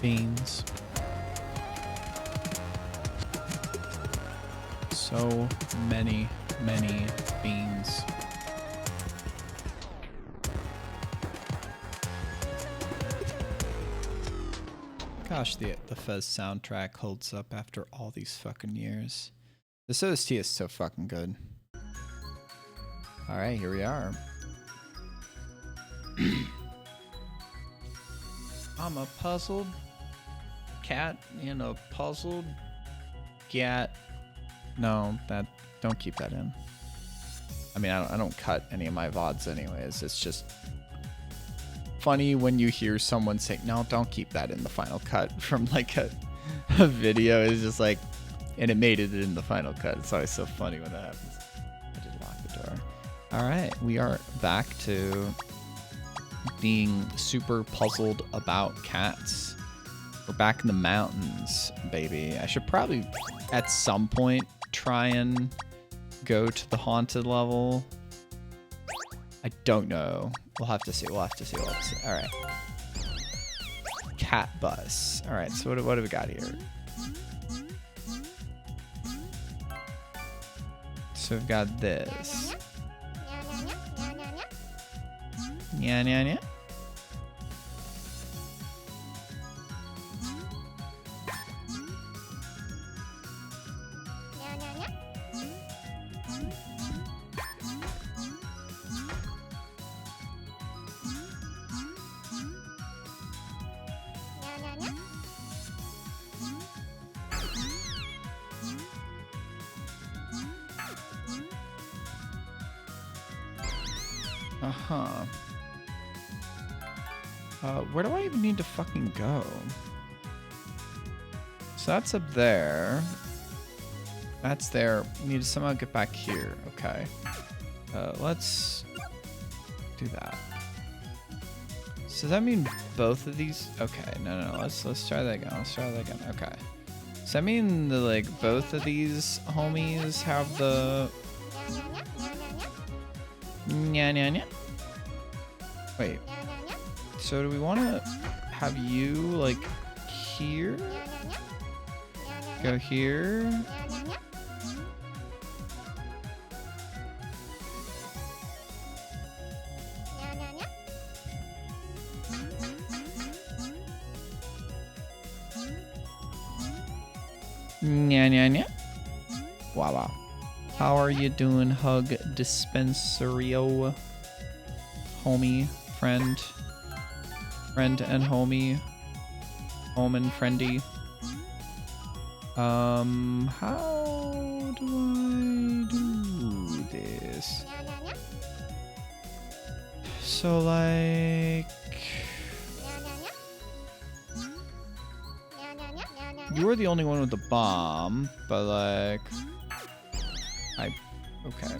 Beans. So many beans. Gosh, the Fez soundtrack holds up after all these fucking years. This OST is so fucking good. Alright, here we are. I'm a puzzled cat in a puzzled gat. No, don't keep that in. I mean, I don't cut any of my VODs anyways. It's just funny when you hear someone say, no, don't keep that in the final cut from like a video. It's just like, and it made it in the final cut. It's always so funny when that happens. I did lock the door. All right, we are back to being super puzzled about cats. We're back in the mountains, baby. I should probably at some point try and go to the haunted level. I don't know. We'll have to see. All right. Cat bus. All right. So what do we got here? So we've got this. Yeah. Uh-huh. Where do I even need to fucking go? So that's up there. That's there. We need to somehow get back here. Okay. Let's do that. So does that mean both of these? Okay, no. Let's try that again. Okay. Does that mean the both of these homies have the nya? Wait. So do we want to have you here? Go here. Nya. Wow. How are you doing, Hug Dispensario? Homie, friend and homie. Home and friendy. How do I do this? So you were the only one with the bomb, but okay.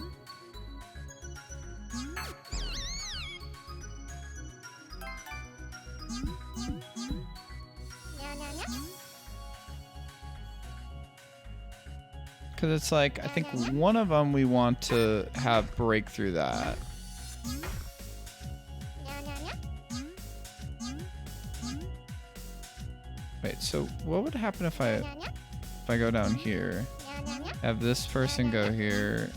Because it's I think one of them we want to have break through that. Wait, so what would happen if I go down here? Have this person go here.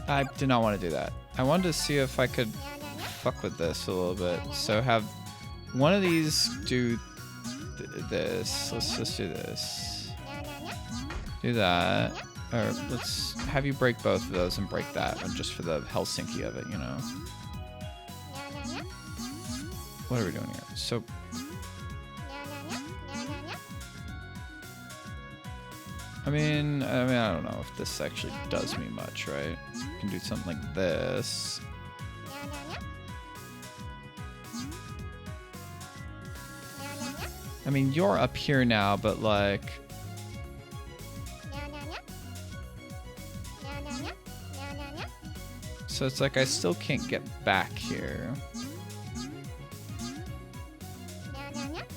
I did not want to do that. I wanted to see if I could fuck with this a little bit. So have one of these do this. Let's just do this. Do that. Or let's have you break both of those and break that one just for the Helsinki of it, you know? What are we doing here? So I mean, I don't know if this actually does me much, right? I can do something like this. I mean, you're up here now, but so it's I still can't get back here.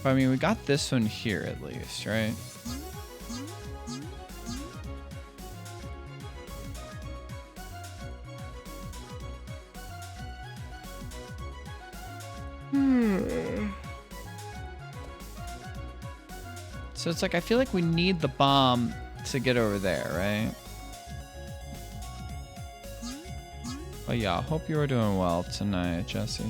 But I mean, we got this one here at least, right? So it's like, I feel like we need the bomb to get over there, right? But yeah, I hope you are doing well tonight, Jesse.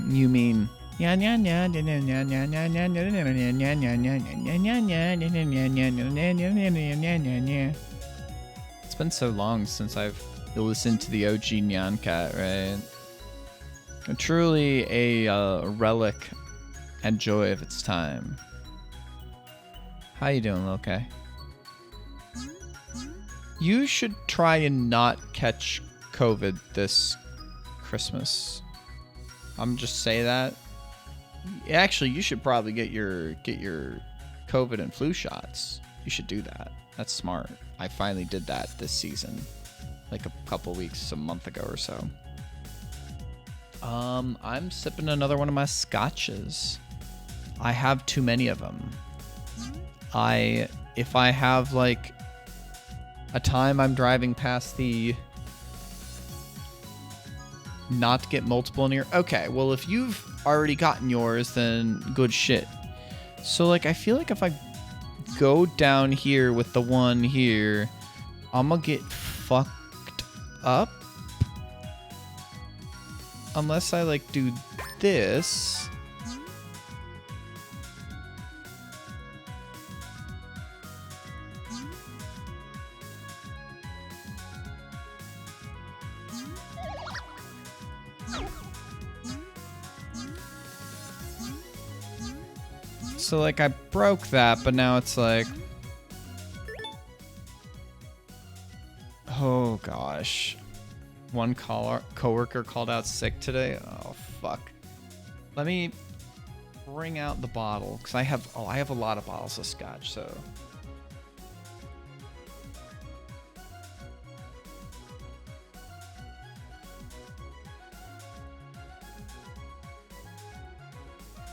You mean it's been so long since I've listened to the OG Nyan Cat, right? Truly a relic and joy of its time. How you doing, okay? You should try and not catch COVID this Christmas. I'm just say that. Actually, you should probably get your COVID and flu shots. You should do that. That's smart. I finally did that this season, like a couple weeks, a month ago or so. I'm sipping another one of my scotches. I have too many of them. If I have like a time I'm driving past the not to get multiple in here. Okay, well, if you've already gotten yours, then good shit. So, like, I feel like if I go down here with the one here, I'm gonna get fucked up. Unless I, like, do this. So, like, I broke that, but now it's like... Oh, gosh. One coworker called out sick today. Oh, fuck. Let me bring out the bottle, because I have a lot of bottles of scotch, so...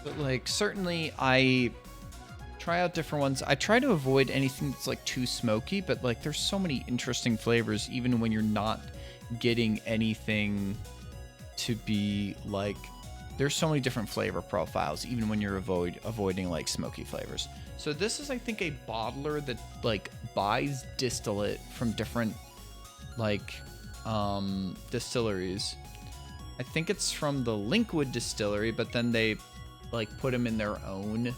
But, like, certainly I try out different ones. I try to avoid anything that's, like, too smoky, but, like, there's so many interesting flavors, even when you're not getting anything to be, like... There's so many different flavor profiles, even when you're avoiding, like, smoky flavors. So this is, I think, a bottler that, like, buys distillate from different, like, distilleries. I think it's from the Linkwood distillery, but then they... like put them in their own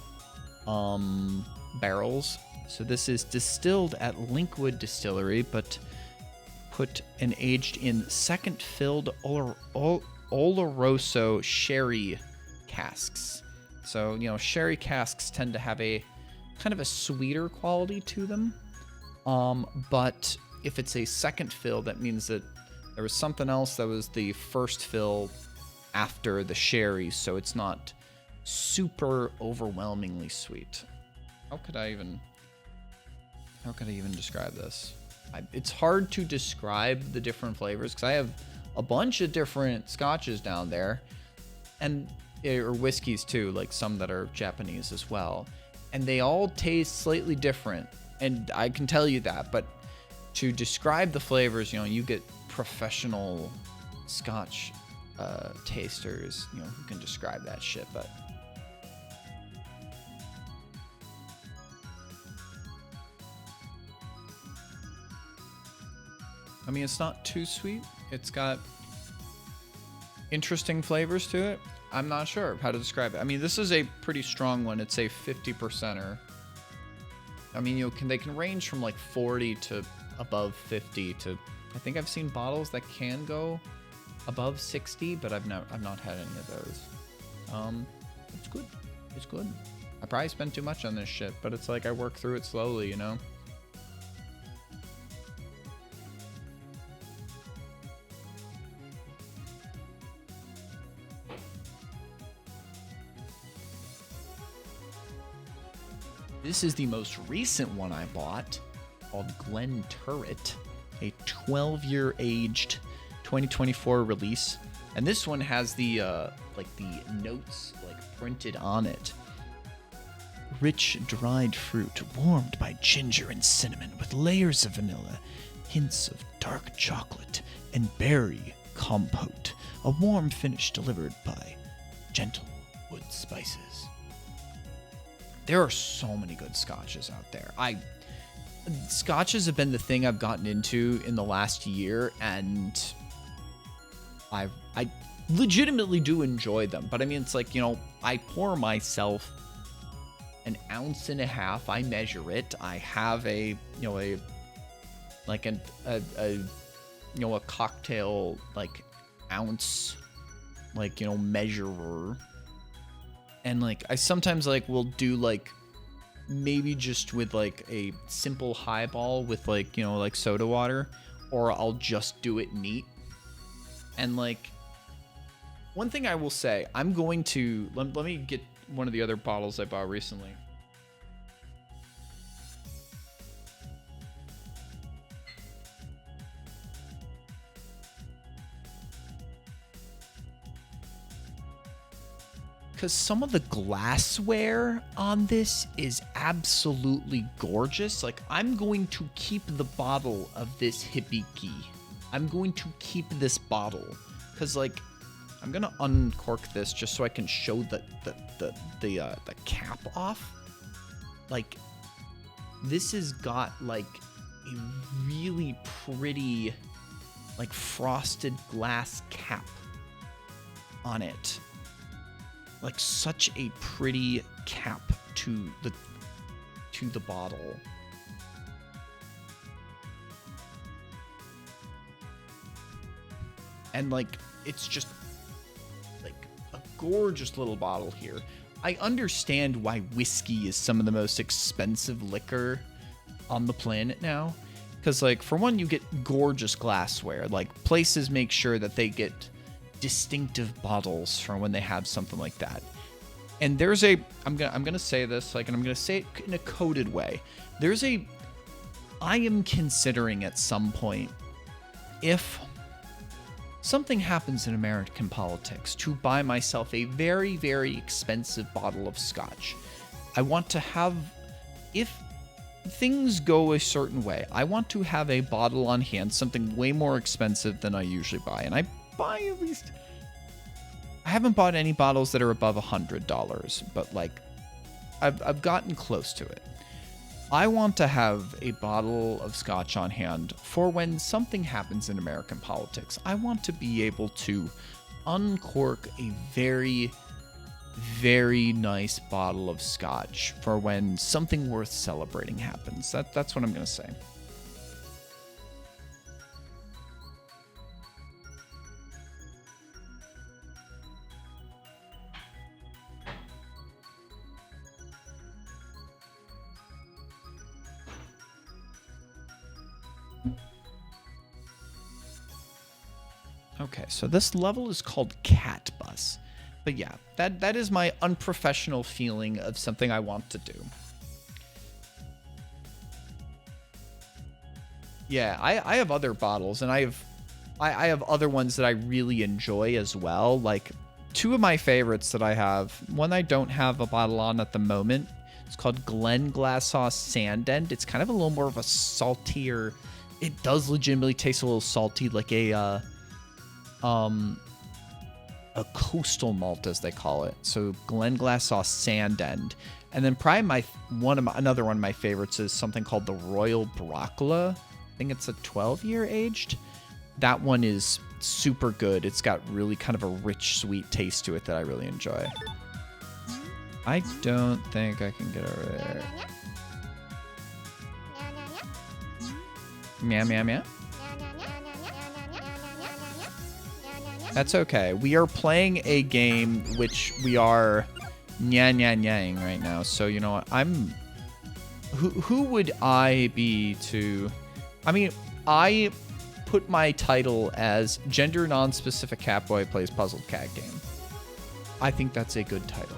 barrels. So this is distilled at Linkwood Distillery, but put and aged in second filled Oloroso sherry casks. So, you know, sherry casks tend to have a kind of a sweeter quality to them. But if it's a second fill, that means that there was something else that was the first fill after the sherry, so it's not super overwhelmingly sweet. How could I even describe this? It's hard to describe the different flavors because I have a bunch of different scotches down there, and or whiskeys too, like some that are Japanese as well, and they all taste slightly different, and I can tell you that. But to describe the flavors, you know, you get professional scotch tasters, you know, who can describe that shit. But I mean, it's not too sweet. It's got interesting flavors to it. I'm not sure how to describe it. I mean, this is a pretty strong one. It's a 50%er. I mean, they can range from like 40 to above 50 to, I think I've seen bottles that can go above 60, but I've not had any of those. It's good. It's good. I probably spent too much on this shit, but it's like I work through it slowly, you know? This is the most recent one I bought, called Glen Turret, a 12-year aged 2024 release. And this one has the like the notes like printed on it. rich dried fruit warmed by ginger and cinnamon with layers of vanilla, hints of dark chocolate, and berry compote. A warm finish delivered by gentle wood spices. There are so many good scotches out there. Scotches have been the thing I've gotten into in the last year, and I legitimately do enjoy them. But I mean, it's like, you know, I pour myself an ounce and a half. I measure it. I have a cocktail like ounce, like, you know, measurer. And like I sometimes like will do like maybe just with like a simple highball with like, you know, like soda water, or I'll just do it neat. And like one thing I will say, I'm going to let me get one of the other bottles I bought recently. Because some of the glassware on this is absolutely gorgeous. Like, I'm going to keep the bottle of this Hibiki. I'm going to keep this bottle. Because, like, I'm going to uncork this just so I can show the cap off. Like, this has got, like, a really pretty, like, frosted glass cap on it. Like such a pretty cap to the bottle. And like it's just like a gorgeous little bottle here. I understand why whiskey is some of the most expensive liquor on the planet now, because like for one, you get gorgeous glassware. Like places make sure that they get distinctive bottles for when they have something like that. And there's a I'm gonna say this like, and I'm gonna say it in a coded way. I am considering at some point, if something happens in American politics, to buy myself a very, very expensive bottle of scotch. I want to have, if things go a certain way, I want to have a bottle on hand, something way more expensive than I usually buy. And I buy at least, I haven't bought any bottles that are above $100, but like I've gotten close to it. I want to have a bottle of scotch on hand for when something happens in American politics. I want to be able to uncork a very, very nice bottle of scotch for when something worth celebrating happens. That's what I'm going to say. Okay, so this level is called Cat Bus. But yeah, that is my unprofessional feeling of something I want to do. Yeah, I have other bottles, and I have other ones that I really enjoy as well. Like, two of my favorites that I have, one I don't have a bottle on at the moment. It's called Glenglassaugh Sandend. It's kind of a little more of a saltier, it does legitimately taste a little salty, like a coastal malt, as they call it. So Glenglassaugh Sandend. And then probably another one of my favorites is something called the Royal Brockla. I think it's a 12-year aged. That one is super good. It's got really kind of a rich, sweet taste to it that I really enjoy. I don't think I can get over there. Meow, meow, meow. That's okay. We are playing a game which we are nya-nya-nyang right now. So, you know what? Who would I be to... I mean, I put my title as Gender Non-Specific Catboy Plays Puzzled Cat Game. I think that's a good title.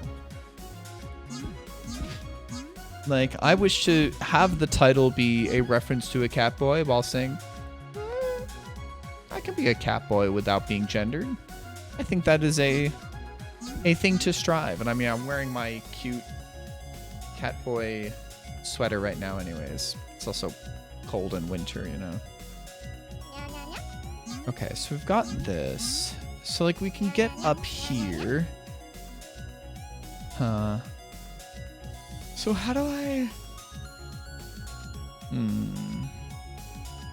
Like, I wish to have the title be a reference to a catboy while saying... I can be a catboy without being gendered. I think that is a thing to strive. And I mean, I'm wearing my cute Catboy sweater right now anyways. It's also cold in winter, you know. Okay, so we've got this. So, like, we can get up here. Huh. So how do I...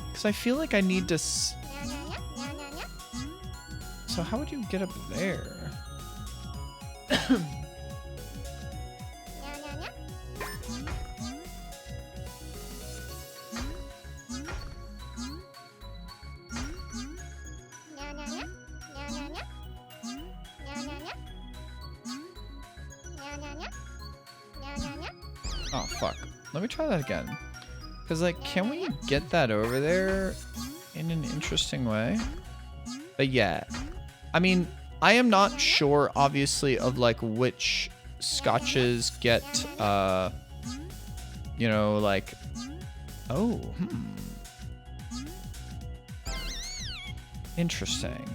Because I feel like I need to... So how would you get up there? Oh, fuck. Let me try that again. Because, like, can we get that over there in an interesting way? But yeah. I mean, I am not sure, obviously, of, like, which scotches get, you know, like... Oh, Interesting.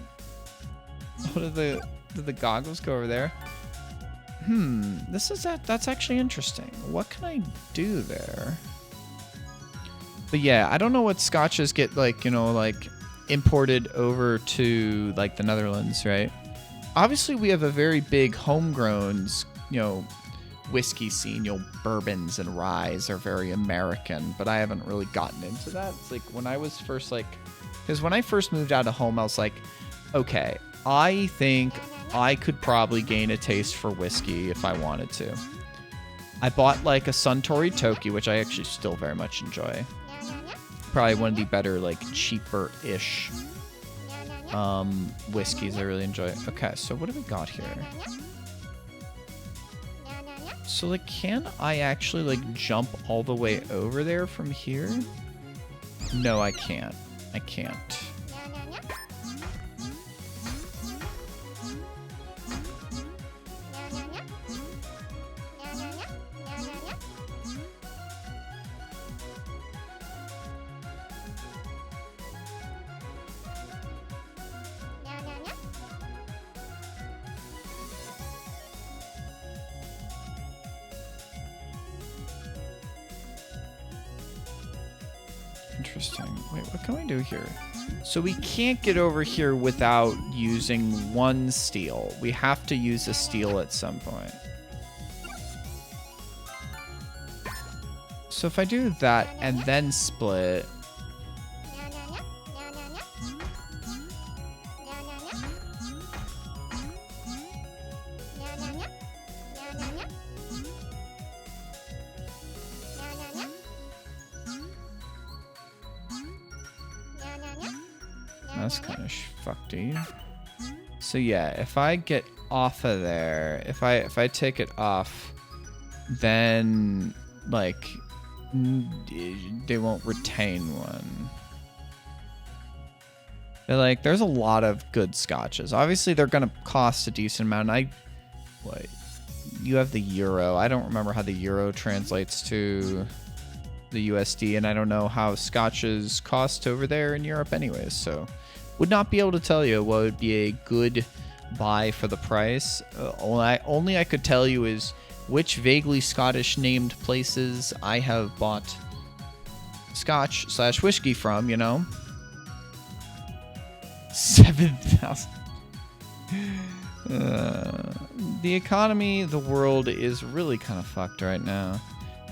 Oh, did the goggles go over there? That's actually interesting. What can I do there? But yeah, I don't know what scotches get, like, you know, like imported over to like the Netherlands, right? Obviously we have a very big homegrown, you know, whiskey scene. You know, bourbons and ryes are very American, but I haven't really gotten into that. It's like when I was first because when I first moved out of home, I was like, okay, I think I could probably gain a taste for whiskey if I wanted to. I bought like a Suntory Toki, which I actually still very much enjoy. Probably one of the better, like, cheaper-ish whiskeys I really enjoy. Okay, so what do we got here? So, like, can I actually, like, jump all the way over there from here? No, I can't. I can't. Interesting. Wait, what can we do here? So we can't get over here without using one steel. We have to use a steel at some point. So if I do that and then split... That's kind of fuckedy. So yeah, if I get off of there, if I take it off, then like they won't retain one. But like, there's a lot of good scotches. Obviously, they're gonna cost a decent amount. Wait, you have the euro. I don't remember how the euro translates to the USD, and I don't know how scotches cost over there in Europe anyways, so would not be able to tell you what would be a good buy for the price. Only I could tell you is which vaguely Scottish named places I have bought scotch/whiskey from, you know. 7,000. The economy, the world is really kind of fucked right now.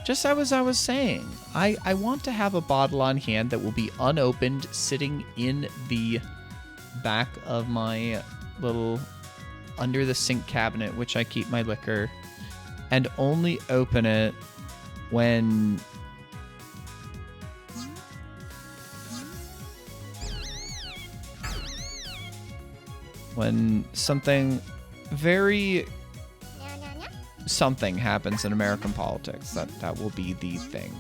Just as I was saying, I want to have a bottle on hand that will be unopened, sitting in the back of my little under the sink cabinet, which I keep my liquor, and only open it when something happens in American politics. That will be the thing.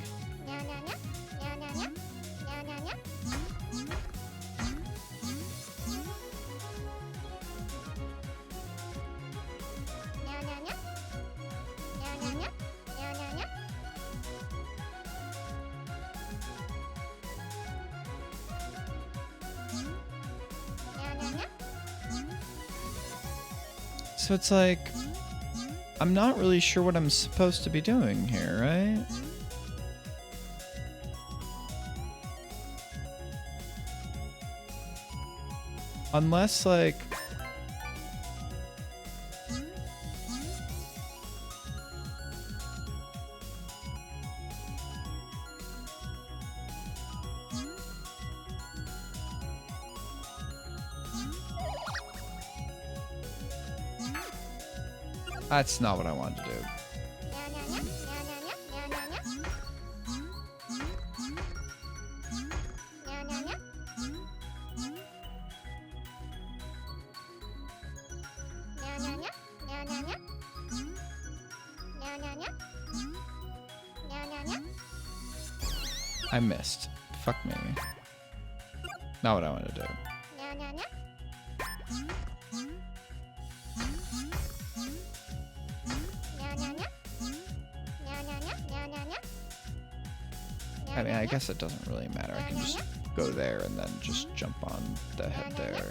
So it's like, I'm not really sure what I'm supposed to be doing here, right? Unless, like... That's not what I wanted to do. I missed. Fuck me. Not what I want to do. I mean, I guess it doesn't really matter. I can just go there and then just jump on the head there.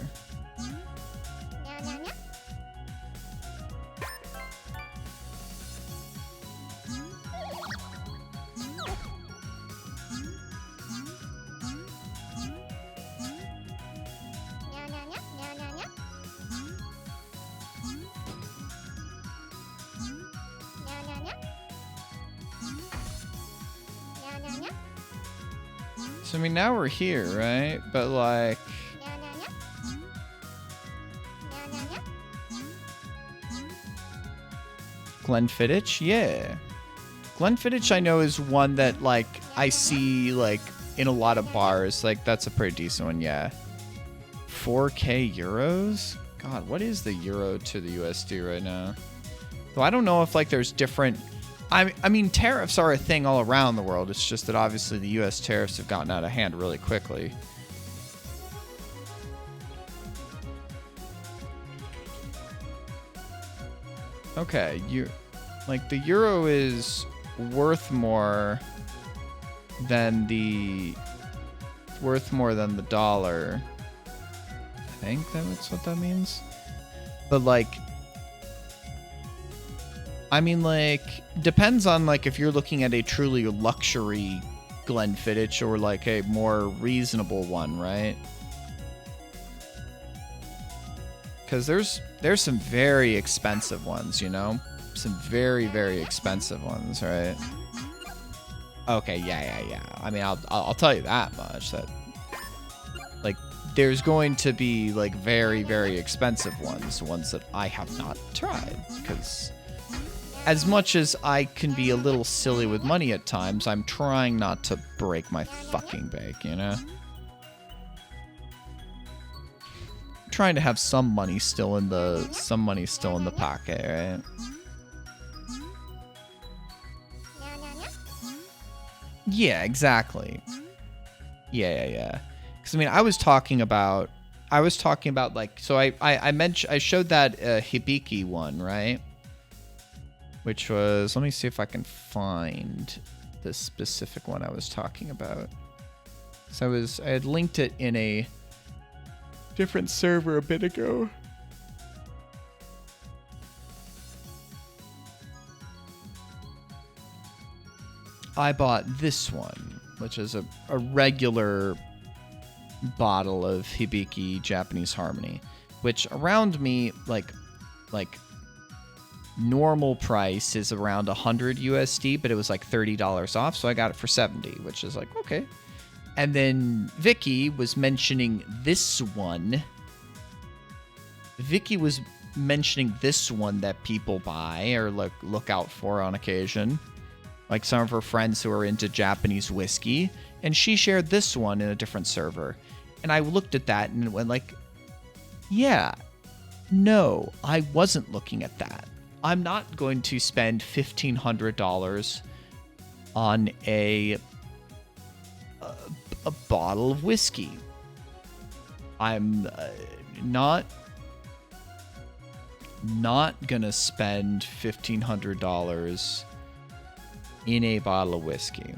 So, I mean, now we're here, right? But, like... Glenfiddich? Yeah. Glenfiddich, I know, is one that, like, I see, like, in a lot of bars. Like, that's a pretty decent one, yeah. 4K euros? God, what is the euro to the USD right now? Though I don't know if, like, there's different... I mean, tariffs are a thing all around the world. It's just that obviously the U.S. tariffs have gotten out of hand really quickly. Okay, like the euro is worth more than the dollar. I think that's what that means. But like, I mean, like, depends on, like, if you're looking at a truly luxury Glenfiddich or, like, a more reasonable one, right? Because there's some very expensive ones, you know? Some very, very expensive ones, right? Okay, yeah. I mean, I'll tell you that much, that, like, there's going to be, like, very, very expensive ones that I have not tried, because... As much as I can be a little silly with money at times, I'm trying not to break my fucking bank, you know? I'm trying to have some money still in the pocket, right? Yeah, exactly. Yeah. Because I mean, I was talking about like, so I showed that Hibiki one, right? Which was, let me see if I can find the specific one I was talking about. So I had linked it in a different server a bit ago. I bought this one, which is a regular bottle of Hibiki Japanese Harmony, which around me, like normal price is around 100 USD, but it was like $30 off, so I got it for 70, which is like, okay. And then Vicky was mentioning this one. That people buy or look out for on occasion. Like some of her friends who are into Japanese whiskey, and she shared this one in a different server. And I looked at that and went like, yeah, no, I wasn't looking at that. I'm not going to spend $1,500 on a bottle of whiskey. I'm not gonna spend $1,500 in a bottle of whiskey.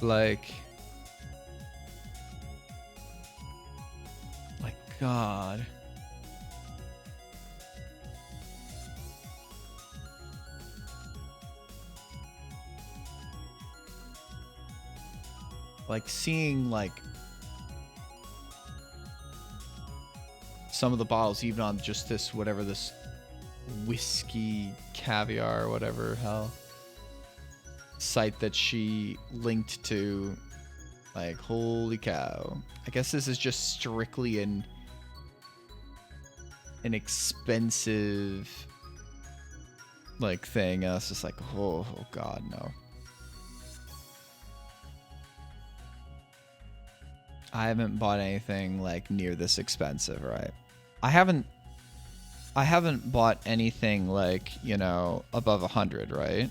Like God. Like seeing like some of the bottles even on just this whatever this whiskey caviar or whatever hell site that she linked to, like holy cow. I guess this is just strictly an expensive like thing. It's just like oh God, no. I haven't bought anything like near this expensive, right? I haven't bought anything like, you know, above 100, right?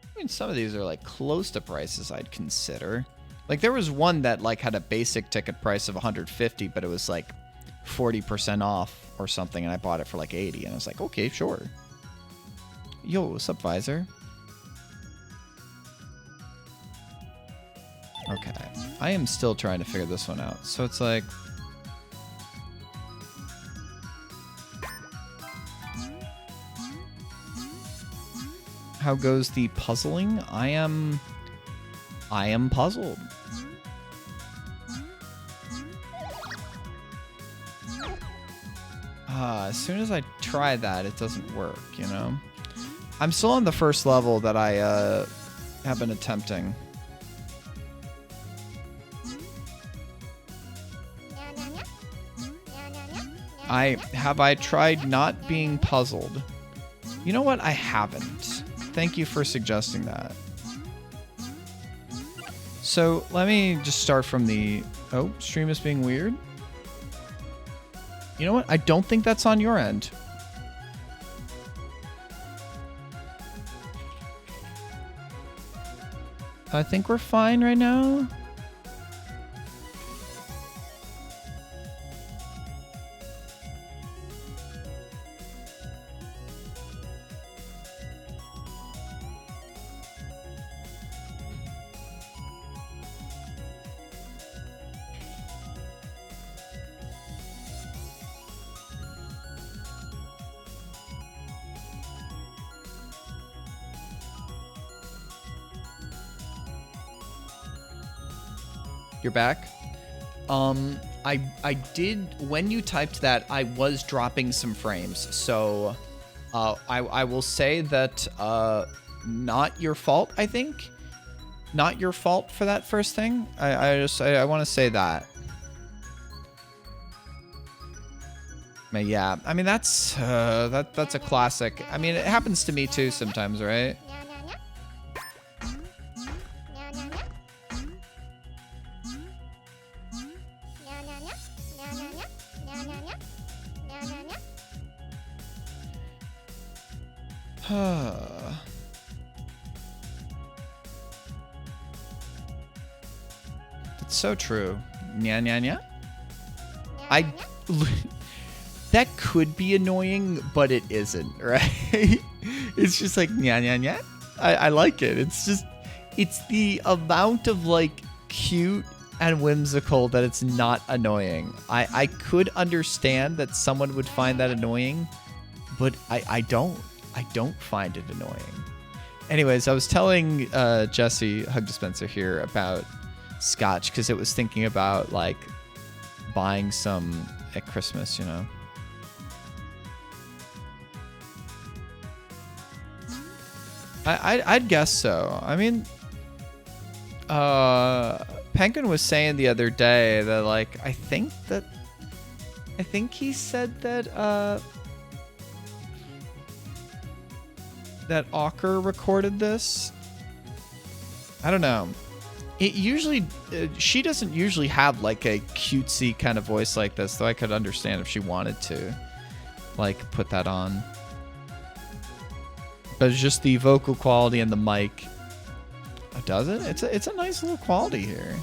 I mean, some of these are like close to prices I'd consider. Like there was one that like had a basic ticket price of 150, but it was like 40% off or something, and I bought it for like 80, and I was like, okay, sure. Yo, what's up, Visor? Okay, I am still trying to figure this one out. So it's like... How goes the puzzling? I am puzzled. As soon as I try that, it doesn't work, you know? I'm still on the first level that I have been attempting. Have I tried not being puzzled? You know what? I haven't. Thank you for suggesting that. So let me just start from the... Oh, stream is being weird. You know what? I don't think that's on your end. I think we're fine right now. You're back. I did, when you typed that, I was dropping some frames. So, I will say that, not your fault, I think. Not your fault for that first thing. I want to say that. But yeah, I mean, that's a classic. I mean, it happens to me too sometimes, right? That's so true. Nya nya nya. That could be annoying, but it isn't, right? It's just like nya nya nya. I like it. It's just, it's the amount of like cute and whimsical that it's not annoying. I could understand that someone would find that annoying, but I don't find it annoying. Anyways, I was telling Jesse, Hug Dispenser here, about scotch because it was thinking about like buying some at Christmas, you know. I'd guess so. I mean, Penguin was saying the other day that like I think he said that that Ocker recorded this. I don't know. It usually she doesn't usually have like a cutesy kind of voice like this, though I could understand if she wanted to like put that on. But it's just the vocal quality and the mic. Oh, does it? It's a nice little quality here.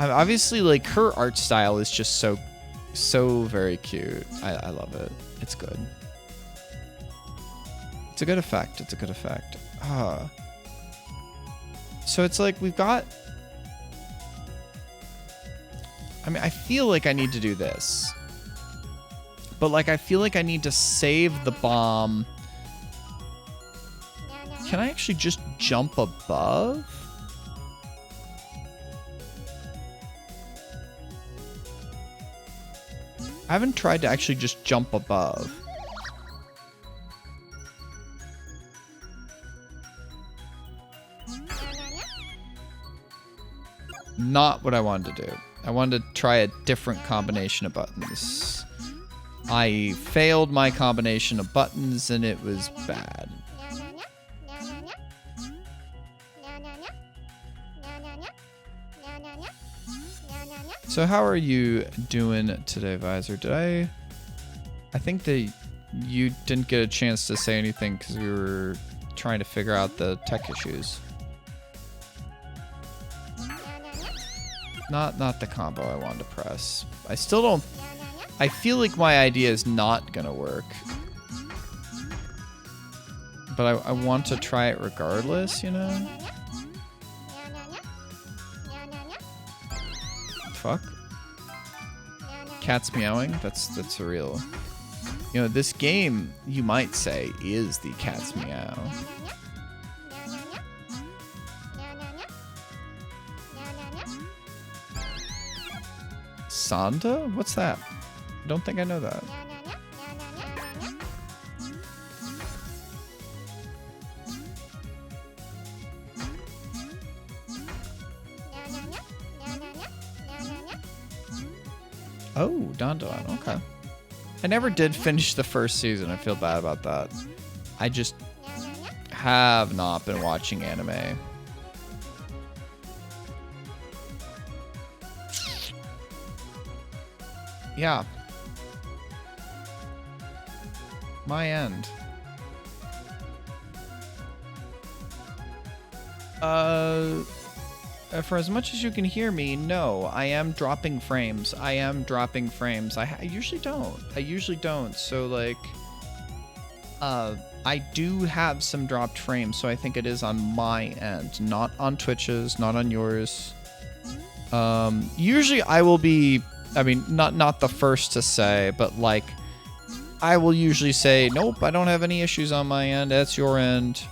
Obviously, like her art style is just so very cute. I love it. It's good. It's a good effect. It's a good effect. So it's like we've got... I mean, I feel like I need to do this. But, like, I feel like I need to save the bomb. Can I actually just jump above? I haven't tried to actually just jump above. Not what I wanted to do. I wanted to try a different combination of buttons. I failed my combination of buttons and it was bad. So how are you doing today, Visor? I think that you didn't get a chance to say anything because we were trying to figure out the tech issues. Not the combo I wanted to press. I still don't... I feel like my idea is not gonna work. But I want to try it regardless, you know? Fuck. Cat's meowing? That's surreal. You know, this game, you might say, is the cat's meow. Santa? What's that? I don't think I know that. Oh, Don. Okay. I never did finish the first season. I feel bad about that. I just have not been watching anime. Yeah. My end. For as much as you can hear me, no, I am dropping frames. I usually don't. So, like, I do have some dropped frames, so I think it is on my end, not on Twitch's, not on yours. Usually I will be, I mean, not the first to say, but, like, I will usually say, nope, I don't have any issues on my end. That's your end.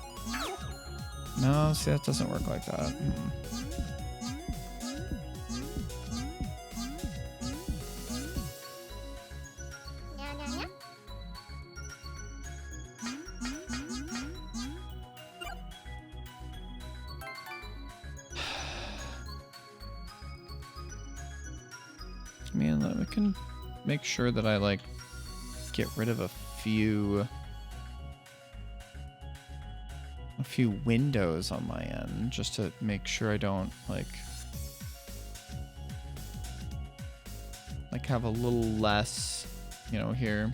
No, see, that doesn't work like that. Man, we can make sure that I, like, get rid of a few windows on my end, just to make sure I don't, like have a little less, you know, here.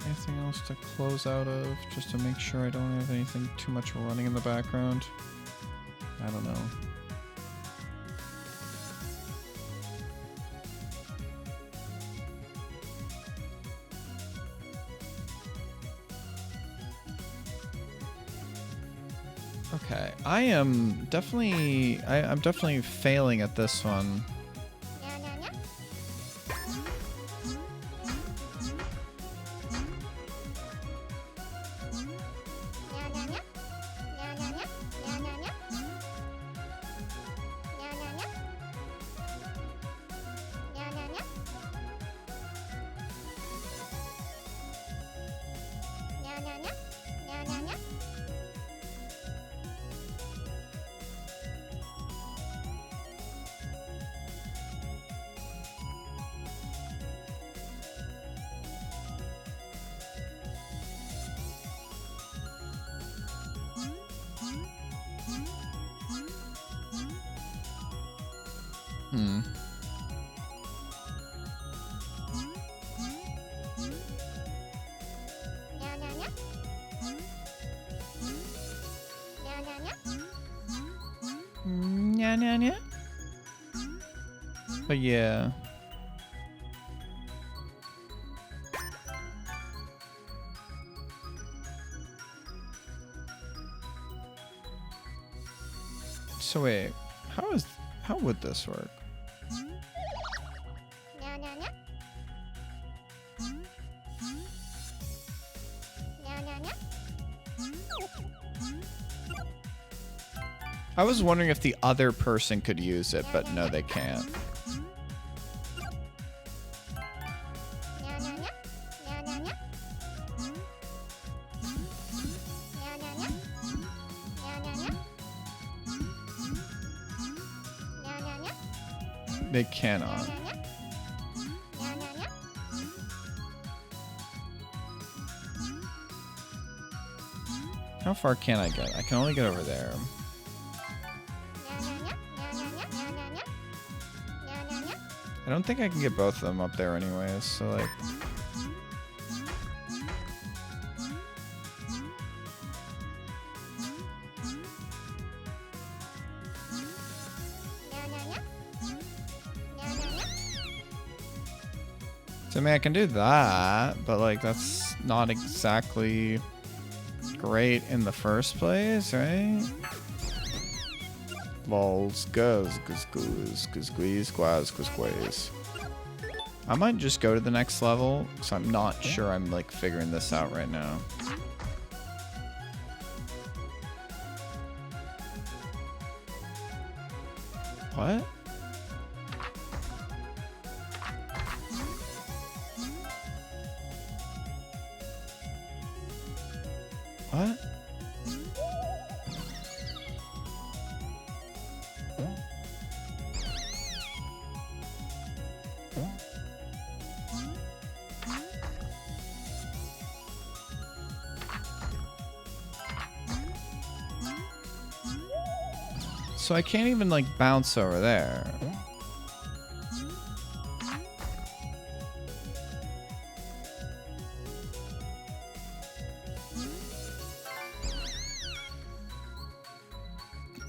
Anything else to close out of, just to make sure I don't have anything too much running in the background? I don't know. Okay, I'm definitely failing at this one. Hmm. Nya, nya, nya. But yeah. So wait, how would this work? I was wondering if the other person could use it, but no, they can't. They cannot. How far can I get? I can only get over there. I don't think I can get both of them up there anyways, so like... So I mean, I can do that, but like that's not exactly great in the first place, right? Balls, goes, squeeze. I might just go to the next level, because I'm not sure I'm like figuring this out right now. What? What? So I can't even like bounce over there.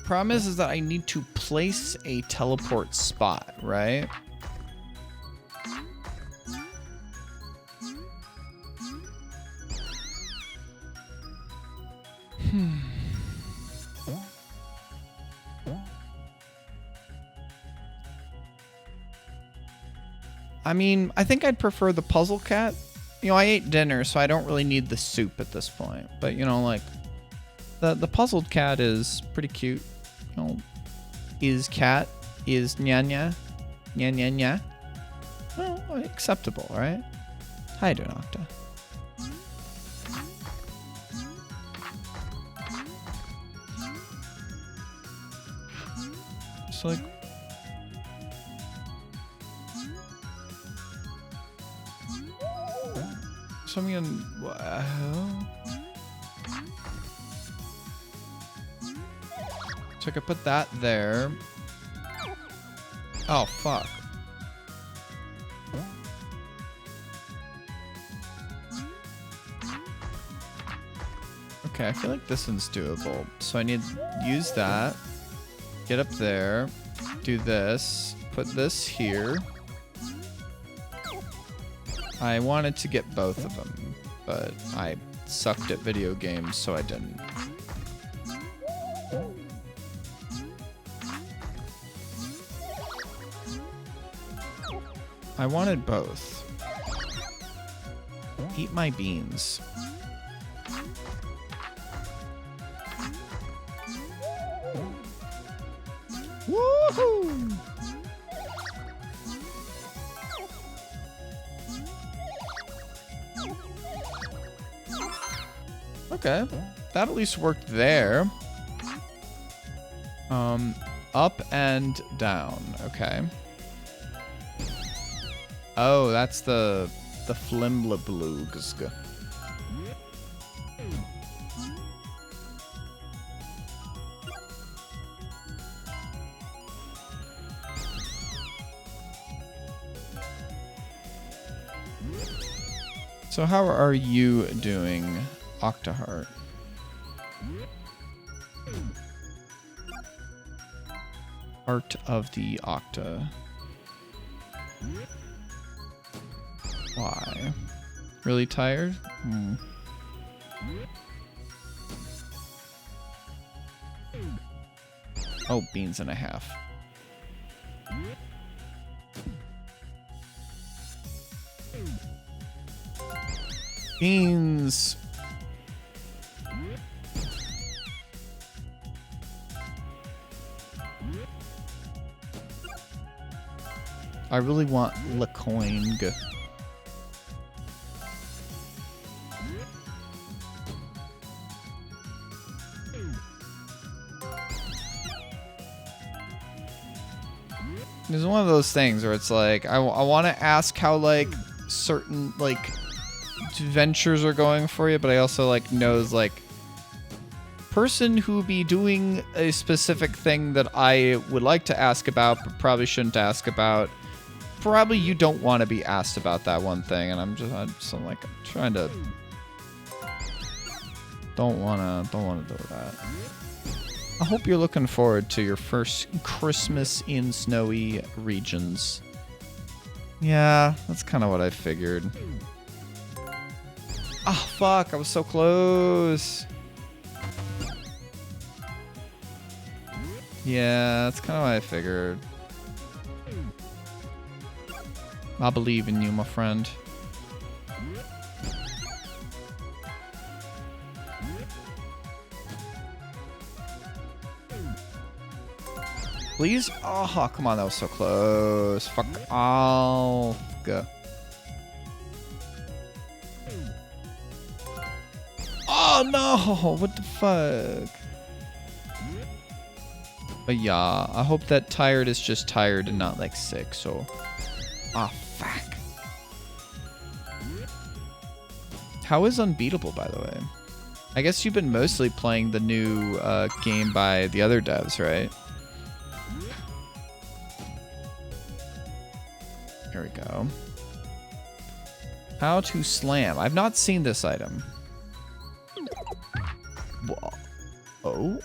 Problem is that I need to place a teleport spot, right? I mean, I think I'd prefer the puzzle cat. You know, I ate dinner, so I don't really need the soup at this point. But, you know, like, the puzzled cat is pretty cute. You know, is cat, is nya nya, nya nya nya. Well, acceptable, right? How you doing, Octa? So, like... So I'm gonna... Wow. So I could put that there. Oh, fuck. Okay, I feel like this one's doable. So I need to use that. Get up there. Do this. Put this here. I wanted to get both of them, but I sucked at video games, so I didn't. I wanted both. Eat my beans. Woohoo! Okay, that at least worked there. Up and down. Okay. Oh, that's the flimblablugs. So how are you doing, Octaheart? Art of the Octa. Why? Really tired? Oh, beans and a half. Beans. I really want Lecoing. There's one of those things where it's like, I want to ask how, like, certain, like, ventures are going for you, but I also, like, knows, like, person who be doing a specific thing that I would like to ask about, but probably shouldn't ask about. Probably you don't want to be asked about that one thing, and I'm like, I'm trying to... Don't wanna do that. I hope you're looking forward to your first Christmas in snowy regions. Yeah, that's kind of what I figured. Oh, fuck, I was so close. Yeah, that's kind of what I figured. I believe in you, my friend. Please? Oh, come on, that was so close. Fuck off. Oh no! What the fuck? But yeah, I hope that tired is just tired and not like sick, so... Ah, fuck. How is Unbeatable, by the way? I guess you've been mostly playing the new game by the other devs, right? Here we go. How to slam. I've not seen this item. Whoa. Oh?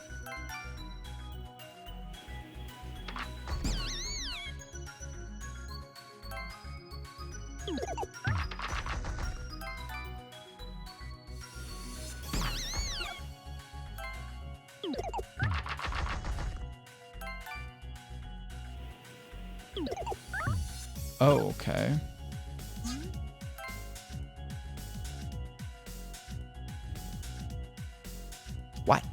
Oh, okay. What?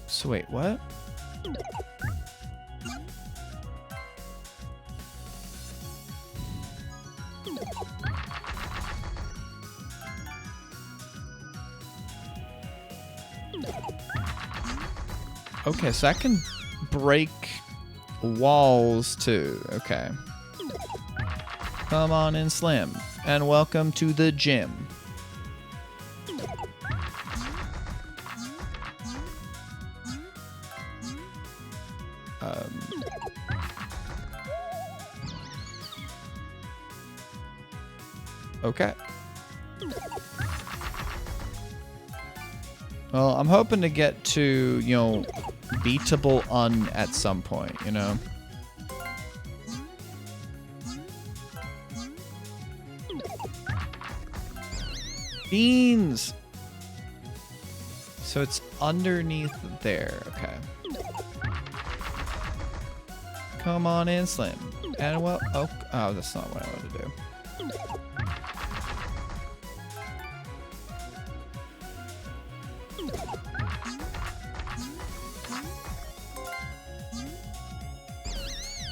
So wait, what? Okay, so I can break walls too. Okay. Come on in, Slim, and welcome to the gym. Okay. Well, I'm hoping to get to, you know, beatable at some point, you know? Beans! So it's underneath there, okay. Come on in, Slim. And well, oh, that's not what I wanted to do.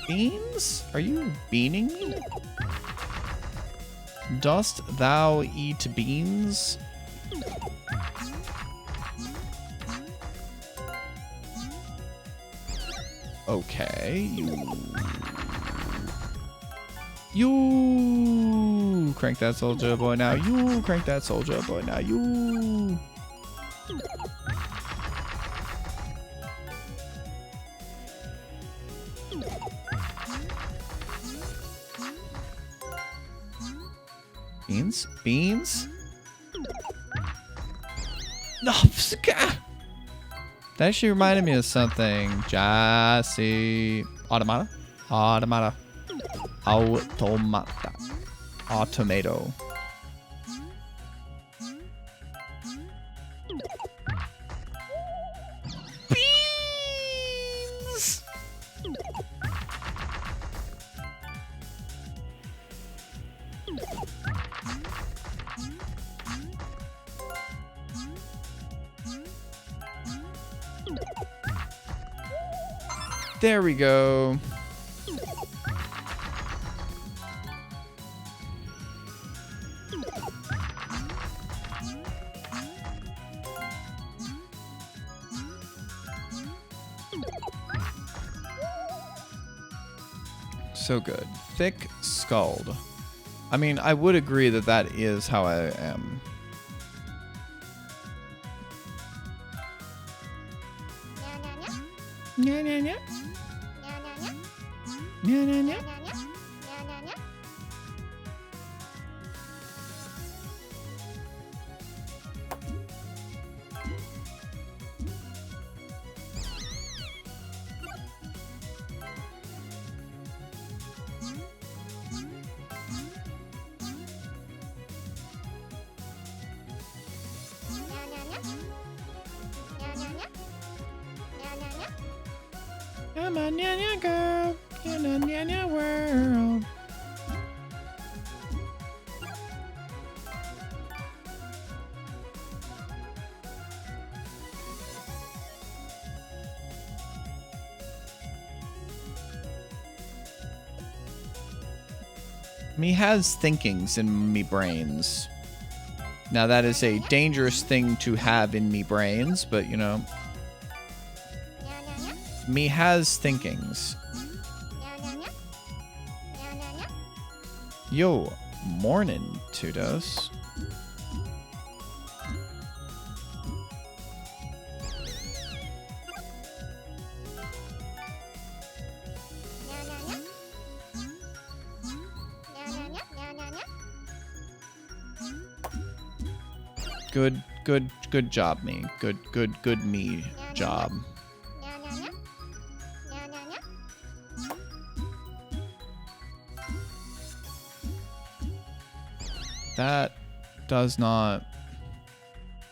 Beans? Are you beaning me? Dost thou eat beans? Okay, you crank that soldier boy now. You crank that soldier boy now. You. Beans? Beans? No, that actually reminded me of something. Jassy. Automata? Automata. Automata. Automato. Beans! There we go. So good. Thick skulled. I mean, I would agree that that is how I am. Nya, nya, nya. Nya, nya, nya. I'm a nya-nya girl in a nya-nya world. Me has thinkings in me brains. Now that is a dangerous thing to have in me brains, but you know. Me has thinkings. Yo, morning, Tudos. Good job, me. Good me job. That does not...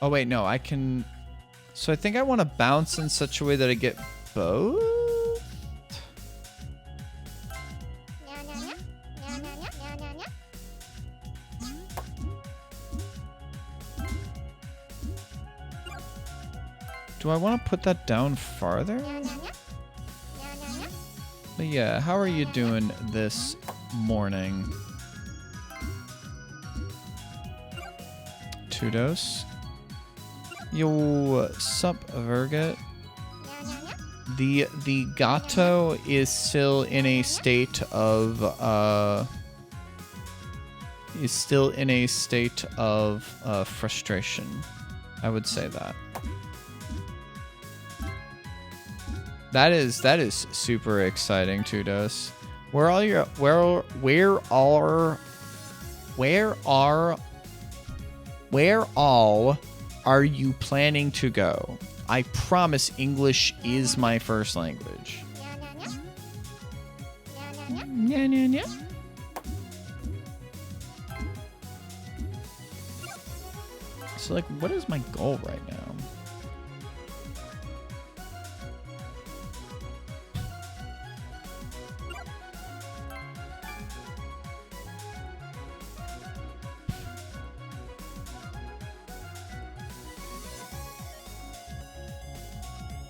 Oh, wait, no, I can... So I think I want to bounce in such a way that I get both? Do I want to put that down farther? But yeah, how are you doing this morning? Tudos. Yo, sup, Virgit? The gato is still in a state of frustration. I would say that. That is super exciting, Tudos. Where all are you planning to go? I promise English is my first language. Nya, nya, nya. So, like, what is my goal right now?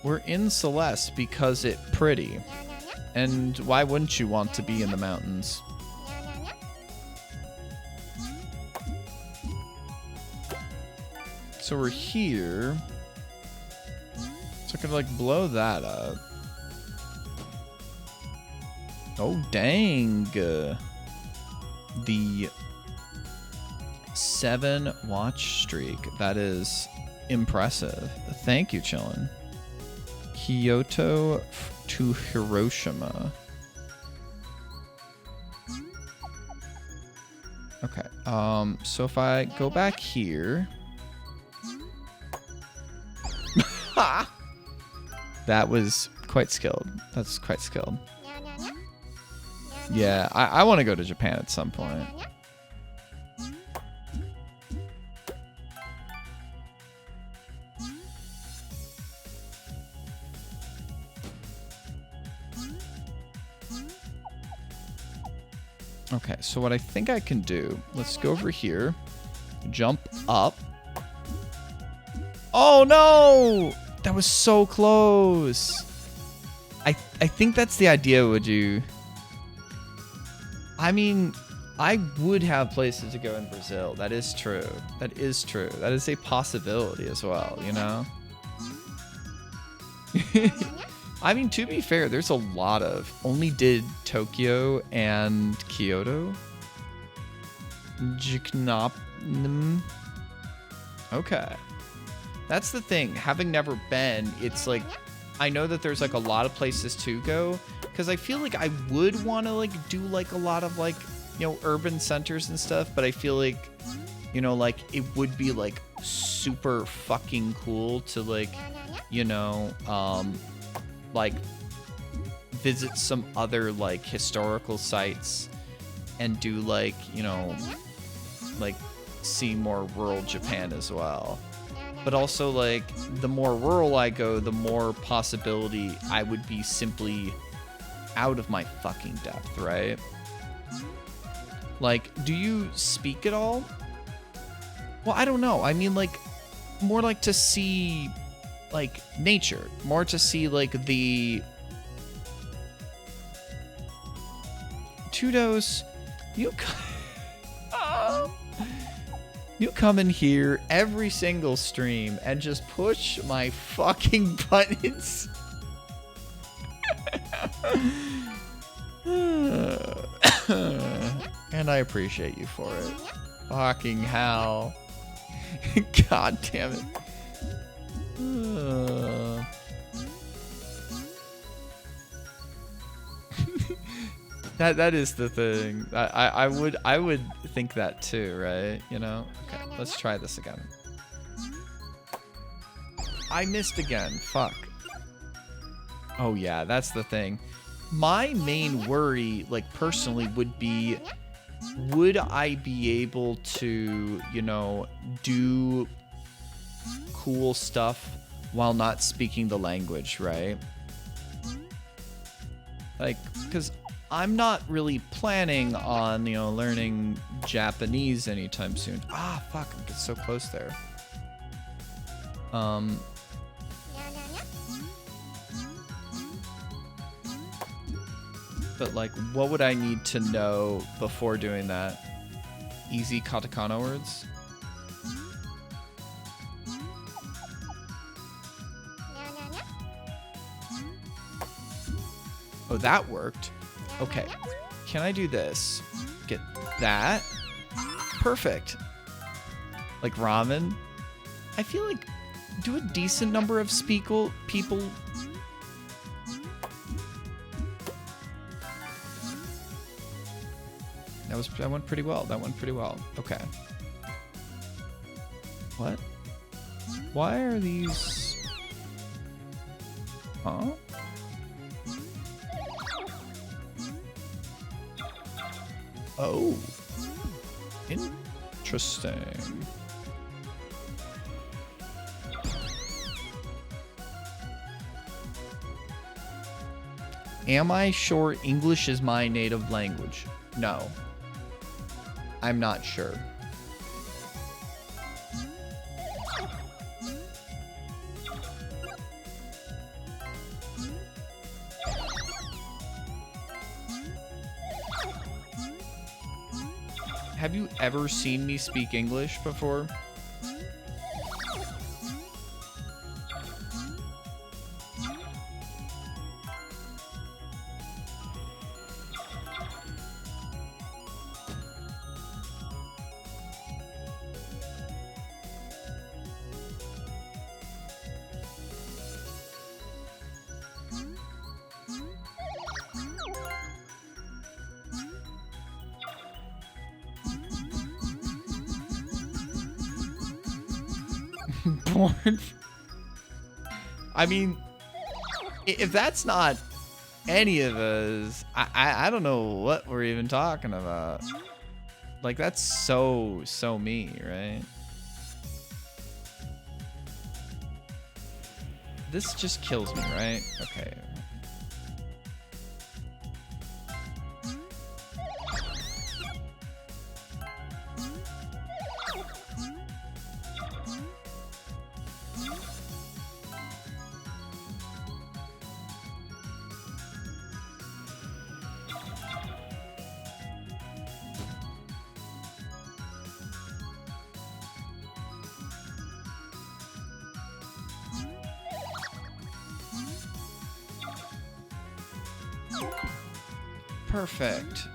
We're in Celeste because it's pretty. And why wouldn't you want to be in the mountains? So we're here. So I could like blow that up. Oh, dang. The 7-watch streak. That is impressive. Thank you, Chillin'. Kyoto to Hiroshima. Okay. So if I go back here. That was quite skilled. That's quite skilled. Yeah, I want to go to Japan at some point. Okay, so what I think I can do, let's go over here, jump up. Oh no! That was so close. I think that's the idea, would you? I mean, I would have places to go in Brazil. That is true. That is true. That is a possibility as well, you know? I mean, to be fair, there's a lot of... Only did Tokyo and Kyoto. Okay. That's the thing. Having never been, it's like... I know that there's like a lot of places to go. Because I feel like I would want to like do like a lot of like, you know, urban centers and stuff. But I feel like, you know, like it would be like super fucking cool to like, you know, like visit some other like historical sites and do like, you know, like see more rural Japan as well. But also like the more rural I go, the more possibility I would be simply out of my fucking depth, right? Like, do you speak at all? Well, I don't know. I mean, like, more like to see like nature, more to see like the Tudos, you you come in here every single stream and just push my fucking buttons. And I appreciate you for it. Fucking hell. God damn it. That is the thing. I would think that too, right? You know? Okay, let's try this again. I missed again. Fuck. Oh yeah, that's the thing. My main worry, like personally, would be, would I be able to, you know, do cool stuff while not speaking the language, right? Like, because I'm not really planning on, you know, learning Japanese anytime soon. Ah, fuck, I'm getting so close there. But like, what would I need to know before doing that? Easy katakana words? Oh, that worked. Okay, can I do this? Get that. Perfect. Like ramen. I feel like, do a decent number of people. That went pretty well. That went pretty well. Okay. What? Why are these? Huh? Oh, interesting. Am I sure English is my native language? No. I'm not sure. Have you ever seen me speak English before? Born. I mean, if that's not any of us, I don't know what we're even talking about. Like, that's so me, right? This just kills me, right? Okay. Perfect.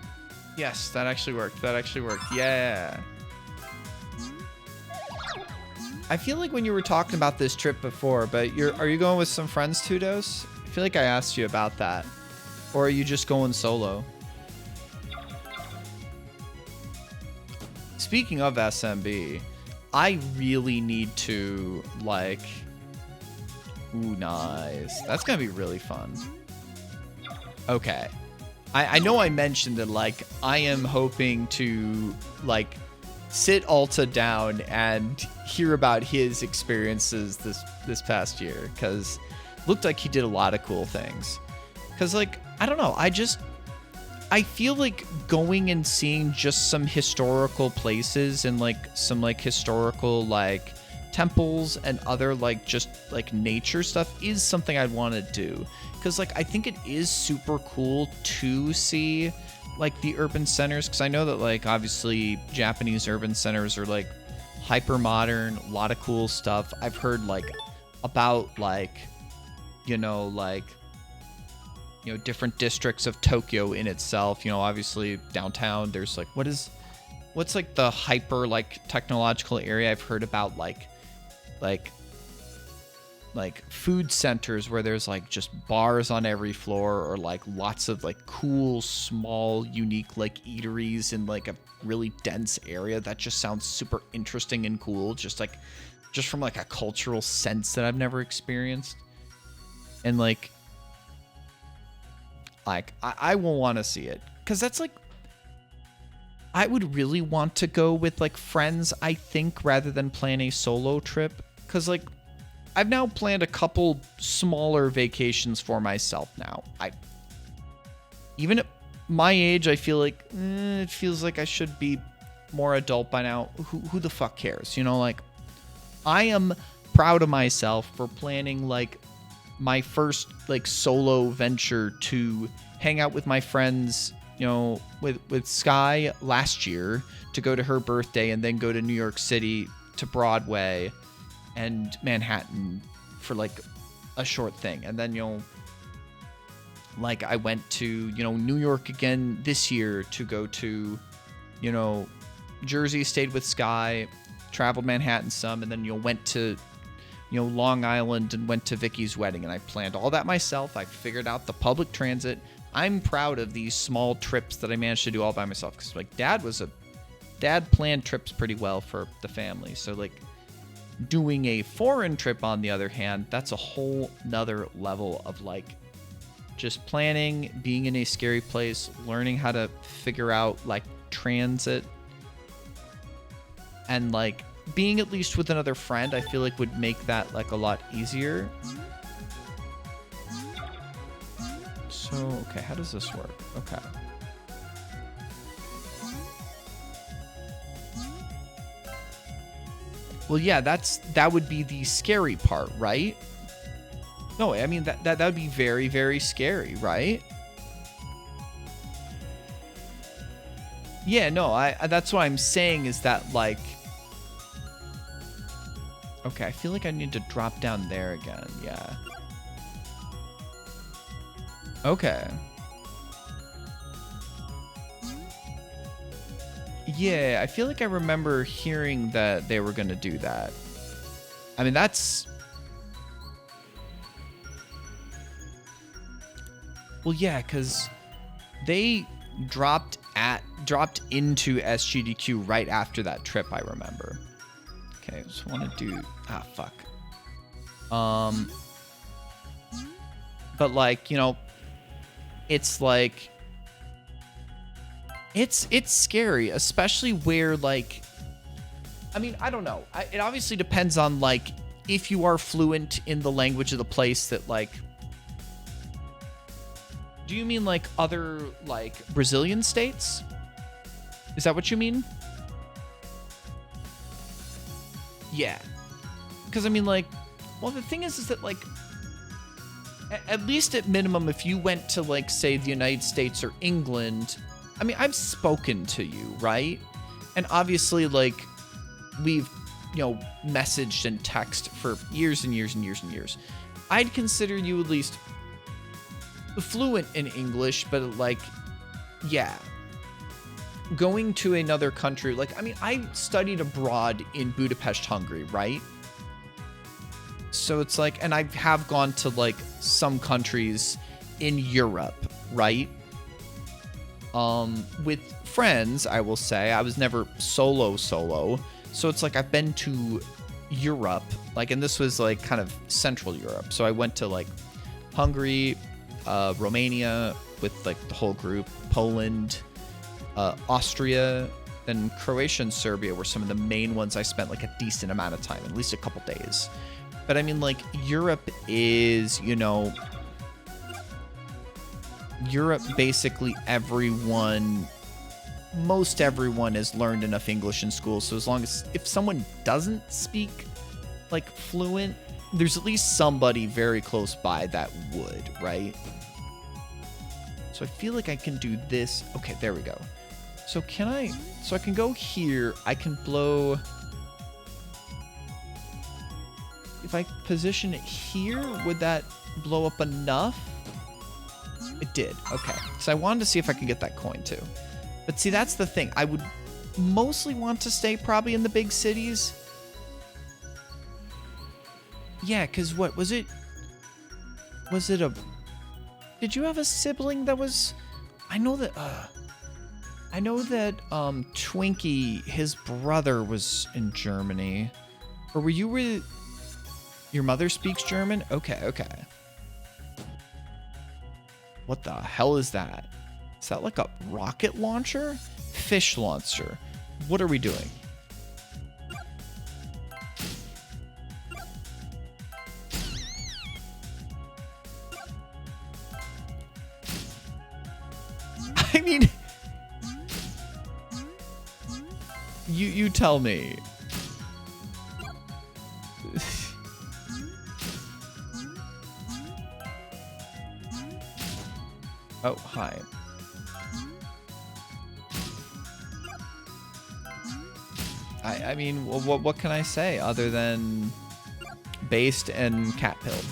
Yes, that actually worked. That actually worked. Yeah. I feel like when you were talking about this trip before, but are you going with some friends, Tudos? I feel like I asked you about that. Or are you just going solo? Speaking of SMB, I really need to, like... Ooh, nice. That's gonna be really fun. Okay. I know I mentioned that, like, I am hoping to, like, sit Alta down and hear about his experiences this past year, because looked like he did a lot of cool things. Because, like, I don't know, I feel like going and seeing just some historical places and, like, some, like, historical, like, temples and other, like, just, like, nature stuff is something I'd want to do. Because, like, I think it is super cool to see, like, the urban centers. Because I know that, like, obviously Japanese urban centers are, like, hyper modern, a lot of cool stuff. I've heard, like, about, like, you know, different districts of Tokyo in itself. You know, obviously downtown, there's, like, what's, like, the hyper, like, technological area I've heard about, like food centers where there's, like, just bars on every floor, or, like, lots of, like, cool, small, unique, like, eateries in, like, a really dense area. That just sounds super interesting and cool, just from, like, a cultural sense that I've never experienced. And, like I will want to see it, because that's, like, I would really want to go with, like, friends, I think, rather than plan a solo trip, because, like, I've now planned a couple smaller vacations for myself now. Even at my age, I feel like it feels like I should be more adult by now. Who the fuck cares? You know, like, I am proud of myself for planning, like, my first, like, solo venture to hang out with my friends, you know, with Sky last year, to go to her birthday and then go to New York City to Broadway and Manhattan for, like, a short thing. And then, you know, like, I went to, you know, New York again this year to go to, you know, Jersey, stayed with Sky, traveled Manhattan some, and then, you know, went to, you know, Long Island and went to Vicky's wedding. And I planned all that myself. I figured out the public transit. I'm proud of these small trips that I managed to do all by myself, because, like, Dad planned trips pretty well for the family. So, like, doing a foreign trip, on the other hand, that's a whole nother level of, like, just planning, being in a scary place, learning how to figure out, like, transit, and, like, being at least with another friend, I feel like would make that, like, a lot easier. So, okay, how does this work? Okay. Well, yeah, that would be the scary part, right? No, I mean, that would be very, very scary, right? Yeah, no, that's what I'm saying, is that, like... Okay, I feel like I need to drop down there again, yeah. Okay. Yeah, I feel like I remember hearing that they were going to do that. I mean, that's... Well, yeah, because they dropped into SGDQ right after that trip, I remember. Okay, so I want to do... Ah, fuck. But, like, you know, it's like... It's scary, especially where, like... I mean, I don't know. It obviously depends on, like, if you are fluent in the language of the place that, like... Do you mean, like, other, like, Brazilian states? Is that what you mean? Yeah. Because, I mean, like... Well, the thing is that, like... At least at minimum, if you went to, like, say, the United States or England... I mean, I've spoken to you, right? And obviously, like, we've, you know, messaged and text for years and years and years and years. I'd consider you at least fluent in English, but, like, yeah. Going to another country, like, I mean, I studied abroad in Budapest, Hungary, right? So it's like, and I have gone to, like, some countries in Europe, right? With friends, I will say. I was never solo. So it's like I've been to Europe, like, and this was, like, kind of Central Europe. So I went to, like, Hungary, Romania with, like, the whole group, Poland, Austria, and Croatia and Serbia were some of the main ones I spent, like, a decent amount of time, at least a couple days. But I mean, like, Europe is, you know, Europe, basically everyone, most everyone has learned enough English in school. So as long as, if someone doesn't speak, like, fluent, there's at least somebody very close by that would, right? So I feel like I can do this. Okay, there we go. So can I, so I can go here. I can blow... If I position it here, would that blow up enough? It did. Okay. So I wanted to see if I could get that coin too. But see, that's the thing. I would mostly want to stay probably in the big cities. Yeah, because what was it? Was it a... Did you have a sibling that was... I know that Twinkie, his brother, was in Germany. Or were you with... Your mother speaks German? Okay, okay. What the hell is that? Is that like a rocket launcher? Fish launcher. What are we doing? I mean... You tell me. Oh, hi. I mean, what can I say other than based and cat pilled?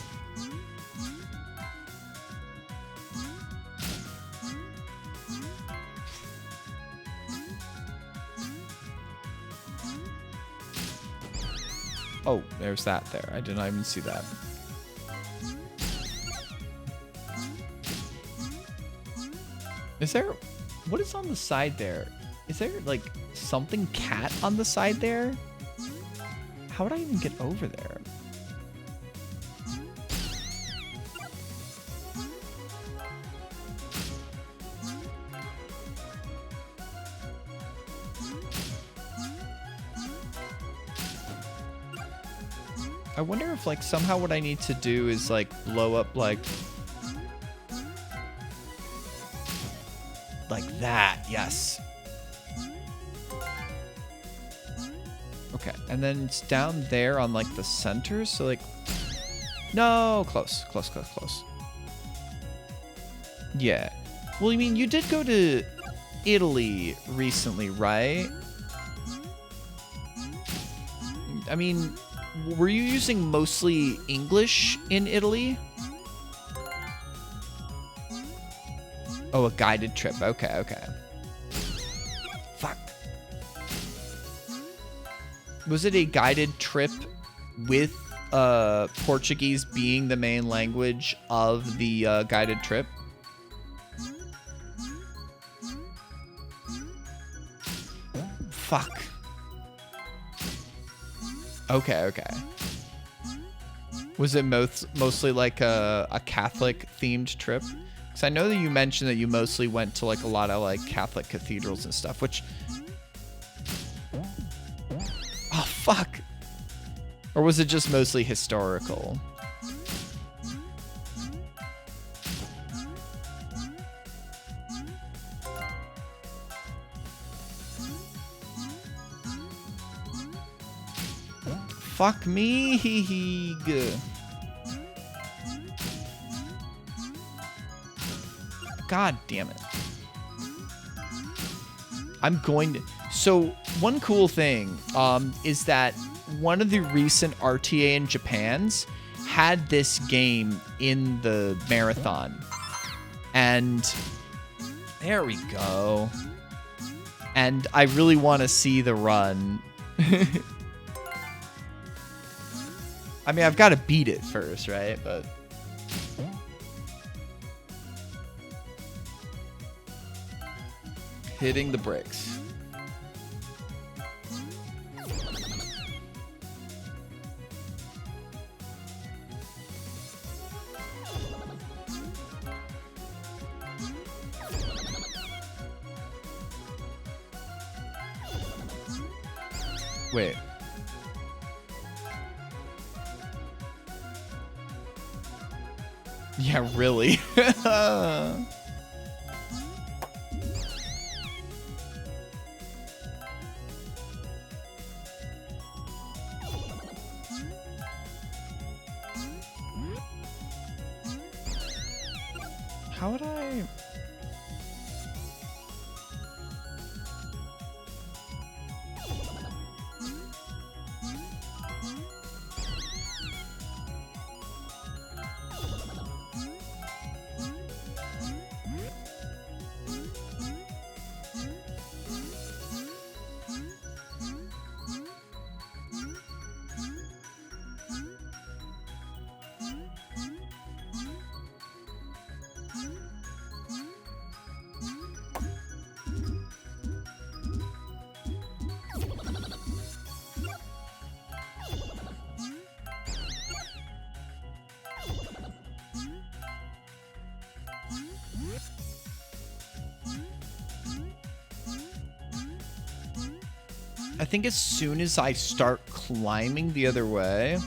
Oh, there's that there. I did not even see that. Is there... What is on the side there? Is there, like, something cat on the side there? How would I even get over there? I wonder if, like, somehow what I need to do is, like, blow up, like that. Yes. Okay, and then it's down there on, like, the center, so, like... No! Close. Yeah. Well, I mean, you did go to Italy recently, right? I mean, were you using mostly English in Italy? Oh, a guided trip. Okay. Fuck. Was it a guided trip with Portuguese being the main language of the guided trip? Fuck. Okay, okay. Was it mostly like a Catholic themed trip? Because I know that you mentioned that you mostly went to like a lot of like Catholic cathedrals and stuff, which... Oh, fuck. Or was it just mostly historical? Fuck me. God damn it. I'm going to... So, one cool thing is that one of the recent RTA in Japan's had this game in the marathon. And there we go. And I really want to see the run. I mean, I've got to beat it first, right? But... Hitting the bricks. Wait. Yeah, really? How would I... I think as soon as I start climbing the other way,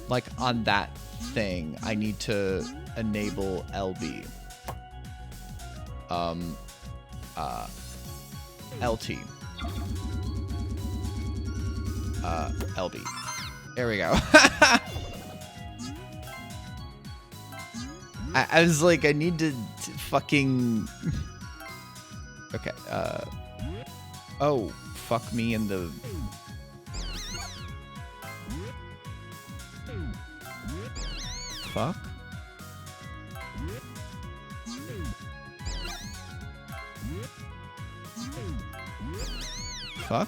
like on that thing, I need to enable LB. LT. LB. There we go. I was like, I need to fucking... Okay, oh, fuck me in the... Fuck? Fuck?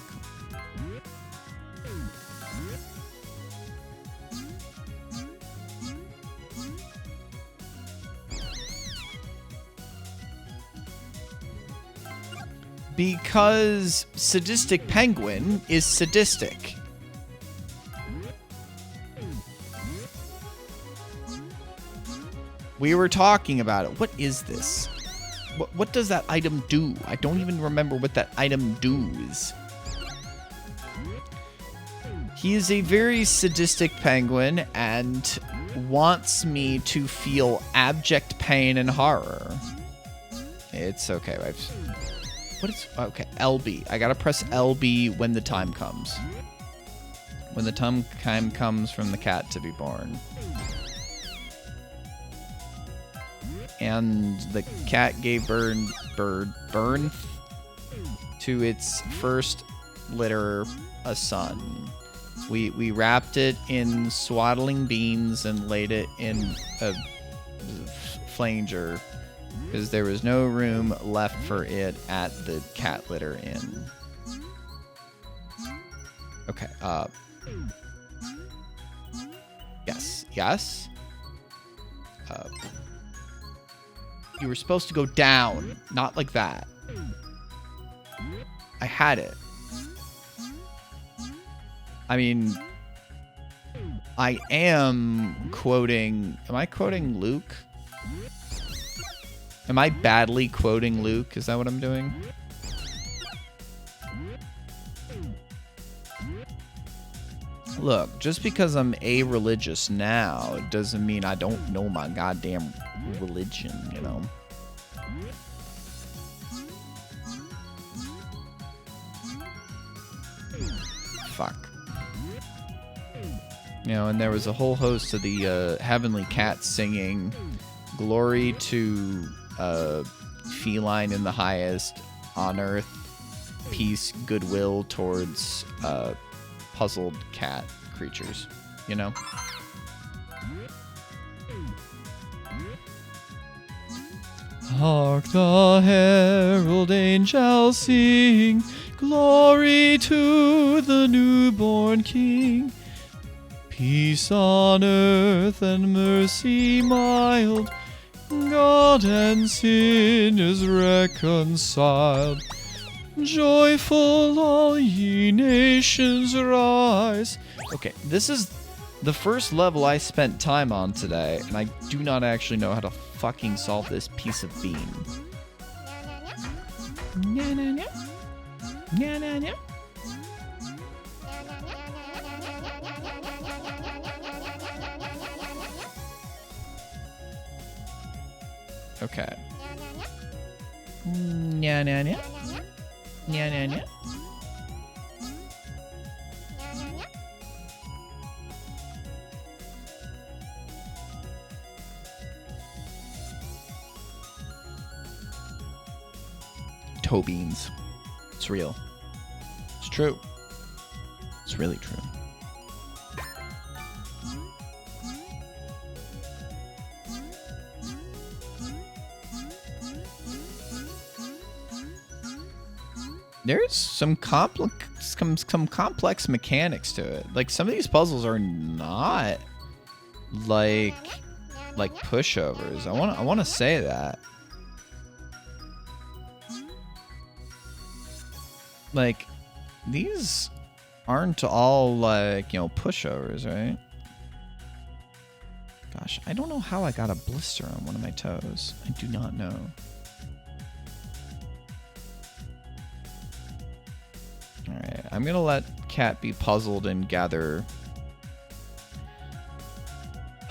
Because sadistic penguin is sadistic. We were talking about it. What is this? What does that item do? I don't even remember what that item does. He is a very sadistic penguin and wants me to feel abject pain and horror. It's okay. What is... Okay, LB. I gotta press LB when the time comes. When the time comes from the cat to be born. And the cat gave birth to its first litter, a son. We wrapped it in swaddling beans and laid it in a flanger because there was no room left for it at the cat litter inn. Okay, yes. You were supposed to go down, not like that. I had it. I mean, I am quoting... Am I quoting Luke? Am I badly quoting Luke? Is that what I'm doing? Look, just because I'm a-religious now, it doesn't mean I don't know my goddamn religion, you know? Fuck. You know, and there was a whole host of the heavenly cats singing glory to feline in the highest, on earth, peace, goodwill towards puzzled cat creatures, you know? Hark the herald angels sing, glory to the newborn King. Peace on earth and mercy mild, God and sinners reconciled. Joyful all ye nations rise. Okay, this is the first level I spent time on today, and I do not actually know how to fucking solve this piece of bean. Okay. Toe beans. It's real. It's true. It's really true. There's some complex mechanics to it. Like, some of these puzzles are not like pushovers. I want to say that. Like, these aren't all like, you know, pushovers, right? Gosh, I don't know how I got a blister on one of my toes. I do not know. Alright, I'm gonna let Cat be puzzled and gather...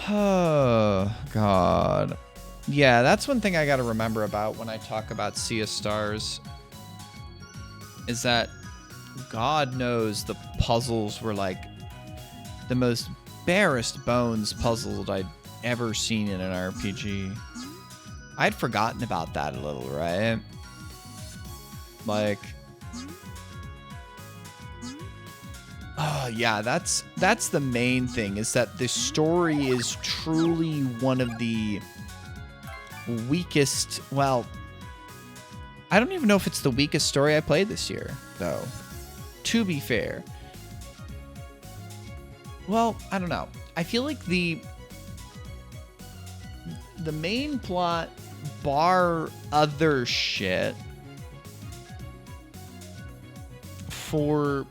Oh, God. Yeah, that's one thing I gotta remember about when I talk about Sea of Stars. Is that God knows the puzzles were like the most barest bones puzzles I'd ever seen in an RPG. I'd forgotten about that a little, right? Like... Oh, yeah, that's the main thing, is that the story is truly one of the weakest, well, I don't even know if it's the weakest story I played this year, though, to be fair. Well, I don't know. I feel like the main plot, bar other shit, for...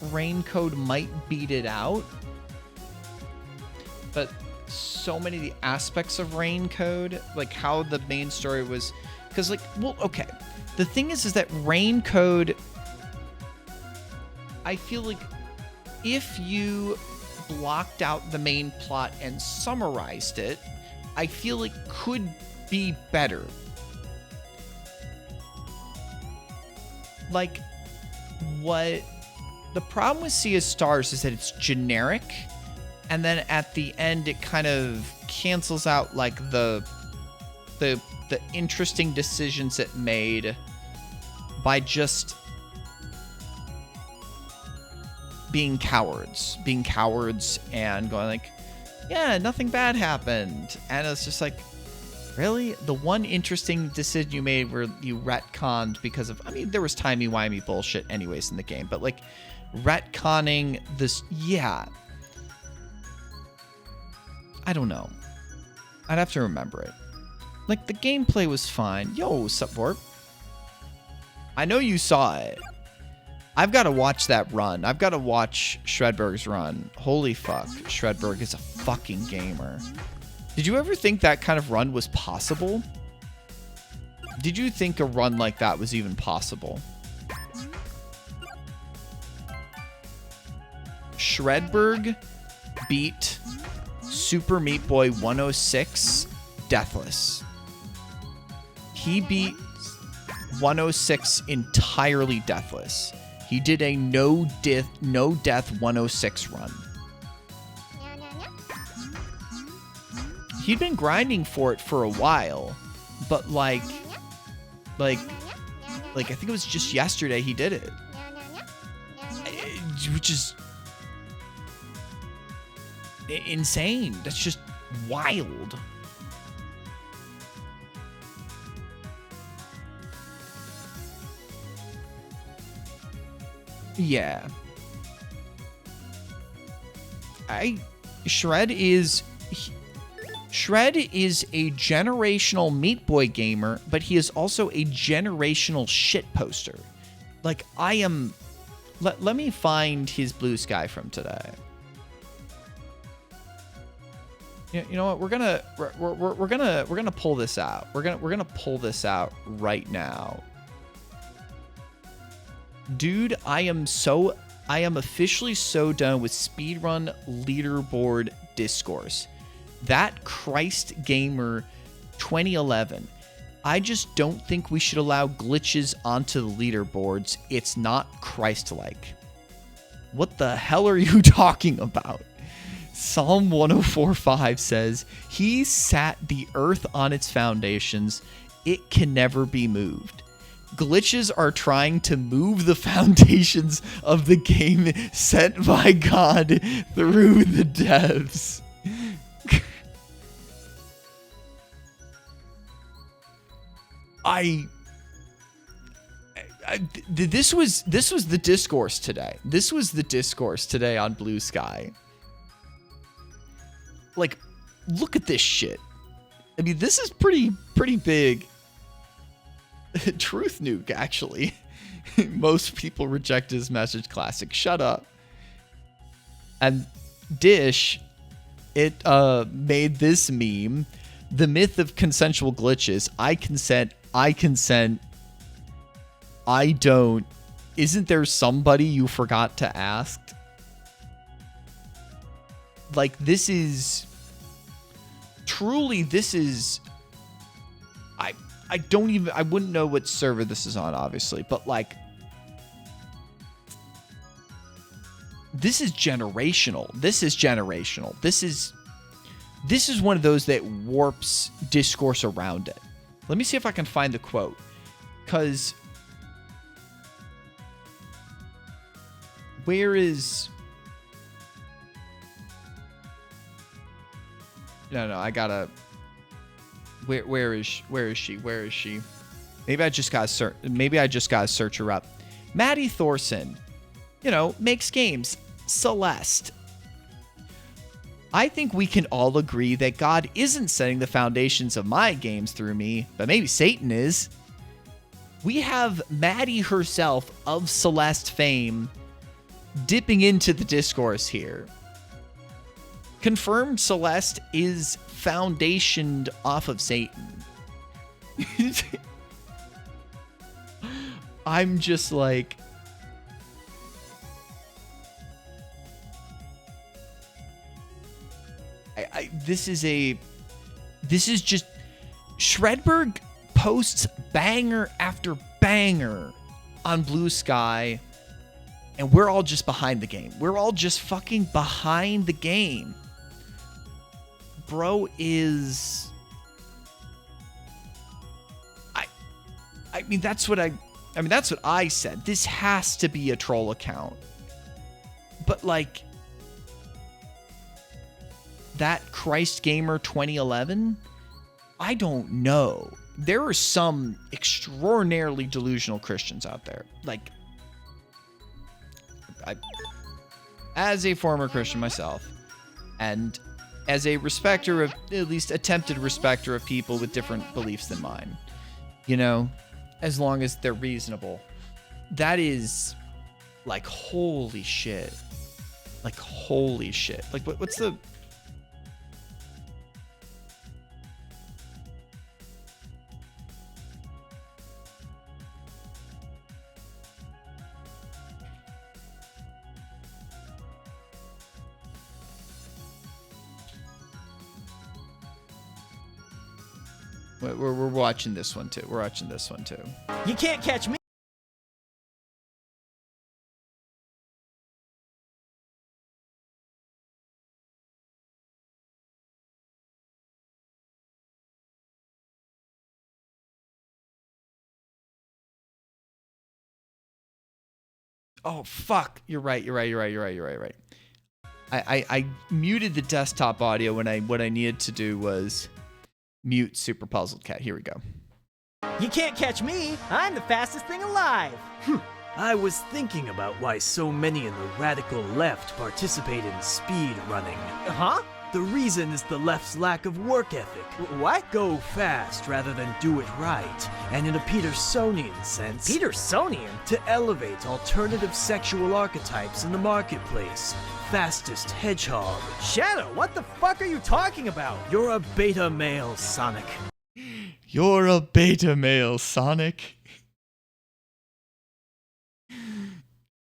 Rain Code might beat it out, but so many of the aspects of Rain Code, like how the main story was, because like, well, okay, the thing is that Rain Code, I feel like if you blocked out the main plot and summarized it, I feel it could be better. Like, what... The problem with Sea of Stars is that it's generic, and then at the end it kind of cancels out like the interesting decisions it made by just being cowards and going like, yeah, nothing bad happened. And it's just like, really? The one interesting decision you made where you retconned because of, I mean, there was timey-wimey bullshit anyways in the game, but like, retconning this, yeah. I don't know. I'd have to remember it. Like, the gameplay was fine. Yo, sup, Vorp? I know you saw it. I've got to watch that run. I've got to watch Shredberg's run. Holy fuck. Shredberg is a fucking gamer. Did you ever think that kind of run was possible? Did you think a run like that was even possible? Shredberg beat Super Meat Boy 106 deathless. He beat 106 entirely deathless. He did a no death 106 run. He'd been grinding for it for a while, but like I think it was just yesterday he did it, which is insane. That's just wild. Yeah. Shred is a generational Meat Boy gamer, but he is also a generational shit poster. Like, I am... Let me find his blue sky from today. You know what? We're gonna pull this out. We're gonna pull this out right now. Dude, I am officially so done with speedrun leaderboard discourse. That Christ Gamer 2011. I just don't think we should allow glitches onto the leaderboards. It's not Christ-like. What the hell are you talking about? Psalm 104:5 says, "He sat the earth on its foundations. It can never be moved." Glitches are trying to move the foundations of the game set by God through the devs. This was the discourse today. This was the discourse today on Blue Sky. Like, look at this shit. I mean, this is pretty big. Truth nuke, actually. Most people reject his message. Classic. Shut up. And Dish, it made this meme. The myth of consensual glitches. I consent. I consent. I don't. Isn't there somebody you forgot to ask? Like, this is... Truly, this is... I don't even... I wouldn't know what server this is on, obviously. But, like... This is generational. This is generational. This is one of those that warps discourse around it. Let me see if I can find the quote. Because... Where is... No, I gotta... Where is she? Maybe I just gotta search her up. Maddie Thorson, makes games. Celeste. I think we can all agree that God isn't setting the foundations of my games through me, but maybe Satan is. We have Maddie herself of Celeste fame dipping into the discourse here. Confirmed Celeste is foundationed off of Satan. I'm just like... This is just... Shredberg posts banger after banger on Blue Sky, and we're all just behind the game. We're all just fucking behind the game. Bro is... I mean, that's what I said. This has to be a troll account. But, like... That Christ Gamer 2011? I don't know. There are some extraordinarily delusional Christians out there. Like... as a former Christian myself, and as a respecter of, at least attempted respecter of people with different beliefs than mine, as long as they're reasonable. That is Like, holy shit. Like, holy shit. Like, what's the... We're watching this one, too. We're watching this one, too. You can't catch me. Oh, fuck. You're right. I muted the desktop audio when what I needed to do was mute Super Puzzled Cat. Here we go. You can't catch me. I'm the fastest thing alive. I was thinking about why so many in the radical left participate in speed running. Huh? The reason is the left's lack of work ethic. What? Go fast rather than do it right, and in a Petersonian sense, Petersonian? to elevate alternative sexual archetypes in the marketplace. Fastest hedgehog. Shadow, what the fuck are you talking about? You're a beta male, Sonic. You're a beta male, Sonic.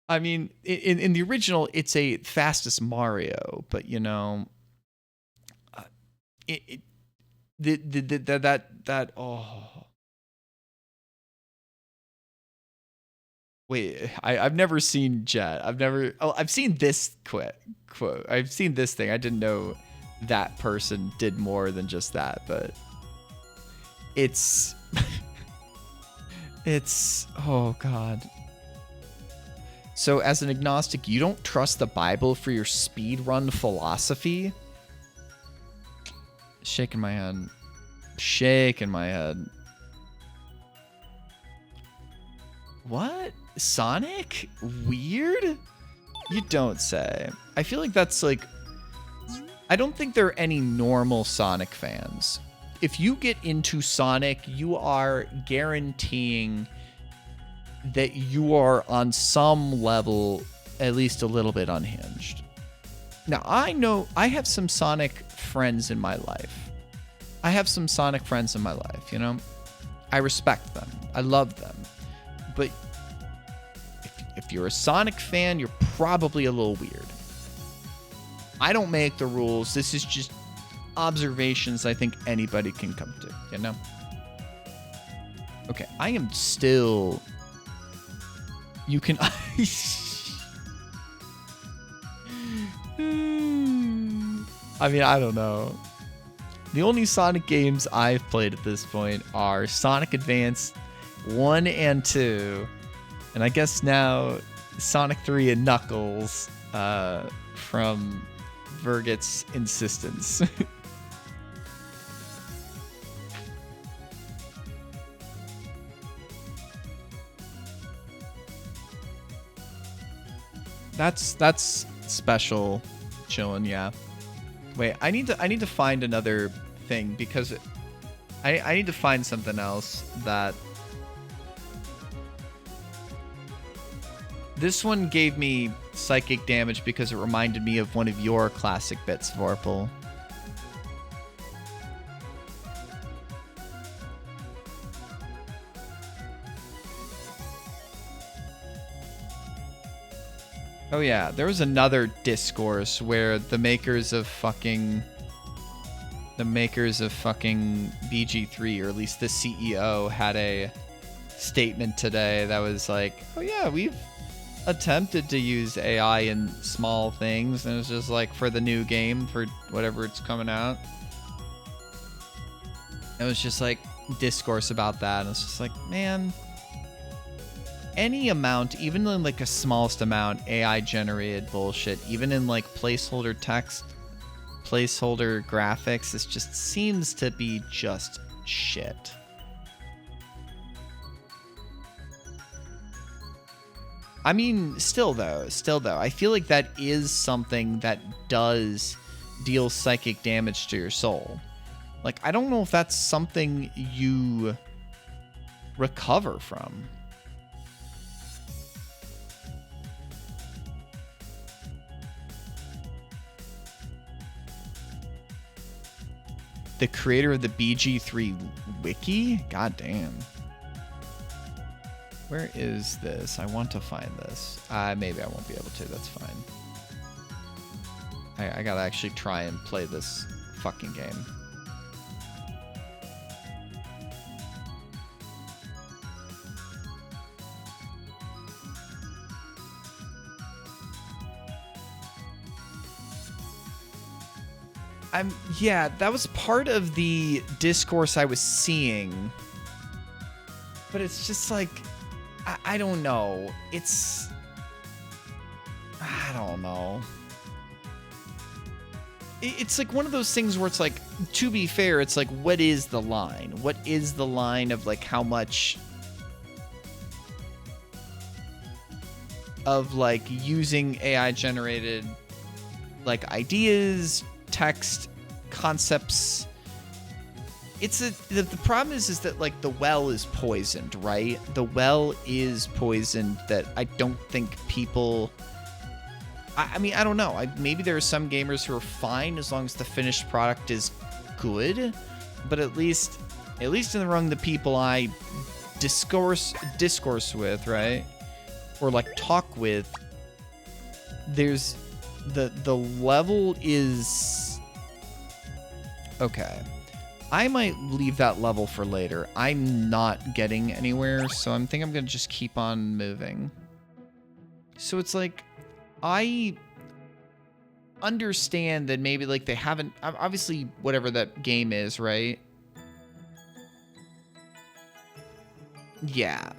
I mean, in the original, it's a fastest Mario, but you know, oh. Wait, I've never seen Jet. I've seen this quote. I've seen this thing. I didn't know that person did more than just that, but it's oh god. So as an agnostic, you don't trust the Bible for your speedrun philosophy? Shaking my head. Shaking my head. What? Sonic? Weird? You don't say. I feel like that's like... I don't think there are any normal Sonic fans. If you get into Sonic, you are guaranteeing that you are on some level at least a little bit unhinged. Now, I know I have some Sonic friends in my life. You know? I respect them. I love them. But if you're a Sonic fan, you're probably a little weird. I don't make the rules. This is just observations I think anybody can come to, you know? Okay, I am still... You can... I mean, I don't know. The only Sonic games I've played at this point are Sonic Advance 1 and 2. And I guess now Sonic 3 and Knuckles from Verget's insistence. That's special chillin', yeah. Wait, I need to find another thing because I need to find something else that this one gave me psychic damage because it reminded me of one of your classic bits, Vorpal. Oh yeah, there was another discourse where the makers of fucking BG3, or at least the CEO, had a statement today that was like, oh yeah, we've attempted to use AI in small things, and it was just like for the new game, for whatever it's coming out. It was just like discourse about that, and it's just like, man, any amount, even in like a smallest amount, AI generated bullshit, even in like placeholder text, placeholder graphics, it just seems to be just shit. I mean, still though, I feel like that is something that does deal psychic damage to your soul. Like, I don't know if that's something you recover from. the creator of the BG3 wiki? God damn. Where is this? I want to find this. Maybe I won't be able to. That's fine. I gotta actually try and play this fucking game. Yeah, that was part of the discourse I was seeing. But it's just like, I don't know. I don't know. It's like one of those things where it's like, to be fair, it's like, what is the line? What is the line of like how much of like using AI generated like ideas, text, concepts? The problem is that like the well is poisoned, right? The well is poisoned that I don't think people. I mean, I don't know. Maybe there are some gamers who are fine as long as the finished product is good, but at least in the wrong, the people I discourse with, right, or like talk with, there's the level is okay. I might leave that level for later. I'm not getting anywhere, so I think I'm gonna just keep on moving. So it's like, I understand that maybe like they haven't, obviously whatever that game is, right? Yeah.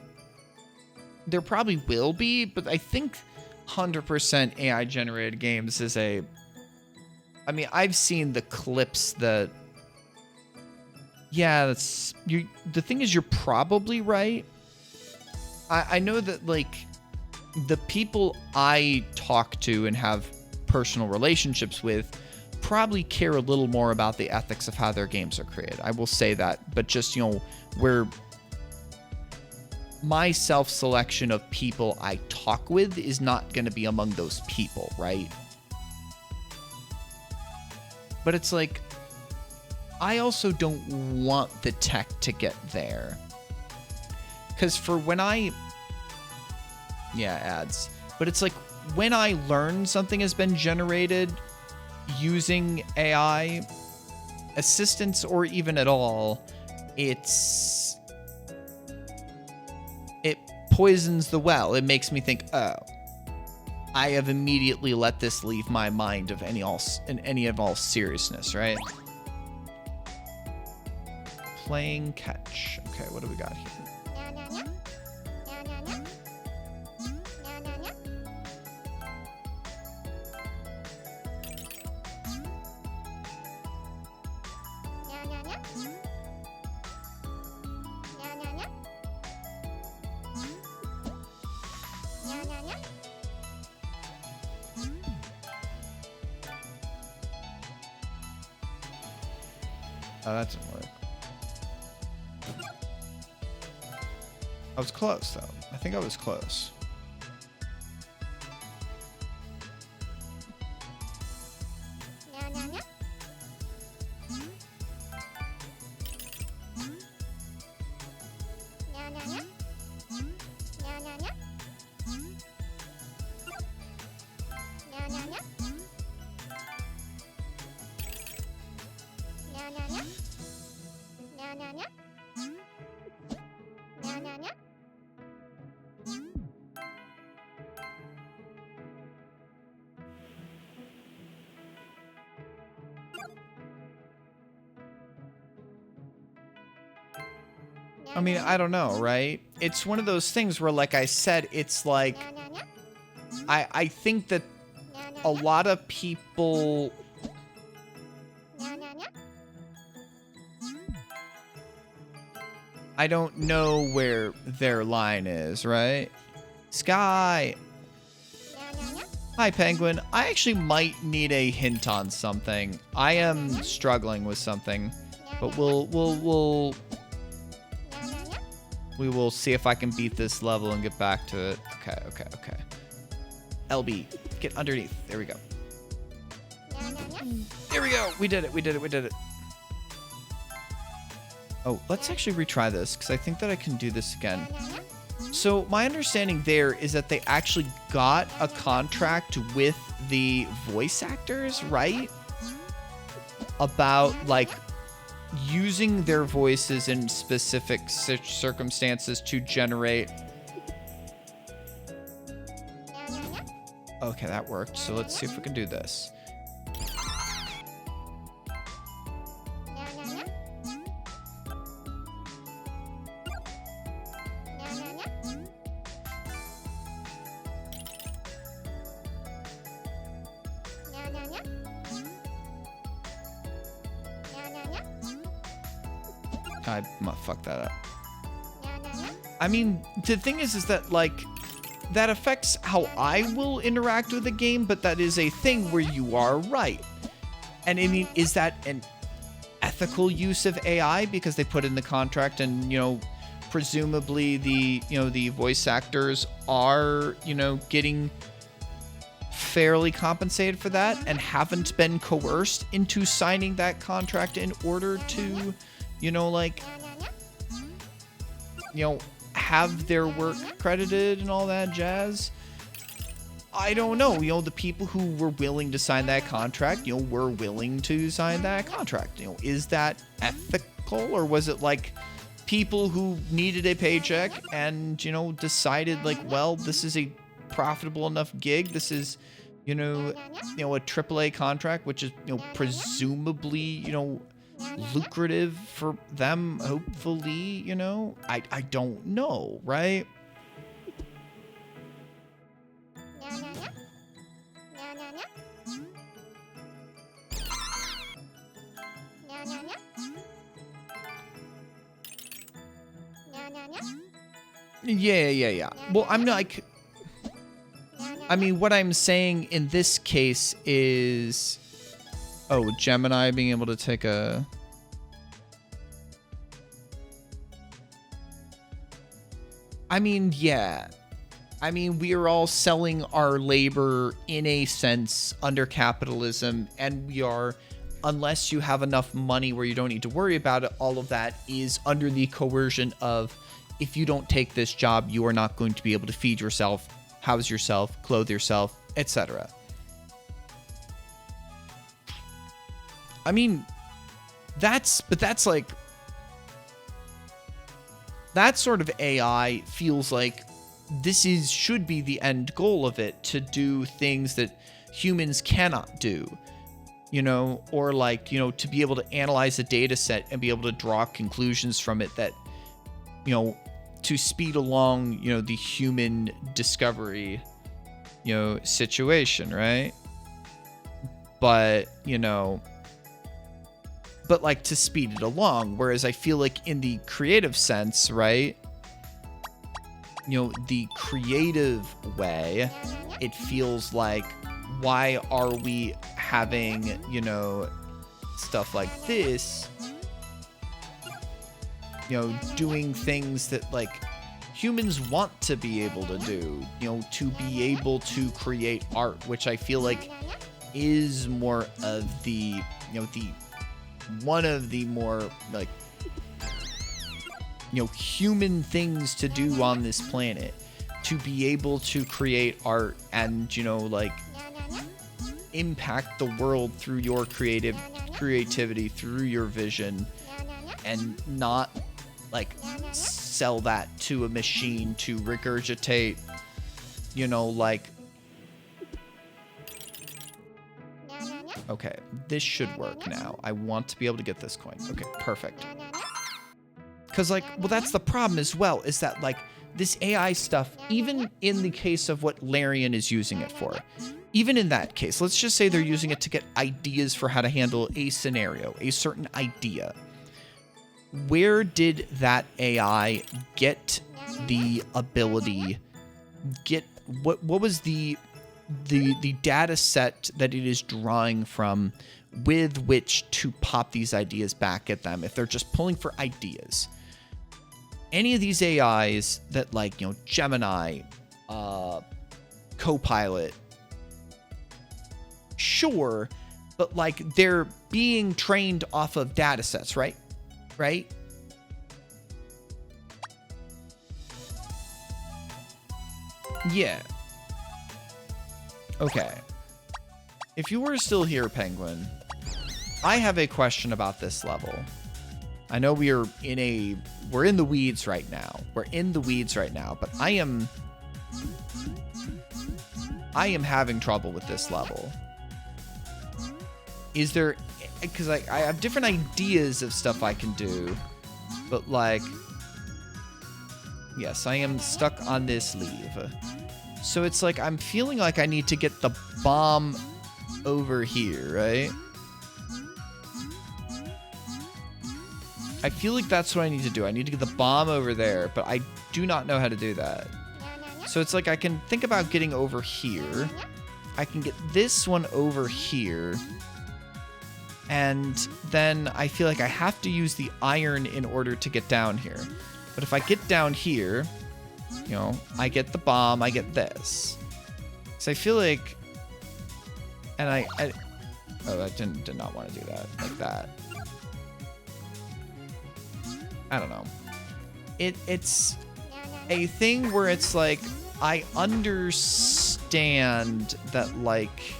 There probably will be, but I think 100% AI generated games is I mean, I've seen the clips that, yeah, the thing is, you're probably right. I know that like the people I talk to and have personal relationships with probably care a little more about the ethics of how their games are created. I will say that, but just, where my self-selection of people I talk with is not going to be among those people, right? But it's like, I also don't want the tech to get there. Because for when yeah, ads. But it's like, when I learn something has been generated using AI assistance or even at all, it poisons the well. It makes me think, oh, I have immediately let this leave my mind of any of all seriousness, right? Playing catch. Okay, what do we got here? Oh, that didn't work. I was close, though. I think I was close. I mean, I don't know, right? It's one of those things where, like I said, it's like, I think that a lot of people, I don't know where their line is, right? Sky. Hi, Penguin. I actually might need a hint on something. I am struggling with something, but we will see if I can beat this level and get back to it. Okay. LB, get underneath. There we go. There we go. We did it. Oh, let's actually retry this, because I think that I can do this again. So my understanding there is that they actually got a contract with the voice actors, right? About, like, using their voices in specific circumstances to generate... Okay, that worked. So let's see if we can do this. I fucked that up. I mean, the thing is that, like, that affects how I will interact with the game, but that is a thing where you are right. And I mean, is that an ethical use of AI because they put in the contract and, you know, presumably the, you know, the voice actors are, you know, getting fairly compensated for that and haven't been coerced into signing that contract in order to, you know, like, you know, have their work credited and all that jazz. I don't know. You know, the people who were willing to sign that contract, you know, were willing to sign that contract. You know, is that ethical, or was it like people who needed a paycheck and, you know, decided like, well, this is a profitable enough gig. This is, you know, a AAA contract, which is, you know, presumably, you know, lucrative for them, hopefully, you know. I don't know, right? Yeah. Well, I'm like, I mean, what I'm saying in this case is, oh, Gemini being able to take a... I mean, yeah. I mean, we are all selling our labor in a sense under capitalism, and we are, unless you have enough money where you don't need to worry about it, all of that is under the coercion of, if you don't take this job, you are not going to be able to feed yourself, house yourself, clothe yourself, etc. I mean, that's like, that sort of AI feels like this should be the end goal of it, to do things that humans cannot do, you know, or like, you know, to be able to analyze a data set and be able to draw conclusions from it that, you know, to speed along, you know, the human discovery, you know, situation, right? But, you know, but like to speed it along. Whereas I feel like in the creative sense, right? You know, the creative way, it feels like, why are we having, you know, stuff like this, you know, doing things that like humans want to be able to do, you know, to be able to create art, which I feel like is more of the, you know, the one of the more like, you know, human things to do on this planet, to be able to create art and, you know, like impact the world through your creativity, through your vision, and not like sell that to a machine to regurgitate, you know, like, okay, this should work now. I want to be able to get this coin. Okay, perfect. Because, like, well, that's the problem as well, is that, like, this AI stuff, even in the case of what Larian is using it for, even in that case, let's just say they're using it to get ideas for how to handle a scenario, a certain idea. Where did that AI get the ability, what was the data set that it is drawing from with which to pop these ideas back at them if they're just pulling for ideas? Any of these AIs that, like, you know, Gemini, Copilot, sure, but like they're being trained off of data sets, right? Yeah. Okay. If you were still here, Penguin, I have a question about this level. I know we're in the weeds right now. We're in the weeds right now, but I am having trouble with this level. Is there, because I have different ideas of stuff I can do, but like, yes, I am stuck on this leave. So it's like, I'm feeling like I need to get the bomb over here, right? I feel like that's what I need to do. I need to get the bomb over there, but I do not know how to do that. So it's like I can think about getting over here. I can get this one over here. And then I feel like I have to use the iron in order to get down here. But if I get down here, you know, I get the bomb, I get this. So I feel like... And I oh, I did not want to do that like that. I don't know. It's a thing where it's like, I understand that, like,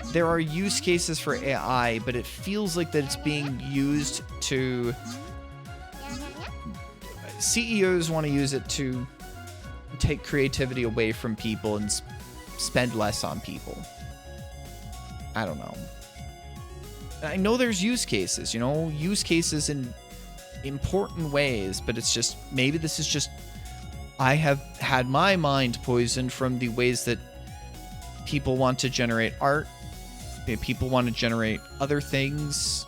there are use cases for AI, but it feels like that it's being used to... CEOs want to use it to take creativity away from people and spend less on people. I don't know. I know there's use cases, you know, use cases in important ways, but it's just, maybe this is just, I have had my mind poisoned from the ways that people want to generate art, people want to generate other things,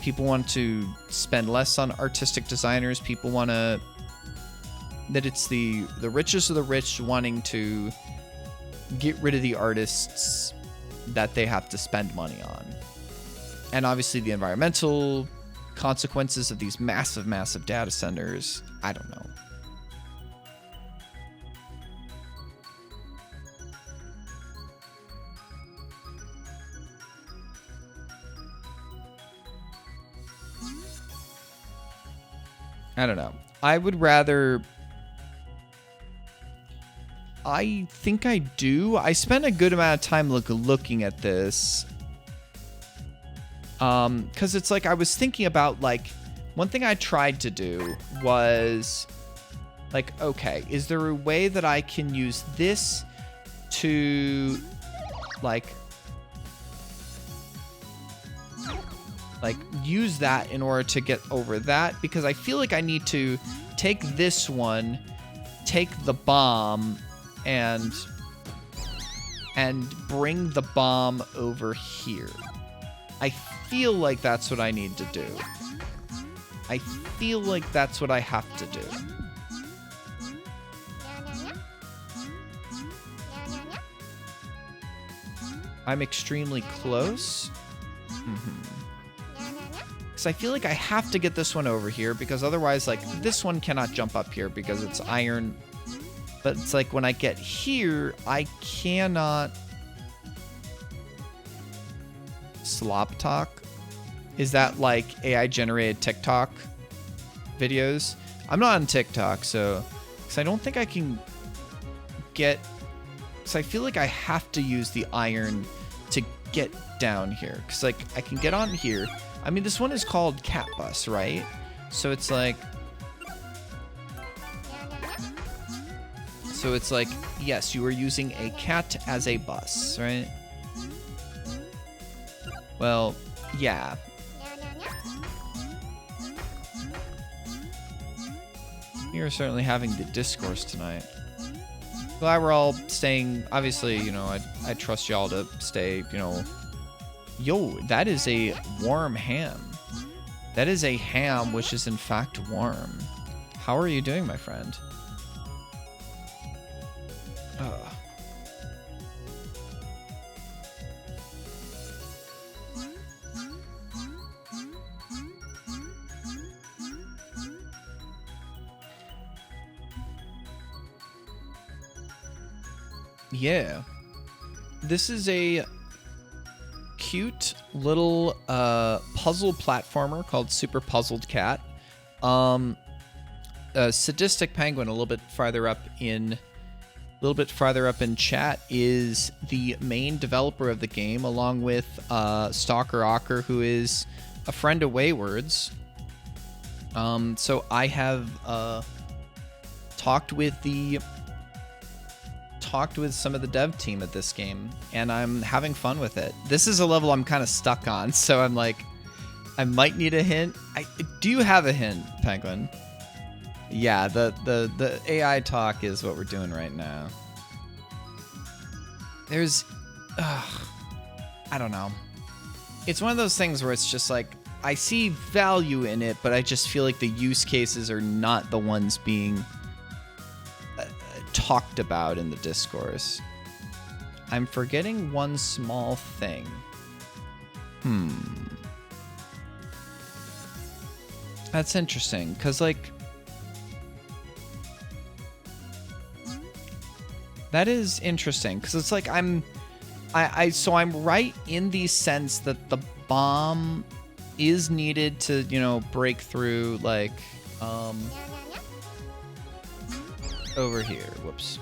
people want to spend less on artistic designers, people want to, that it's the richest of the rich wanting to get rid of the artists that they have to spend money on. And obviously the environmental consequences of these massive, massive data centers, I don't know. I don't know. I would rather... I think I do. I spent a good amount of time looking at this. Because it's like, I was thinking about, like, one thing I tried to do was, like, okay, is there a way that I can use this to, like, use that in order to get over that? Because I feel like I need to take this one, take the bomb, and bring the bomb over here. I feel like that's what I need to do. I feel like that's what I have to do. I'm extremely close. Because I feel like I have to get this one over here, because otherwise, like, this one cannot jump up here because it's iron. But it's like when I get here, I cannot... Slop talk? Is that like AI generated TikTok videos? I'm not on TikTok, so... Because I don't think I can get... Because I feel like I have to use the iron to get down here. Because, like, I can get on here. I mean, this one is called Cat Bus, right? So it's like... So it's like, yes, you are using a cat as a bus, right? Well, yeah. We are certainly having the discourse tonight. Glad we're all staying. Obviously, you know, I trust y'all to stay, you know. Yo, that is a warm ham. That is a ham which is in fact warm. How are you doing, my friend? Yeah. This is a cute little puzzle platformer called Super Puzzled Cat. A sadistic penguin a little bit farther up in little bit farther up in chat is the main developer of the game, along with Stalker Ocker, who is a friend of Wayward's. So I have talked with some of the dev team at this game, and I'm having fun with it. This is a level I'm kind of stuck on, so I'm like, I might need a hint. Do you have a hint, Penguin? Yeah, the AI talk is what we're doing right now. There's, I don't know. It's one of those things where it's just like, I see value in it, but I just feel like the use cases are not the ones being talked about in the discourse. I'm forgetting one small thing. That's interesting, because like, that is interesting, because it's like I'm right in the sense that the bomb is needed to, you know, break through, like, over here. Whoops.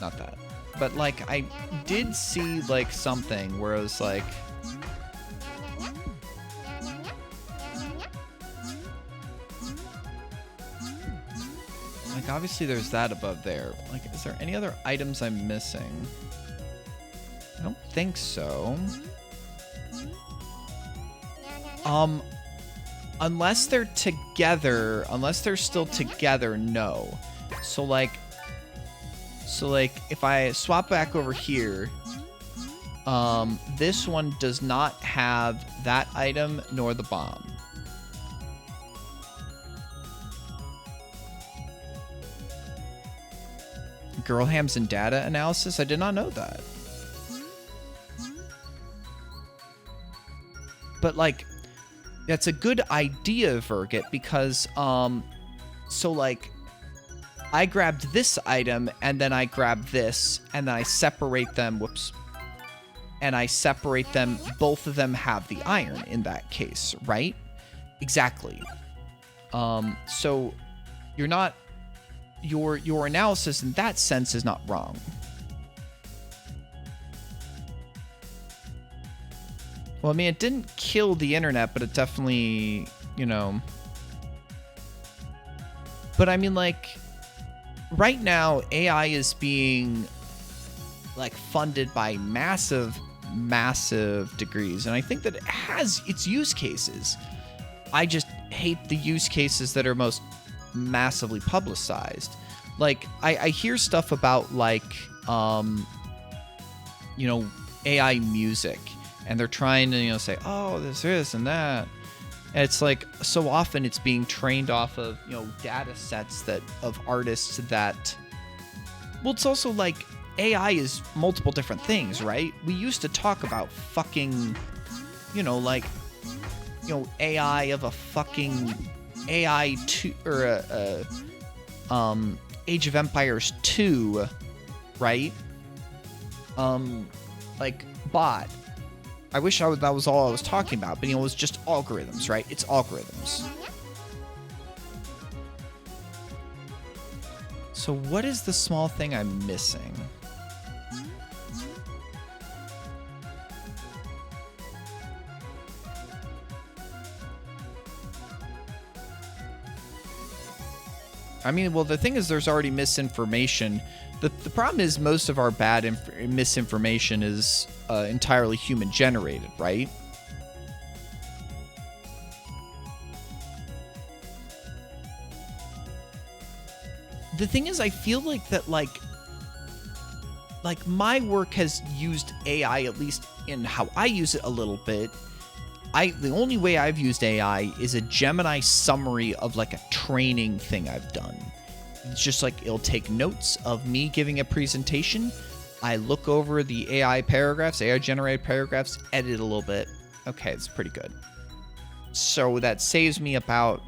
Not that. But, like, I did see, like, something where I was like, obviously there's that above there. Like, is there any other items I'm missing? I don't think so. Unless they're together, unless they're still together, no. So like if I swap back over here, this one does not have that item nor the bomb. Girl hams and data analysis? I did not know that. But like, that's a good idea, Vergit, because so like, I grabbed this item and then I grab this and then I separate them. Whoops. And I separate them. Both of them have the iron in that case, right? Exactly. So you're not. Your analysis in that sense is not wrong. Well, I mean, it didn't kill the internet, but it definitely, you know. But I mean, like, right now, AI is being, like, funded by massive degrees. And I think that it has its use cases. I just hate the use cases that are most massively publicized. Like, I hear stuff about, like, you know, AI music, and they're trying to, you know, say, oh, this and that. And it's like, so often it's being trained off of, you know, data sets that of artists that, well, it's also like AI is multiple different things, right? We used to talk about fucking, you know, like, you know, AI of a fucking AI 2 or Age of Empires 2, right? Like bot. I wish that was all I was talking about, but you know, it was just algorithms, right? It's algorithms. So what is the small thing I'm missing? I mean, well, the thing is, there's already misinformation. The problem is most of our bad misinformation is entirely human generated, right? The thing is, I feel like that, like my work has used AI, at least in how I use it a little bit. The only way I've used AI is a Gemini summary of like a training thing I've done. It's just like, it'll take notes of me giving a presentation. I look over the AI paragraphs, AI generated paragraphs, edit a little bit. Okay, it's pretty good. So that saves me about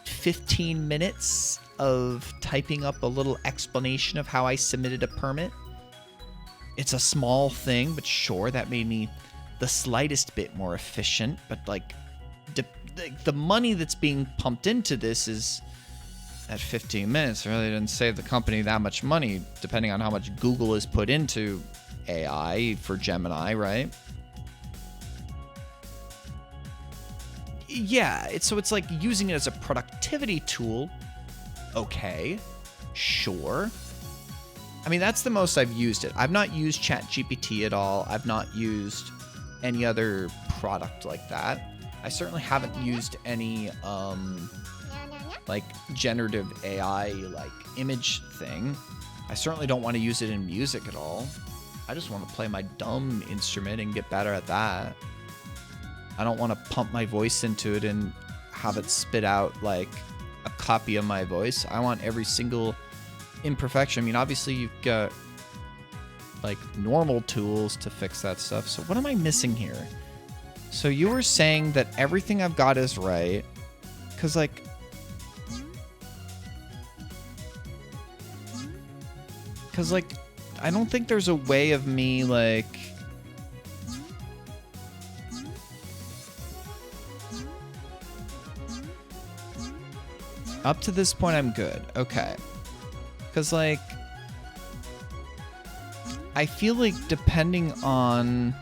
15 minutes of typing up a little explanation of how I submitted a permit. It's a small thing, but sure, that made me the slightest bit more efficient. But like the money that's being pumped into this is at 15 minutes. It really didn't save the company that much money, depending on how much Google has put into AI for Gemini, right? Yeah, so it's like using it as a productivity tool. Okay, sure. I mean, that's the most I've used it. I've not used ChatGPT at all. I've not used any other product like that. I certainly haven't used any like generative AI like image thing. I certainly don't want to use it in music at all. I just want to play my dumb instrument and get better at that. I don't want to pump my voice into it and have it spit out like a copy of my voice. I want every single imperfection. I mean, obviously you've got like normal tools to fix that stuff. So what am I missing here? So you were saying that everything I've got is right. Cause like, I don't think there's a way of me like, up to this point, I'm good. Okay. Because, like, I feel like depending on...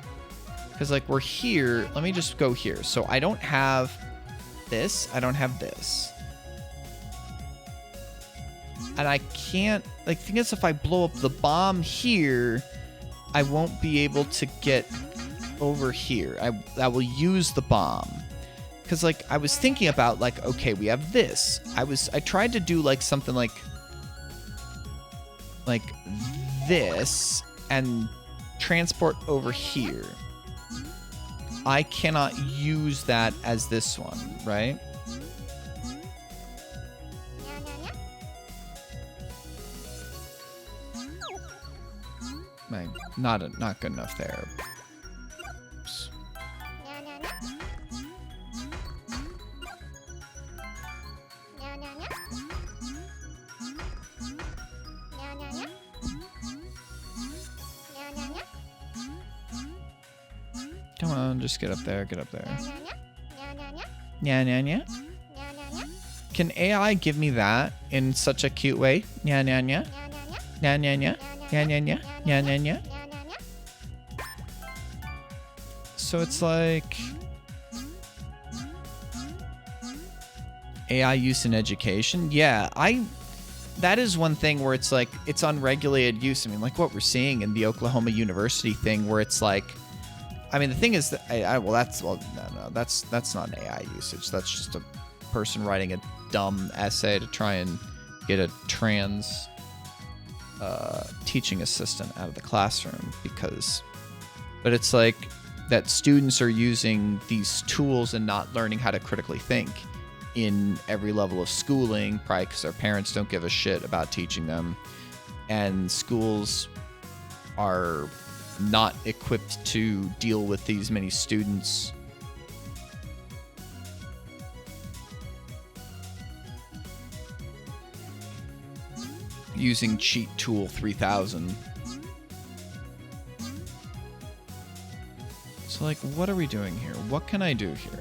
Because, like, we're here. Let me just go here. So I don't have this. I don't have this. And I can't... Like, the thing is, if I blow up the bomb here, I won't be able to get over here. I will use the bomb. Because, like, I was thinking about, like, okay, we have this. I tried to do, like, something like this and transport over here. I cannot use that as this one, right? Not good enough there. Oops. Come on, just get up there, get up there. Nya, nya, nya. Can AI give me that in such a cute way? Nya, nya, nya. Nya, nya, nya. Nya, nya, nya. Nya, nya, nya. So it's like... AI use in education? Yeah, that is one thing where it's like, it's unregulated use. I mean, like what we're seeing in the Oklahoma University thing where it's like, I mean, the thing is that, no, that's not an AI usage. That's just a person writing a dumb essay to try and get a trans teaching assistant out of the classroom but it's like that students are using these tools and not learning how to critically think in every level of schooling, probably because their parents don't give a shit about teaching them, and schools are not equipped to deal with these many students. Using cheat tool 3000. So like, what are we doing here? What can I do here?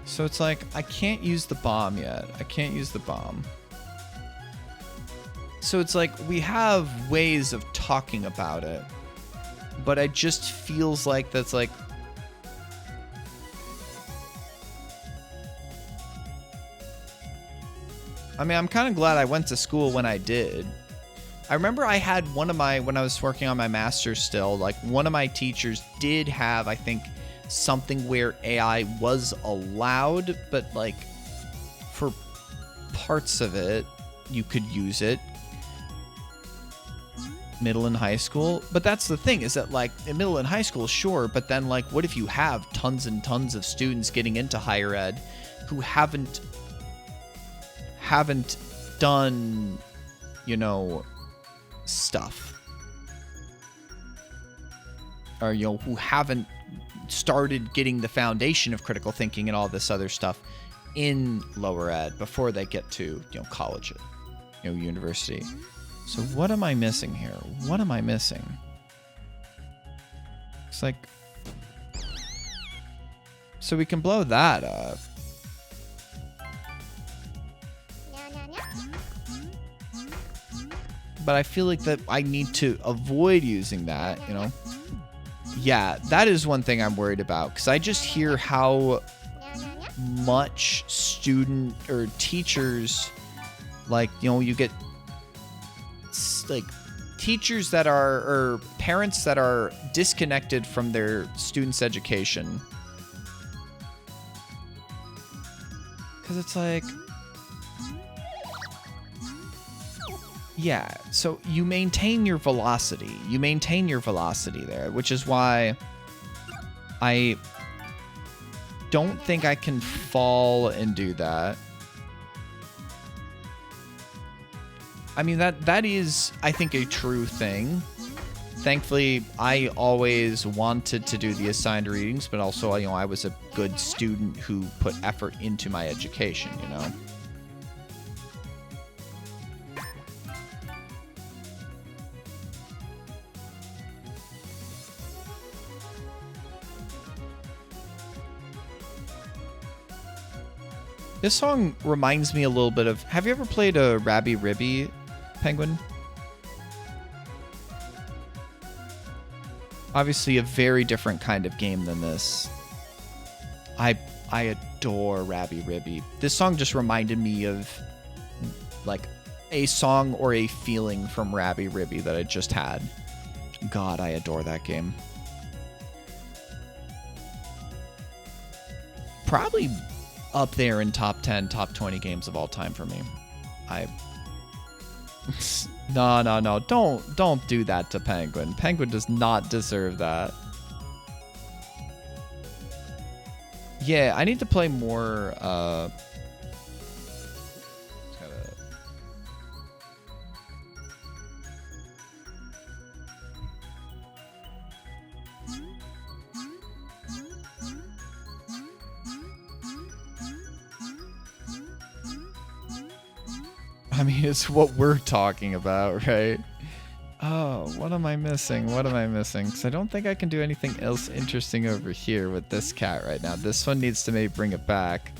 So it's like, I can't use the bomb yet. I can't use the bomb. So it's like, we have ways of talking about it, but it just feels like that's like, I mean, I'm kind of glad I went to school when I did. I remember I had when I was working on my master's still, like one of my teachers did have, I think, something where AI was allowed, but like for parts of it, you could use it. Middle and high school. But that's the thing, is that like in middle and high school, sure, but then like what if you have tons and tons of students getting into higher ed who haven't done, you know, stuff, or you know, who haven't started getting the foundation of critical thinking and all this other stuff in lower ed before they get to, you know, college, you know, university. So what am I missing here? What am I missing? It's like, so we can blow that up. but I feel like that I need to avoid using that, you know? Yeah, that is one thing I'm worried about, because I just hear how much student or teachers, like, you know, you get like teachers that are, or parents that are disconnected from their students' education. Because it's like, yeah, so you maintain your velocity. You maintain your velocity there, which is why I don't think I can fall and do that. I mean, that is, I think, a true thing. Thankfully, I always wanted to do the assigned readings, but also, you know, I was a good student who put effort into my education, you know? This song reminds me a little bit of... Have you ever played a Rabby Ribby, Penguin? Obviously a very different kind of game than this. I adore Rabby Ribby. This song just reminded me of like a song or a feeling from Rabby Ribby that I just had. God, I adore that game. Probably up there in top 10, top 20 games of all time for me. No. Don't do that to Penguin. Penguin does not deserve that. Yeah, I need to play more, I mean, it's what we're talking about, right? Oh, what am I missing? What am I missing? Because I don't think I can do anything else interesting over here with this cat right now. This one needs to maybe bring it back.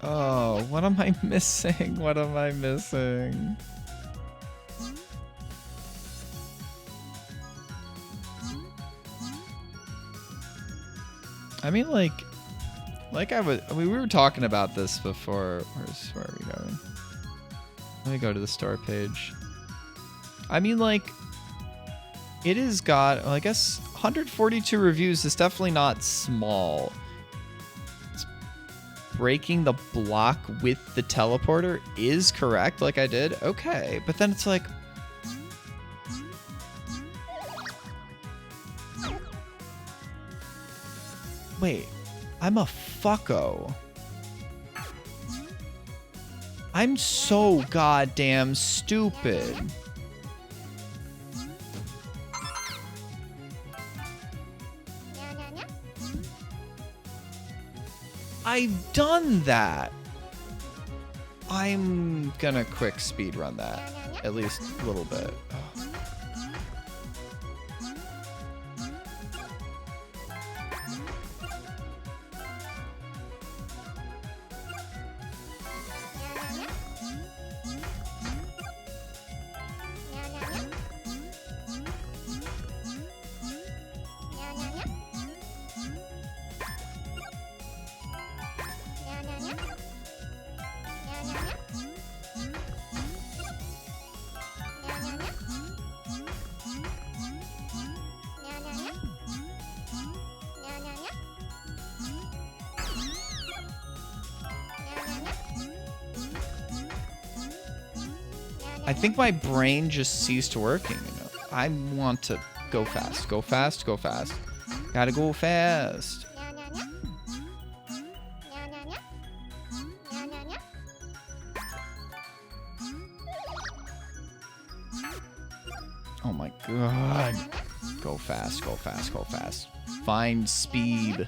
Oh, what am I missing? What am I missing? I mean, like we were talking about this before. Where are we going? Let me go to the store page. I mean, like, it has got, well, I guess 142 reviews is definitely not small. It's breaking the block with the teleporter is correct, like I did. Okay, but then it's like, wait, I'm a fucko. I'm so goddamn stupid. I've done that. I'm gonna quick speed run that. At least a little bit. Oh. I think my brain just ceased working. You know? I want to go fast, go fast, go fast. Gotta go fast. Oh my god. Go fast, go fast, go fast. Find speed.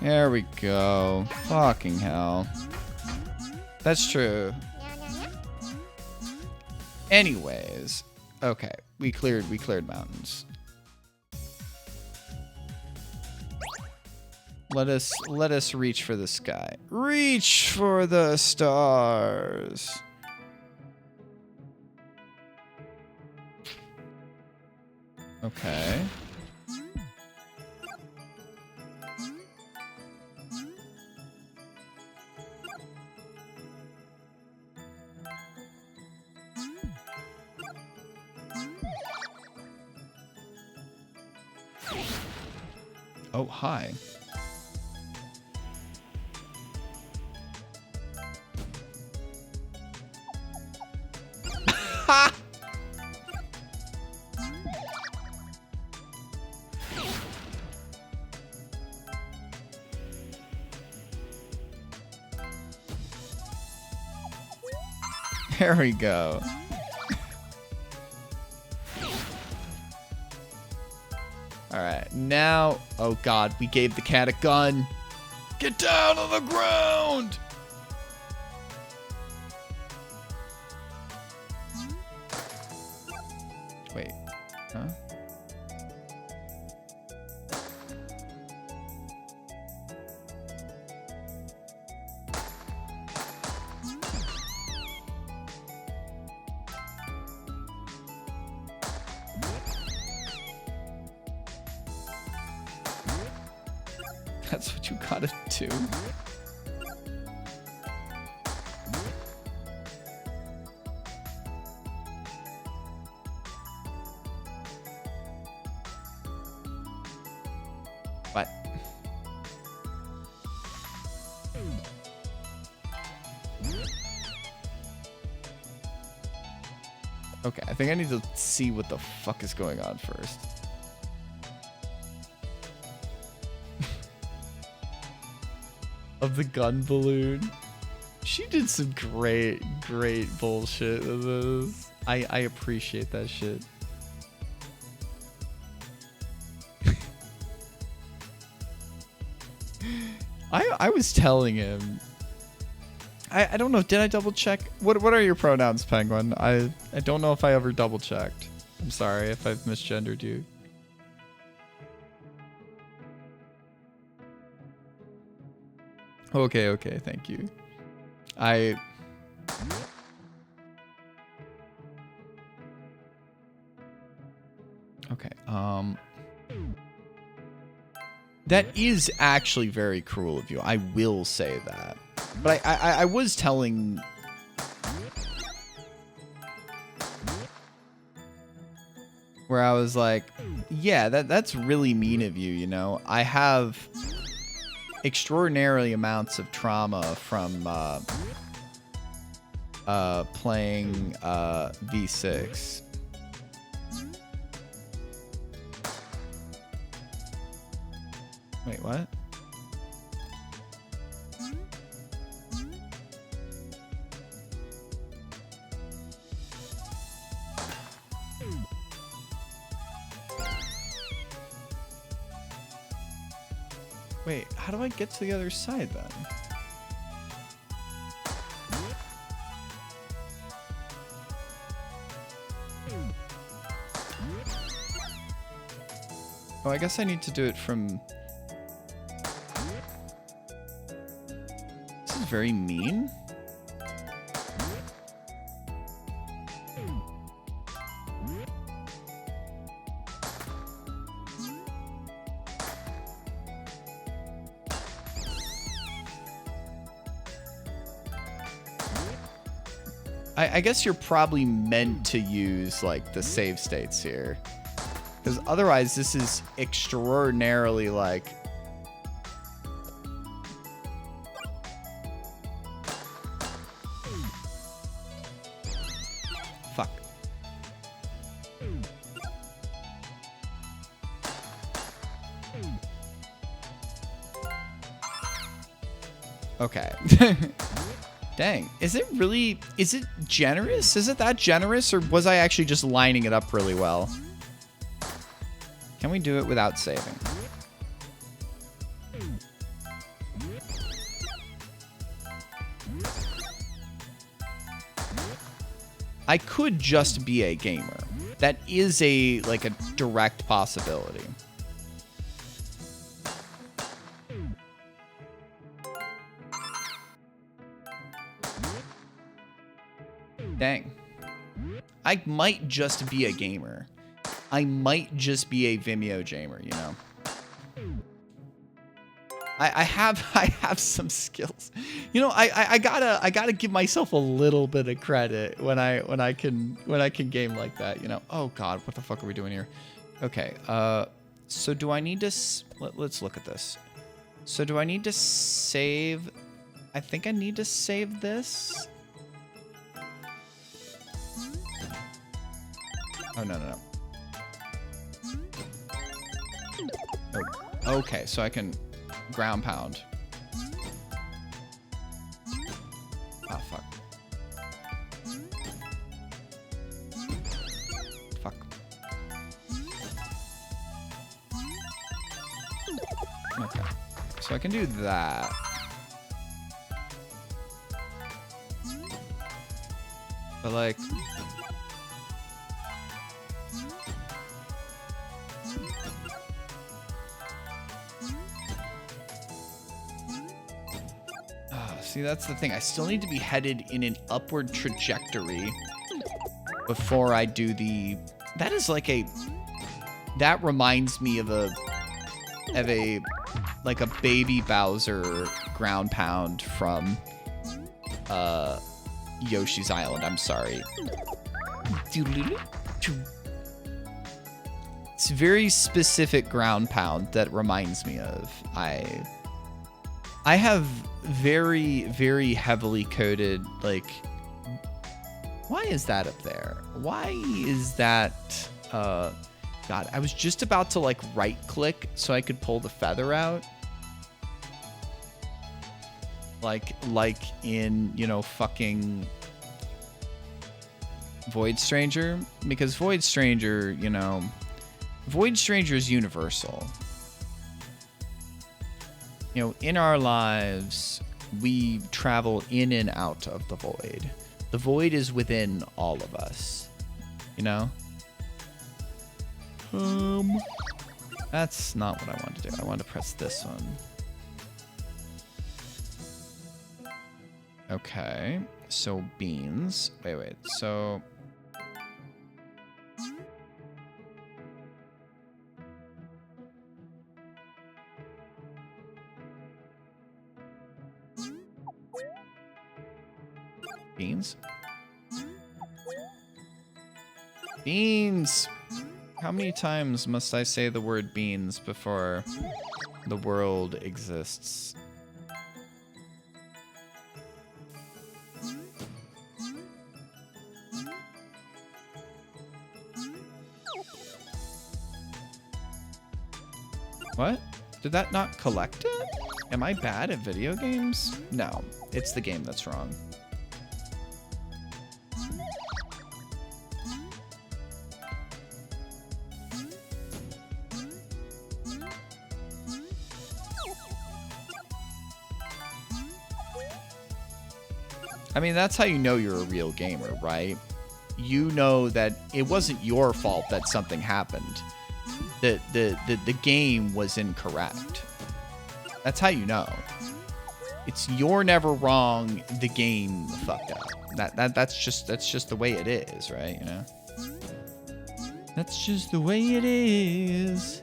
There we go. Fucking hell. That's true. Anyways, okay, we cleared mountains. Let us reach for the sky. Reach for the stars. Okay. Oh, hi. Ha! There we go. Alright, now... Oh god, we gave the cat a gun. Get down on the ground! Wait. Huh? That's what you gotta do. What? Okay, I think I need to see what the fuck is going on first. Of the gun balloon. She did some great bullshit with this. I appreciate that shit. I was telling him. I don't know, did I double check? What are your pronouns, Penguin? I don't know if I ever double checked. I'm sorry if I've misgendered you. Okay, thank you. Okay, that is actually very cruel of you. I will say that. But I was telling... Where I was like, yeah, that's really mean of you, you know? I have extraordinary amounts of trauma from playing V6. Wait, what? Wait, how do I get to the other side then? Oh, I guess I need to do it from... This is very mean. I guess you're probably meant to use, like, the save states here. Because otherwise, this is extraordinarily, like... Fuck. Okay. Dang. Is it generous? Is it that generous, or was I actually just lining it up really well? Can we do it without saving? I could just be a gamer. That is a direct possibility. Dang. I might just be a gamer. I might just be a Vimeo gamer, you know. I have some skills. You know, I gotta give myself a little bit of credit when I can game like that, you know. Oh god, what the fuck are we doing here? Okay, so do I need to let's look at this. So do I need to save? I think I need to save this. Oh, no. Oh, okay, so I can ground pound. Oh, fuck. Fuck. Okay, so I can do that. But, like... See, that's the thing. I still need to be headed in an upward trajectory before I do the... That is like a... That reminds me of a like a baby Bowser ground pound from Yoshi's Island. I'm sorry. It's a very specific ground pound that reminds me of. I have very, very heavily coded, like... Why is that up there? Why is that... God, I was just about to, like, right-click so I could pull the feather out. Like in, you know, fucking... Void Stranger? Because Void Stranger, you know... Void Stranger is universal. You know, in our lives, we travel in and out of the void. The void is within all of us. You know? That's not what I wanted to do. I wanted to press this one. Okay. So, beans. Wait. So... Beans? Beans! How many times must I say the word beans before the world exists? What? Did that not collect it? Am I bad at video games? No, it's the game that's wrong. I mean, that's how you know you're a real gamer, right? You know that it wasn't your fault that something happened. The game was incorrect. That's how you know. It's you're never wrong, the game fucked up. That's just the way it is, right? You know? That's just the way it is.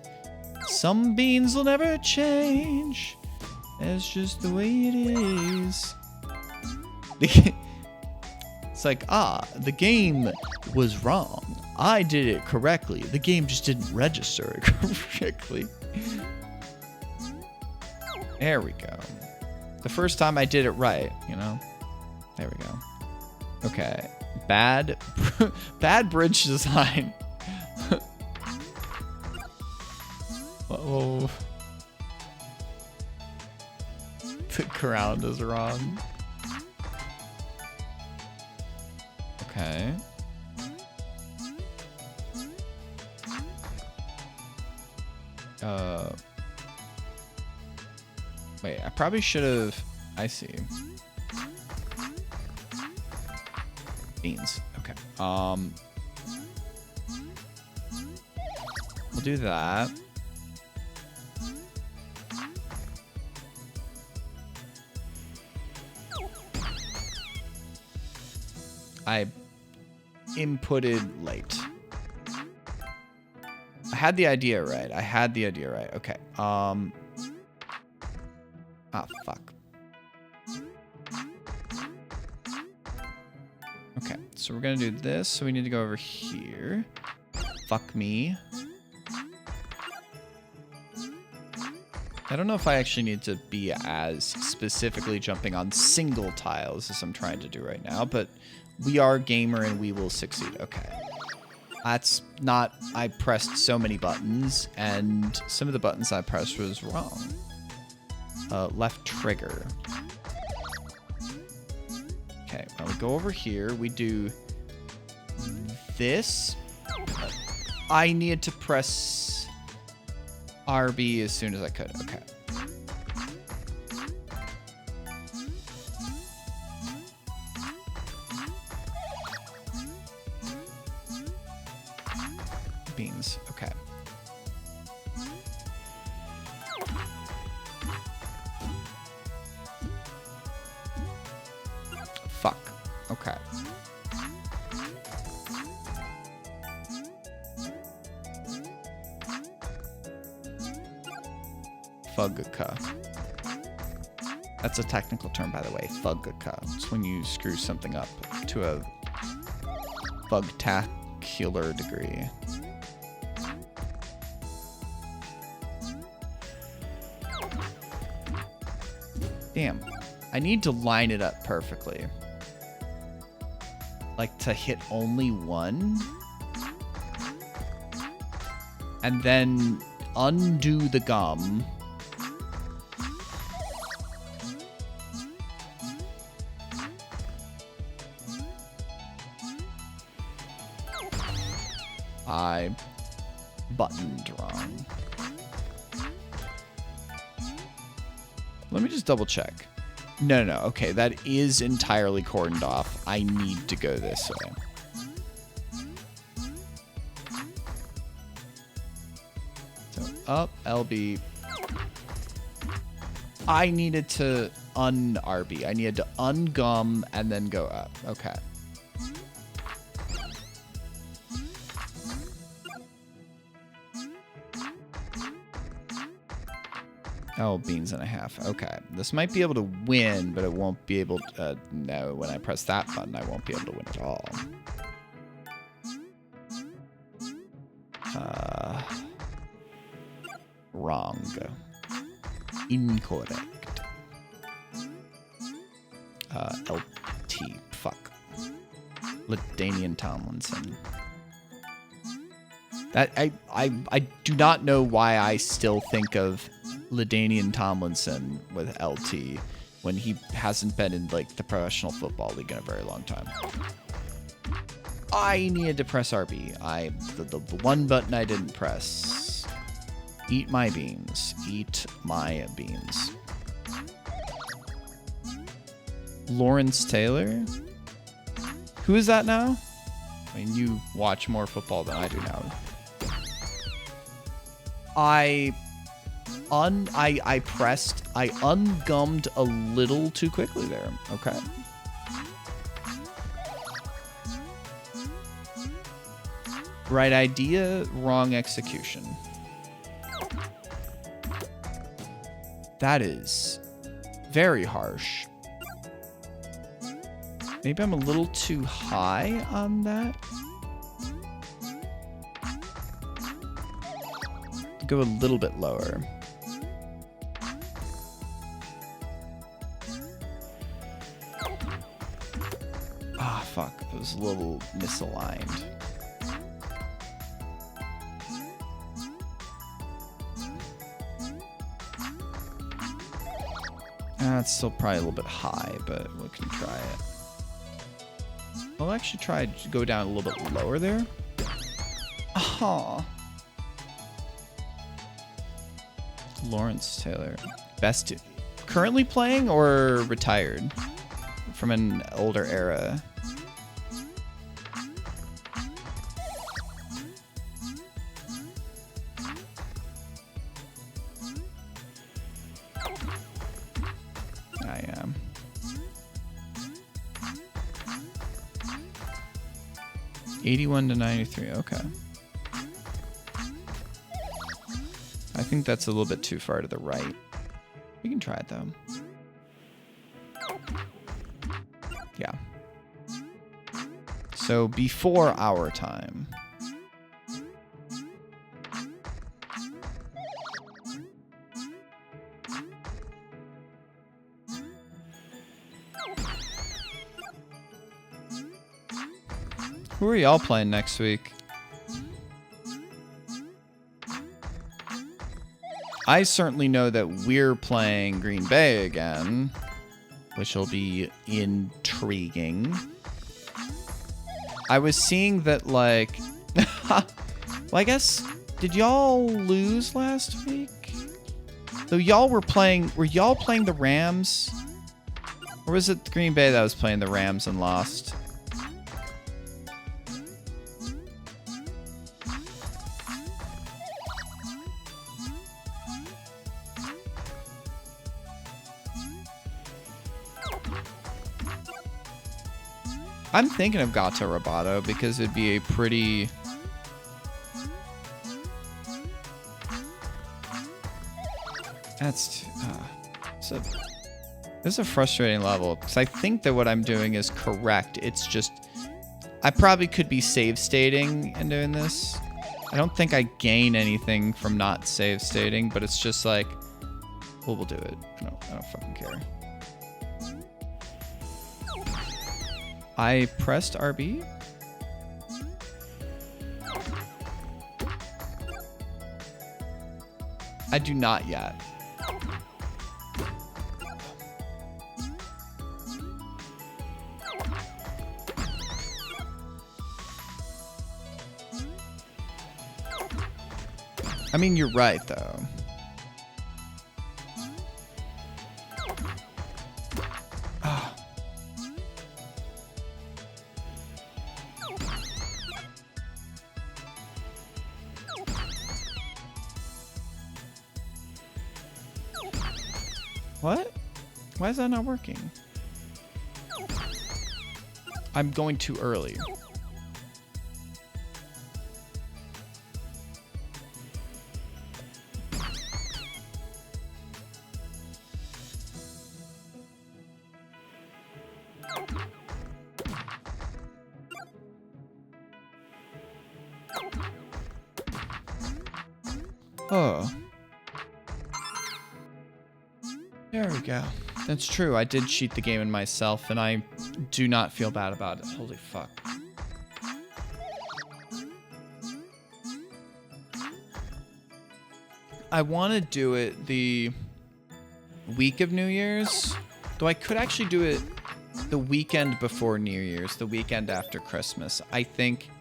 Some beans will never change. That's just the way it is. It's like, the game was wrong. I did it correctly. The game just didn't register it correctly. There we go. The first time I did it right, you know? There we go. Okay. Bad bridge design. Uh-oh. The ground is wrong. Okay. Wait, I probably should have... I see. Beans. Okay. We'll do that. I inputted late. I had the idea right. Okay. Ah, fuck. Okay, so we're gonna do this. So we need to go over here. Fuck me. I don't know if I actually need to be as specifically jumping on single tiles as I'm trying to do right now, but we are gamer and we will succeed. Okay. That's not... I pressed so many buttons, and some of the buttons I pressed was wrong. Left trigger. Okay, well, we go over here. We do this. I needed to press RB as soon as I could. Okay. Beans. Okay. Fuck. Okay. Fugka. That's a technical term, by the way. Fugka. It's when you screw something up to a bugtacular degree. Damn. I need to line it up perfectly. Like to hit only one. And then undo the gum. I buttoned wrong. Let me just double check. No. Okay, that is entirely cordoned off. I need to go this way. So up, LB. I needed to un-RB. I needed to ungum and then go up. Okay. Oh, beans and a half. Okay. This might be able to win, but it won't be able to... no, when I press that button, I won't be able to win at all. Wrong. Incorrect. LT. Fuck. LaDainian Tomlinson. That I do not know why I still think of LaDainian Tomlinson with LT when he hasn't been in like the Professional Football League in a very long time. I needed to press RB. The one button I didn't press. Eat my beans. Eat my beans. Lawrence Taylor? Who is that now? I mean, you watch more football than I do now. I ungummed a little too quickly there. Okay. Right idea, wrong execution. That is very harsh. Maybe I'm a little too high on that. Go a little bit lower. Ah, fuck. It was a little misaligned. It's still probably a little bit high, but we can try it. I'll actually try to go down a little bit lower there. Aw. Lawrence Taylor. Best currently playing or retired from an older era? 81 to 93. Okay. I think that's a little bit too far to the right. We can try it though. Yeah. So before our time. Who are y'all playing next week? I certainly know that we're playing Green Bay again, which will be intriguing. I was seeing that, like... well, I guess... Did y'all lose last week? So y'all were playing... Were y'all playing the Rams? Or was it Green Bay that was playing the Rams and lost? I'm thinking of Gato Roboto because it'd be a pretty... That's... so this is a frustrating level because I think that what I'm doing is correct. It's just... I probably could be save stating and doing this. I don't think I gain anything from not save stating, but it's just like... Well, we'll do it. I don't fucking care. I pressed RB. I do not yet. I mean, you're right, though. What? Why is that not working? I'm going too early. Oh. There we go. That's true. I did cheat the game in myself, and I do not feel bad about it. Holy fuck. I want to do it the week of New Year's, though I could actually do it the weekend before New Year's, the weekend after Christmas. I think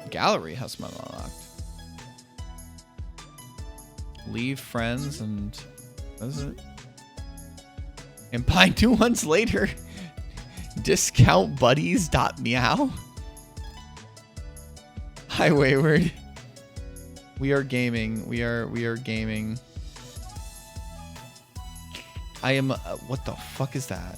Gallery has my unlocked. Leave friends and... What is it? And buy new ones later. Discount buddies.meow. Hi, Wayward. We are gaming. We are gaming. I am... what the fuck is that?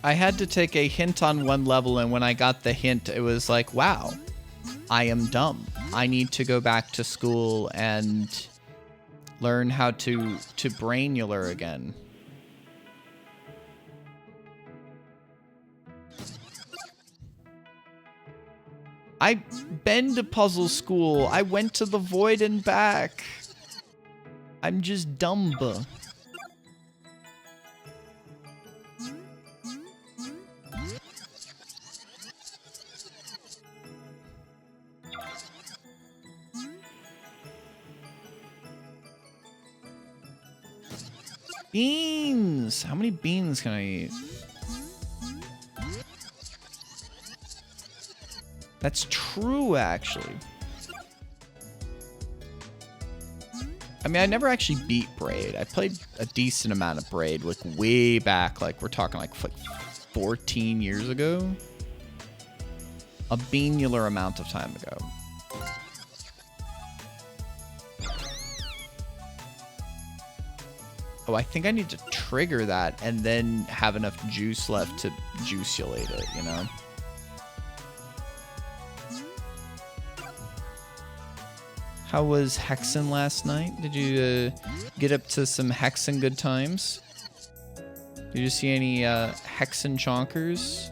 I had to take a hint on one level, and when I got the hint, it was like, wow, I am dumb. I need to go back to school and learn how to brainular again. I've been to puzzle school. I went to the void and back. I'm just dumb. Beans! How many beans can I eat? That's true, actually. I mean, I never actually beat Braid. I played a decent amount of Braid, like, way back. Like, we're talking, like 14 years ago. A beanular amount of time ago. Oh, I think I need to trigger that and then have enough juice left to juiculate it, you know? How was Hexen last night? Did you get up to some Hexen good times? Did you see any Hexen chonkers?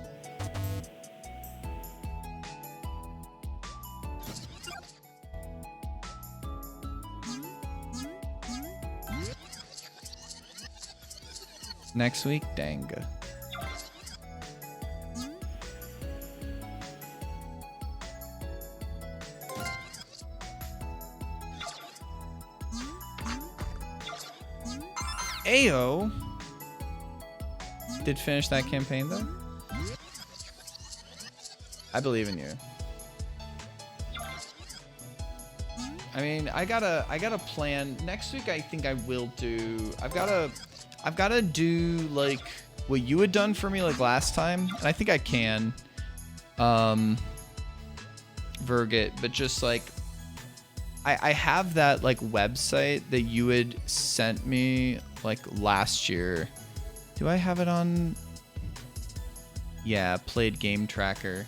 Next week? Dang. Ayo! Did finish that campaign though? I believe in you. I mean, I got a plan. Next week I think I will do I've gotta do like what you had done for me like last time. And I think I can. Verget, but just like I have that like website that you had sent me like last year. Do I have it on? Yeah, played game tracker.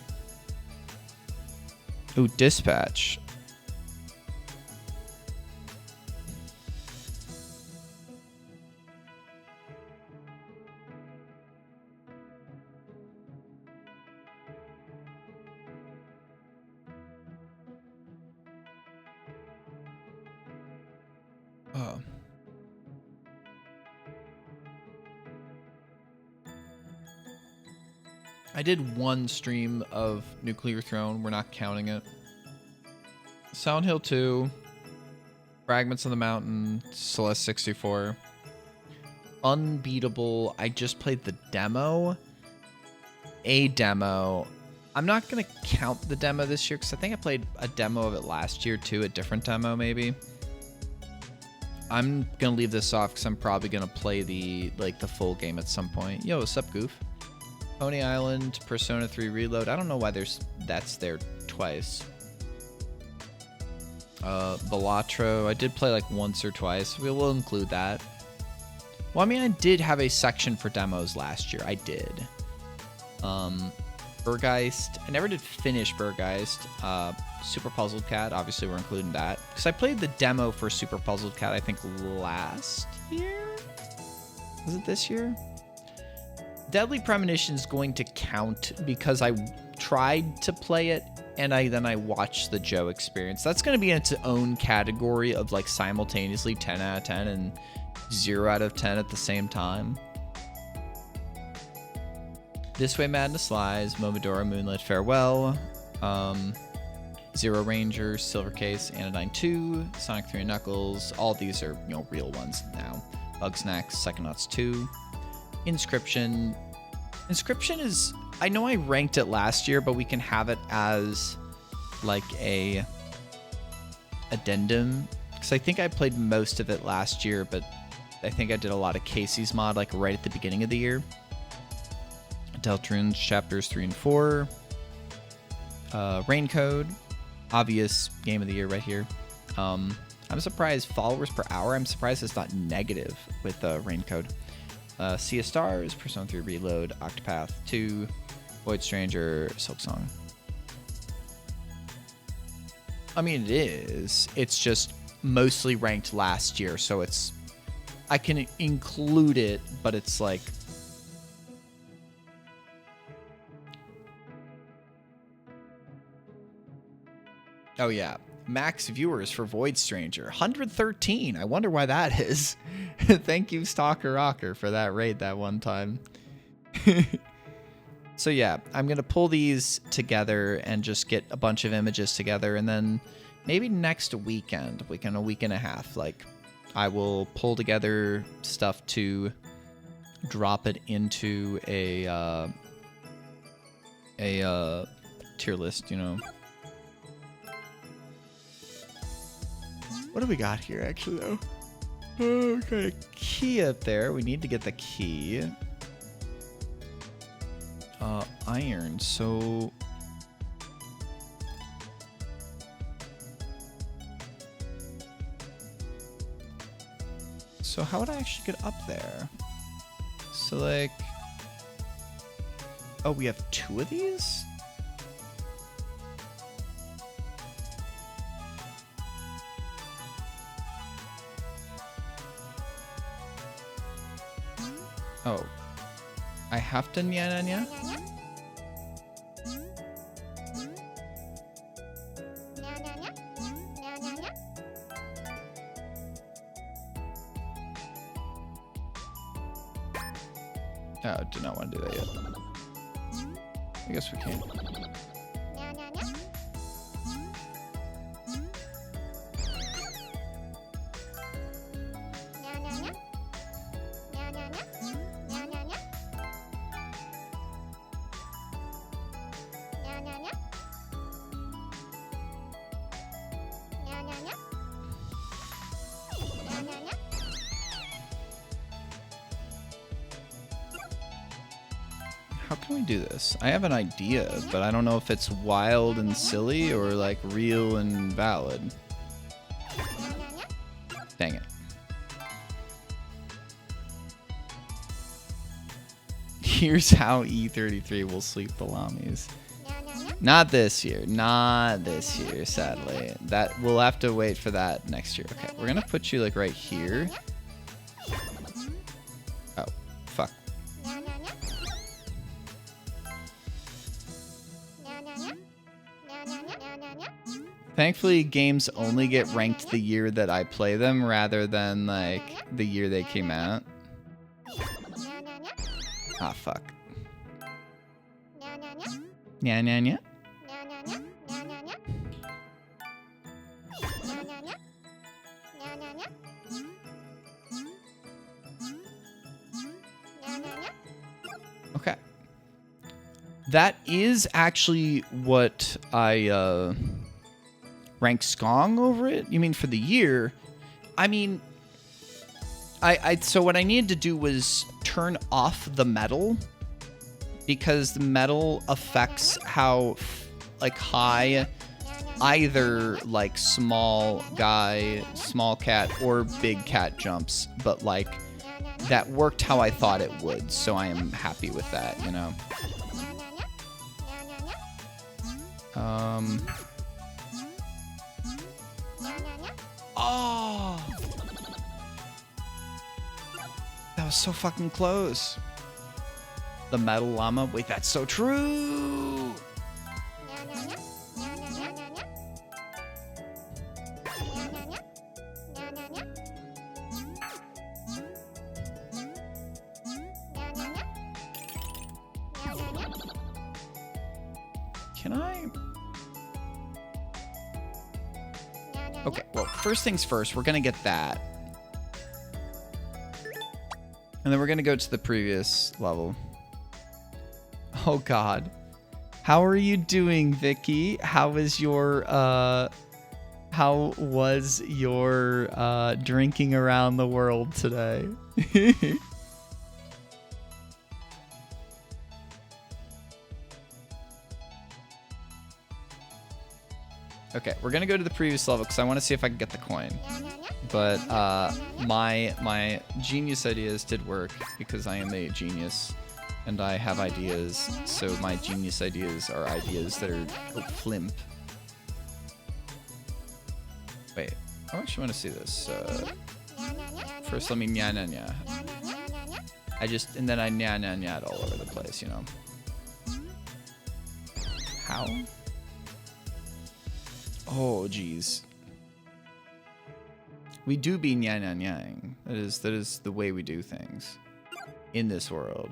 Ooh, dispatch. Oh. I did one stream of Nuclear Throne. We're not counting it. Silent Hill 2. Fragments of the Mountain. Celeste 64. Unbeatable. I just played the demo. A demo. I'm not going to count the demo this year because I think I played a demo of it last year too. A different demo maybe. I'm going to leave this off because I'm probably going to play the full game at some point. Yo, what's up, Goof? Pony Island, Persona 3 Reload. I don't know why that's there twice. Balatro. I did play like once or twice. We will include that. Well, I mean, I did have a section for demos last year. I did. Burgeist. I never did finish Burgeist. Super Puzzled Cat. Obviously, we're including that. Because I played the demo for Super Puzzled Cat, I think, last year? Was it this year? Deadly Premonition is going to count because I tried to play it and then I watched the Joe experience. That's going to be in its own category of like simultaneously 10 out of 10 and 0 out of 10 at the same time. This Way Madness Lies, Momodora Moonlit Farewell, Zero Ranger, Silver Case, Anodyne 2, Sonic 3 and Knuckles. All these are, you know, real ones now. Bugsnax, Psychonauts 2. Inscription. Inscription is, I know I ranked it last year, but we can have it as like a addendum because I think I played most of it last year, but I think I did a lot of Casey's mod like right at the beginning of the year. Deltarunes chapters 3 and 4. Rain Code, obvious game of the year right here. I'm surprised followers per hour. I'm surprised it's not negative with Rain Code. Sea of Stars, Persona 3 Reload, Octopath 2, Void Stranger, Silksong. I mean, it is. It's just mostly ranked last year, so it's... I can include it, but it's like... Oh, yeah. Max viewers for Void Stranger. 113. I wonder why that is. Thank you, Stalker Rocker, for that raid that one time. So, yeah, I'm going to pull these together and just get a bunch of images together. And then maybe next weekend, a week and a half, like, I will pull together stuff to drop it into a tier list, you know. What do we got here, actually, though? Okay, key up there. We need to get the key. Iron, so... So how would I actually get up there? So, like... Oh, we have 2 of these? Oh. I have to nya. Oh, do not want to do that yet. I guess we can. How can we do this? I have an idea, but I don't know if it's wild and silly or like real and valid. Dang it. Here's how E33 will sweep the Lammies. Not this year. Not this year, sadly. That we'll have to wait for that next year. Okay, we're gonna put you like right here. Oh, fuck. Thankfully, games only get ranked the year that I play them rather than like the year they came out. Ah, fuck. Nya. Okay. That is actually what I rank Skong over it. You mean for the year? I mean, so what I needed to do was turn off the metal because the metal affects how like high either like small cat or big cat jumps, but like that worked how I thought it would, so I am happy with that, you know. Oh, that was so fucking close. The Metallama. Wait, that's so true. Can I? Okay, well, first things first, we're gonna get that. And then we're gonna go to the previous level. Oh god. How are you doing, Vicky? How was your drinking around the world today? Okay, we're gonna go to the previous level because I want to see if I can get the coin. But my genius ideas did work because I am a genius and I have ideas. So my genius ideas are ideas that are flimp. Wait, I actually want to see this. First, let me nya nya nya. And then I nya nya nya all over the place, you know. How? Oh, geez. We do be nya nya nyaing. That is the way we do things in this world.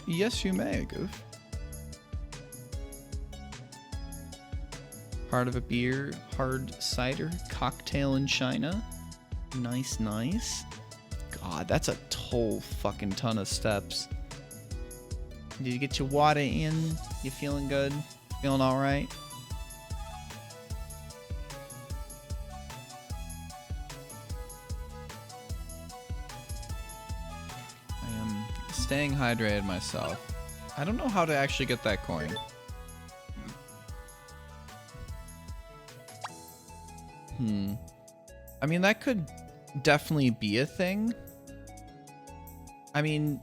Yes, you may, Goof. Part of a beer, hard cider, cocktail in China. Nice, nice. God, that's a whole fucking ton of steps. Did you get your water in? You feeling good? Feeling alright? Staying hydrated myself. I don't know how to actually get that coin. I mean, that could definitely be a thing. I mean,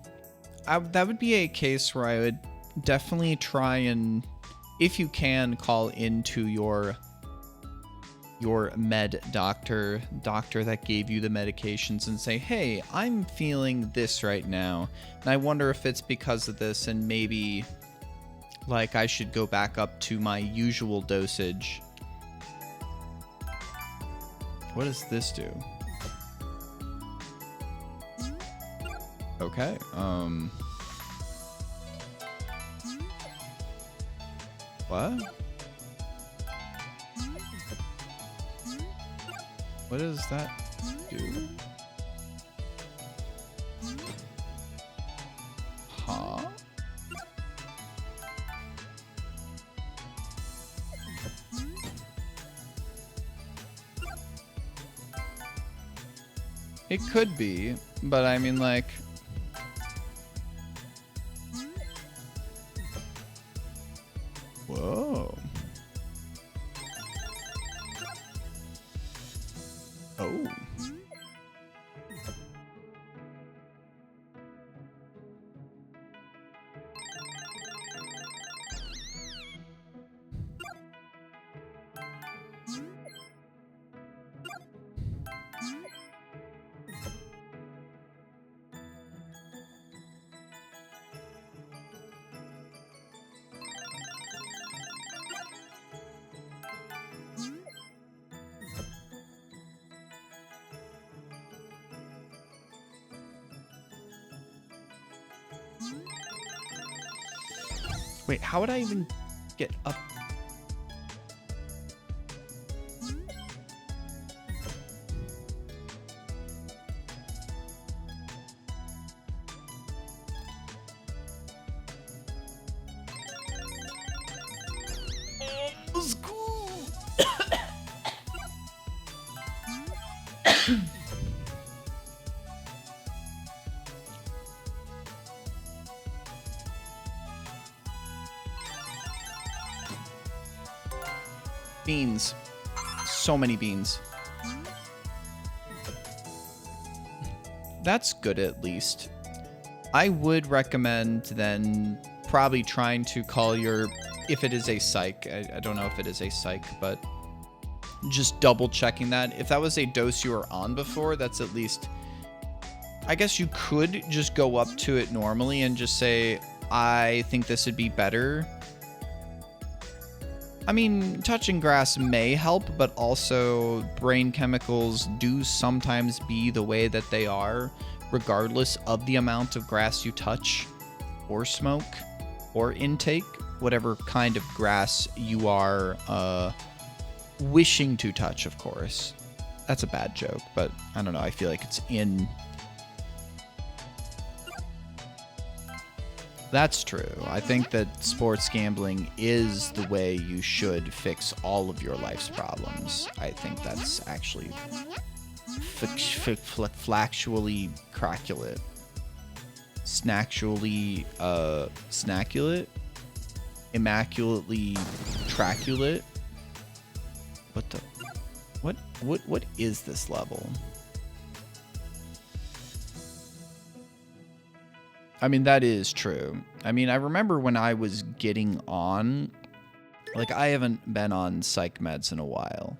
that would be a case where I would definitely try and, if you can, call into your med doctor that gave you the medications and say, hey, I'm feeling this right now and I wonder if it's because of this and maybe like I should go back up to my usual dosage. What does this do? Okay, what? What does that do? Huh? It could be, but I mean, like... Whoa. Oh. Wait, how would I even get up? Beans. So many beans. That's good at least. I would recommend then probably trying to call your, if it is a psych, I don't know if it is a psych, but just double checking that. If that was a dose you were on before, that's at least, I guess you could just go up to it normally and just say, I think this would be better. I mean, touching grass may help, but also brain chemicals do sometimes be the way that they are, regardless of the amount of grass you touch or smoke or intake, whatever kind of grass you are wishing to touch, of course. that's a bad joke, but I don't know. I feel like it's in. That's true. I think that sports gambling is the way you should fix all of your life's problems. I think that's actually flactually craculate. Snacksually, snackulate? Immaculately traculate? What the? What is this level? I mean, that is true. I mean, I remember when I was getting on, like, I haven't been on psych meds in a while.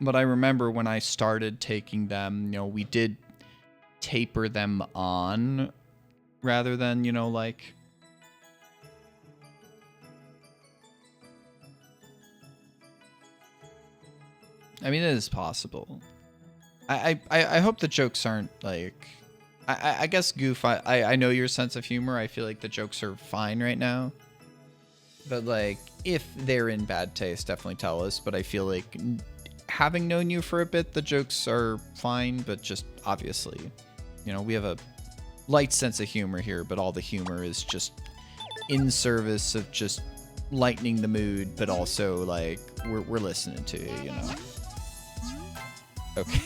But I remember when I started taking them, you know, we did taper them on rather than, you know, like... I mean, it is possible. I hope the jokes aren't, like... I guess, Goof, I know your sense of humor. I feel like the jokes are fine right now. But, like, if they're in bad taste, definitely tell us. But I feel like, having known you for a bit, the jokes are fine. But just, obviously, you know, we have a light sense of humor here. But all the humor is just in service of just lightening the mood. But also, like, we're listening to you, you know. Okay.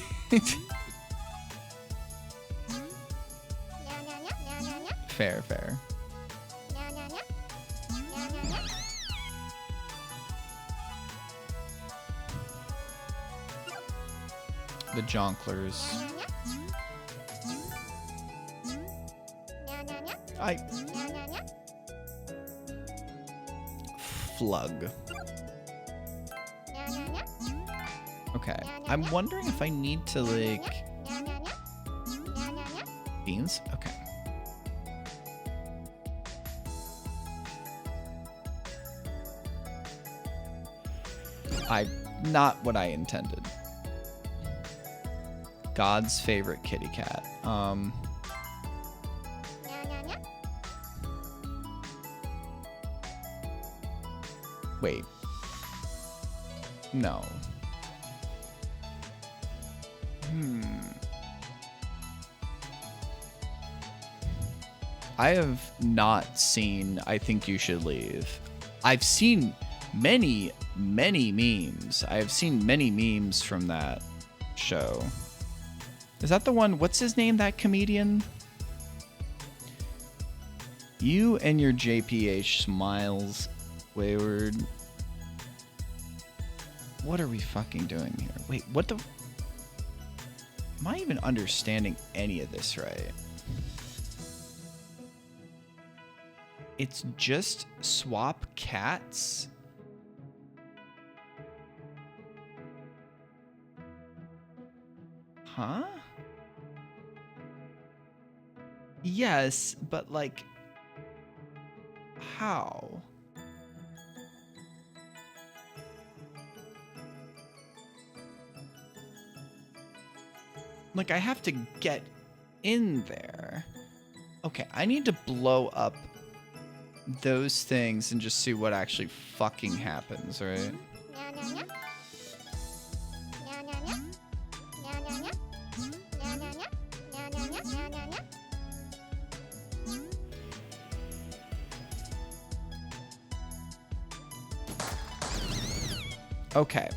Fair. The jonklers. Flug. Okay. I'm wondering if I need to, like... Beans? Okay. Not what I intended. God's favorite kitty cat. Wait. No. I have not seen I Think You Should Leave. I've seen many memes. I have seen many memes from that show. Is that the one? What's his name? That comedian? You and your JPH smiles, wayward. What are we fucking doing here? Wait, what the? Am I even understanding any of this right? It's just swap cats? Huh? Yes, but like, how? Like, I have to get in there. Okay, I need to blow up those things and just see what actually fucking happens, right? Okay.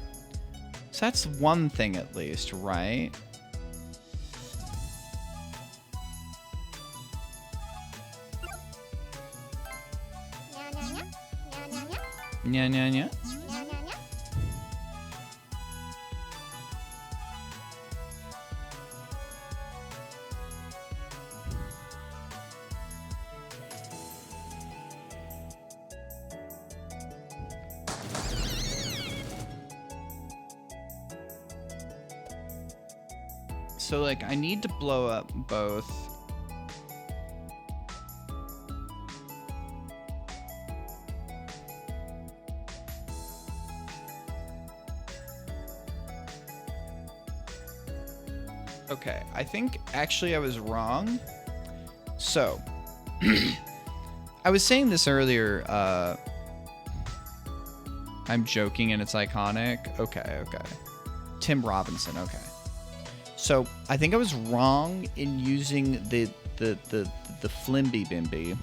So that's one thing at least, right? Yeah. So, like, I need to blow up both. Okay, I think actually I was wrong. So, I was saying this earlier, I'm joking and it's iconic. Okay, okay. Tim Robinson, okay. So I think I was wrong in using the Flimby Bimby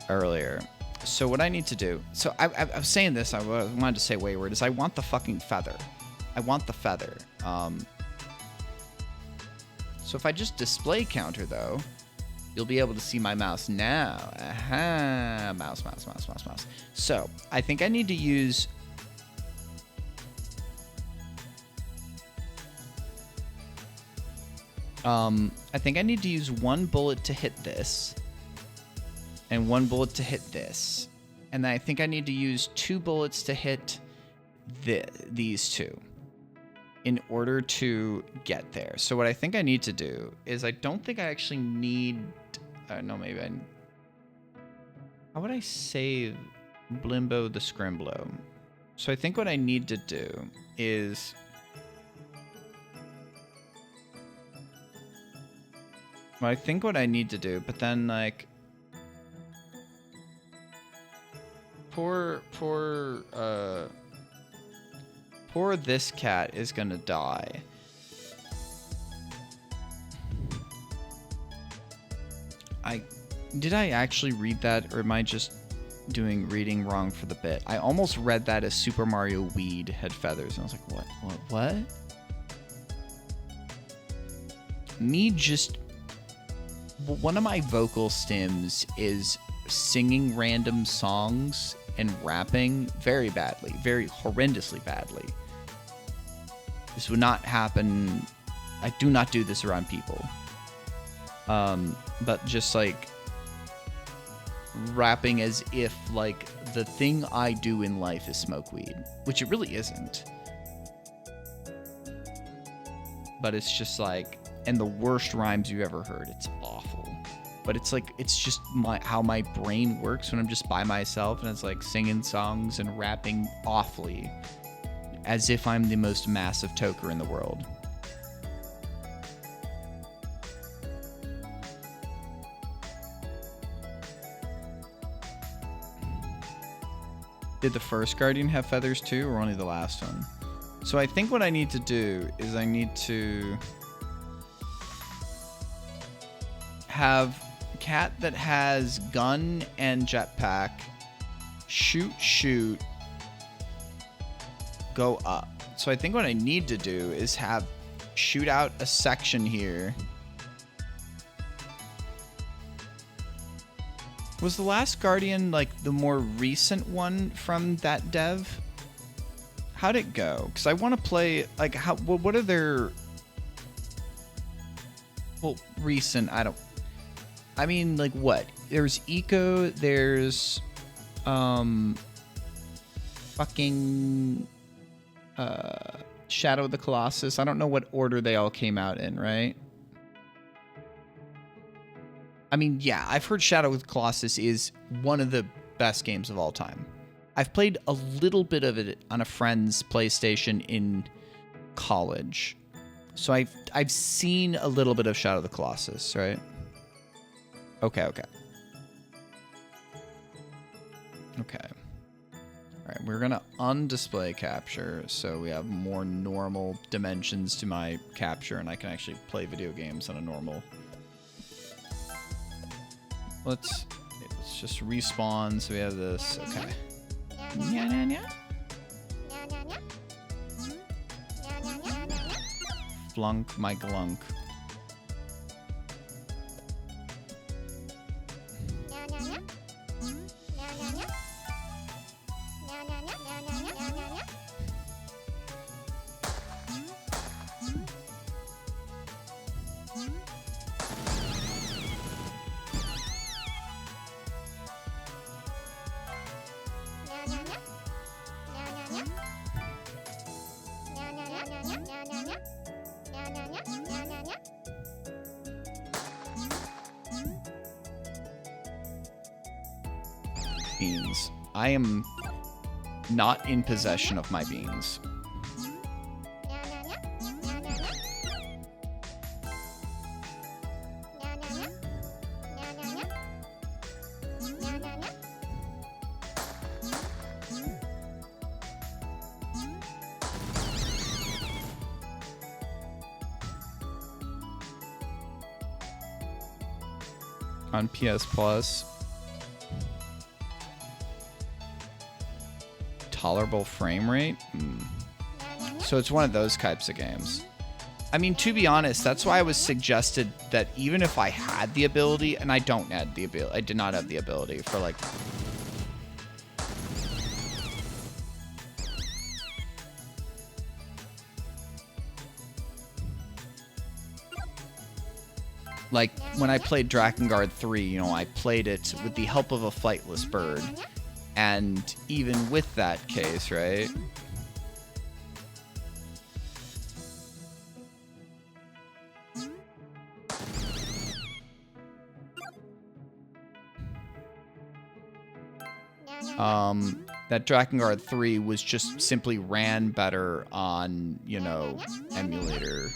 earlier. So what I need to do, so I was saying this, I wanted to say wayward, is I want the fucking feather. I want the feather. So if I just display counter though, you'll be able to see my mouse now. Aha, mouse. So I think I need to use one bullet to hit this and one bullet to hit this. And then I think I need to use 2 bullets to hit these two in order to get there. So what I think I need to do is I don't think I actually need... no, maybe I... How would I save Blimbo the Scrimblow? So I think what I need to do is... Well, I think what I need to do, but then, like... Poor this cat is gonna die. Did I actually read that, or am I just reading wrong for the bit? I almost read that as Super Mario Weed had feathers, and I was like, what? One of my vocal stims is singing random songs and rapping very badly, very horrendously badly. This would not happen. I do not do this around people. But just like rapping as if like the thing I do in life is smoke weed, which it really isn't. But it's just like, and the worst rhymes you ever heard. It's awful. But it's like, it's just how my brain works when I'm just by myself and it's like singing songs and rapping awfully as if I'm the most massive toker in the world. Did the first Guardian have feathers too, or only the last one? So I think what I need to do is I need to have cat that has gun and jetpack, shoot, go up. So I think what I need to do is have shoot out a section here. Was the last Guardian like the more recent one from that dev? How'd it go? Because I want to play like what are their recent? I mean, like what? There's Eco, there's fucking Shadow of the Colossus. I don't know what order they all came out in, right? I mean, yeah, I've heard Shadow of the Colossus is one of the best games of all time. I've played a little bit of it on a friend's PlayStation in college. So I've seen a little bit of Shadow of the Colossus, right? Okay. All right, we're going to undisplay capture so we have more normal dimensions to my capture and I can actually play video games on a normal. Let's just respawn so we have this. Okay. Flunk my glunk. Beans. I am not in possession of my beans. on PS Plus. Tolerable frame rate? So it's one of those types of games. I mean, to be honest, that's why I was suggested that even if I had the ability, and I don't have the ability, I did not have the ability for like... Like, when I played Drakengard 3, you know, I played it with the help of a flightless bird. And even with that case, right? That Drakengard 3 was just simply ran better on, you know, emulator.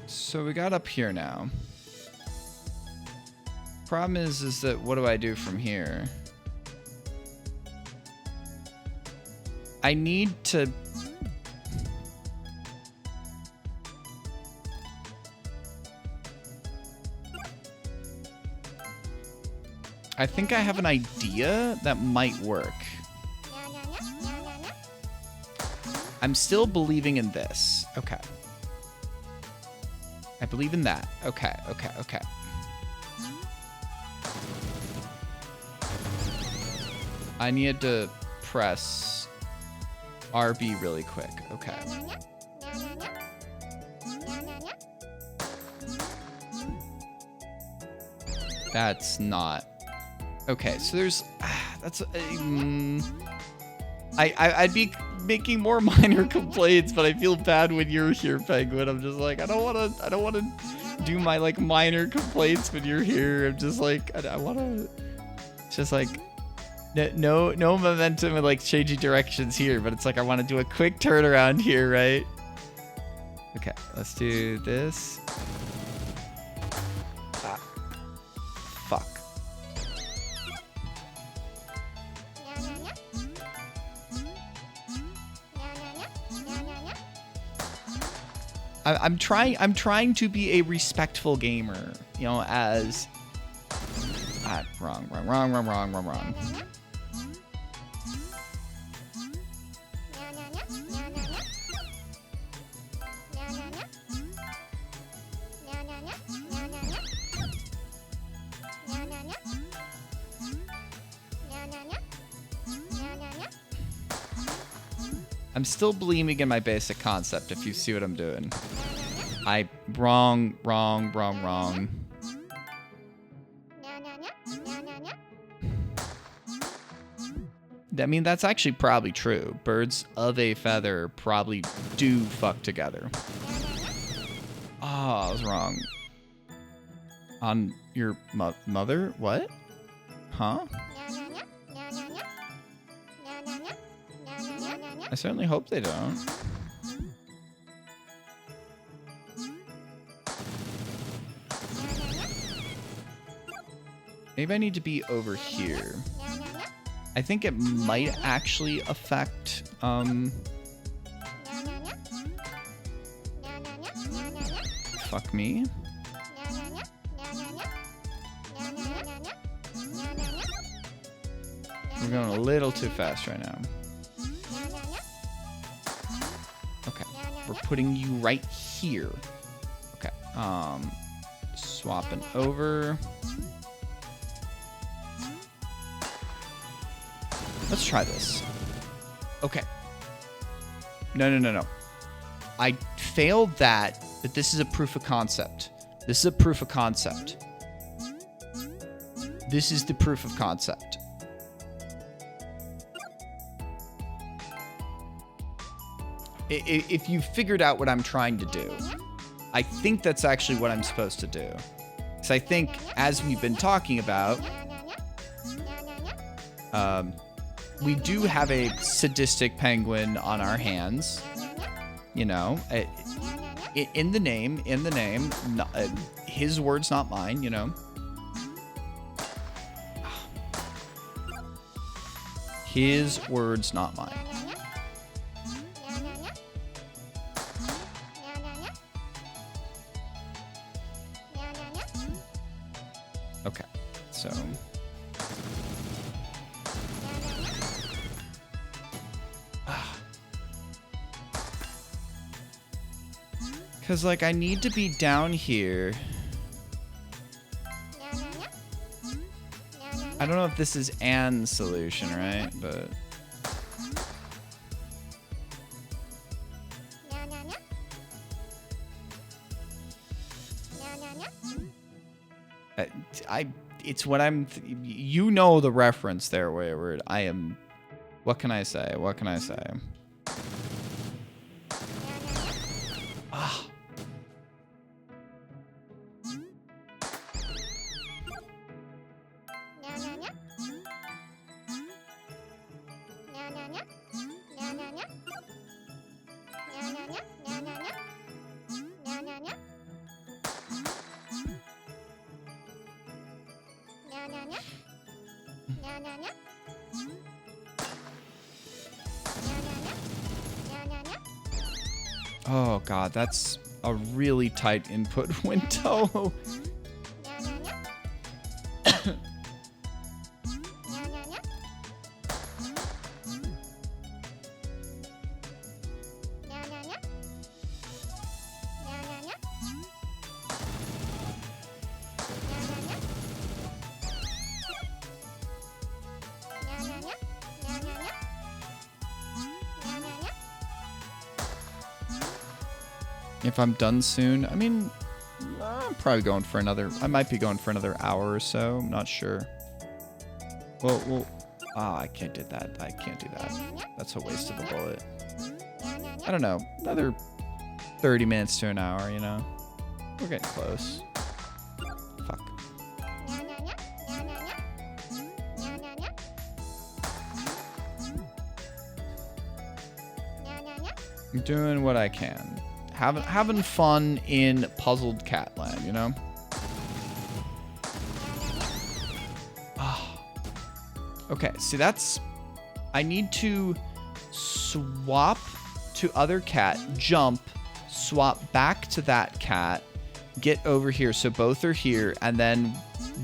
So we got up here now. Problem is that what do I do from here? I need to... I think I have an idea that might work. I'm still believing in this. Okay. I believe in that. Okay, okay, okay. I need to press RB really quick. Okay. That's not... Okay, so there's... That's... I'd be making more minor complaints, but I feel bad when you're here, Penguin. I'm just like, I don't want to do my like minor complaints when you're here. I'm just like, I want to... It's just like... No momentum and like changing directions here, but it's like I want to do a quick turnaround here, right? Okay, let's do this. Ah. Fuck. I'm trying to be a respectful gamer, you know, as wrong. I'm still believing in my basic concept, if you see what I'm doing. Wrong. I mean, that's actually probably true. Birds of a feather probably do fuck together. Oh, I was wrong. On your mother? What? Huh? I certainly hope they don't. Maybe I need to be over here. I think it might actually affect, fuck me. We're going a little too fast right now. Okay, we're putting you right here. Okay, swapping over. Let's try this. Okay. No. I failed that, but this is a proof of concept. This is a proof of concept. This is the proof of concept. If you figured out what I'm trying to do, I think that's actually what I'm supposed to do. Because I think, as we've been talking about, we do have a sadistic penguin on our hands. You know, in the name, his words, not mine, you know. His words, not mine. Okay, so. Because, like, I need to be down here. I don't know if this is Anne's solution, right? But... it's what I'm... you know the reference there, Wayward. I am... What can I say? What can I say? Ah. Oh god, that's a really tight input window. If I'm done soon, I mean, I'm probably going for another, I might be going for another hour or so. I'm not sure. Well, I can't do that. I can't do that. That's a waste of a bullet. I don't know. Another 30 minutes to an hour, you know? We're getting close. Fuck. I'm doing what I can. Having fun in Puzzled Catland, you know? Oh. Okay, see that's... I need to swap to other cat, jump, swap back to that cat, get over here so both are here, and then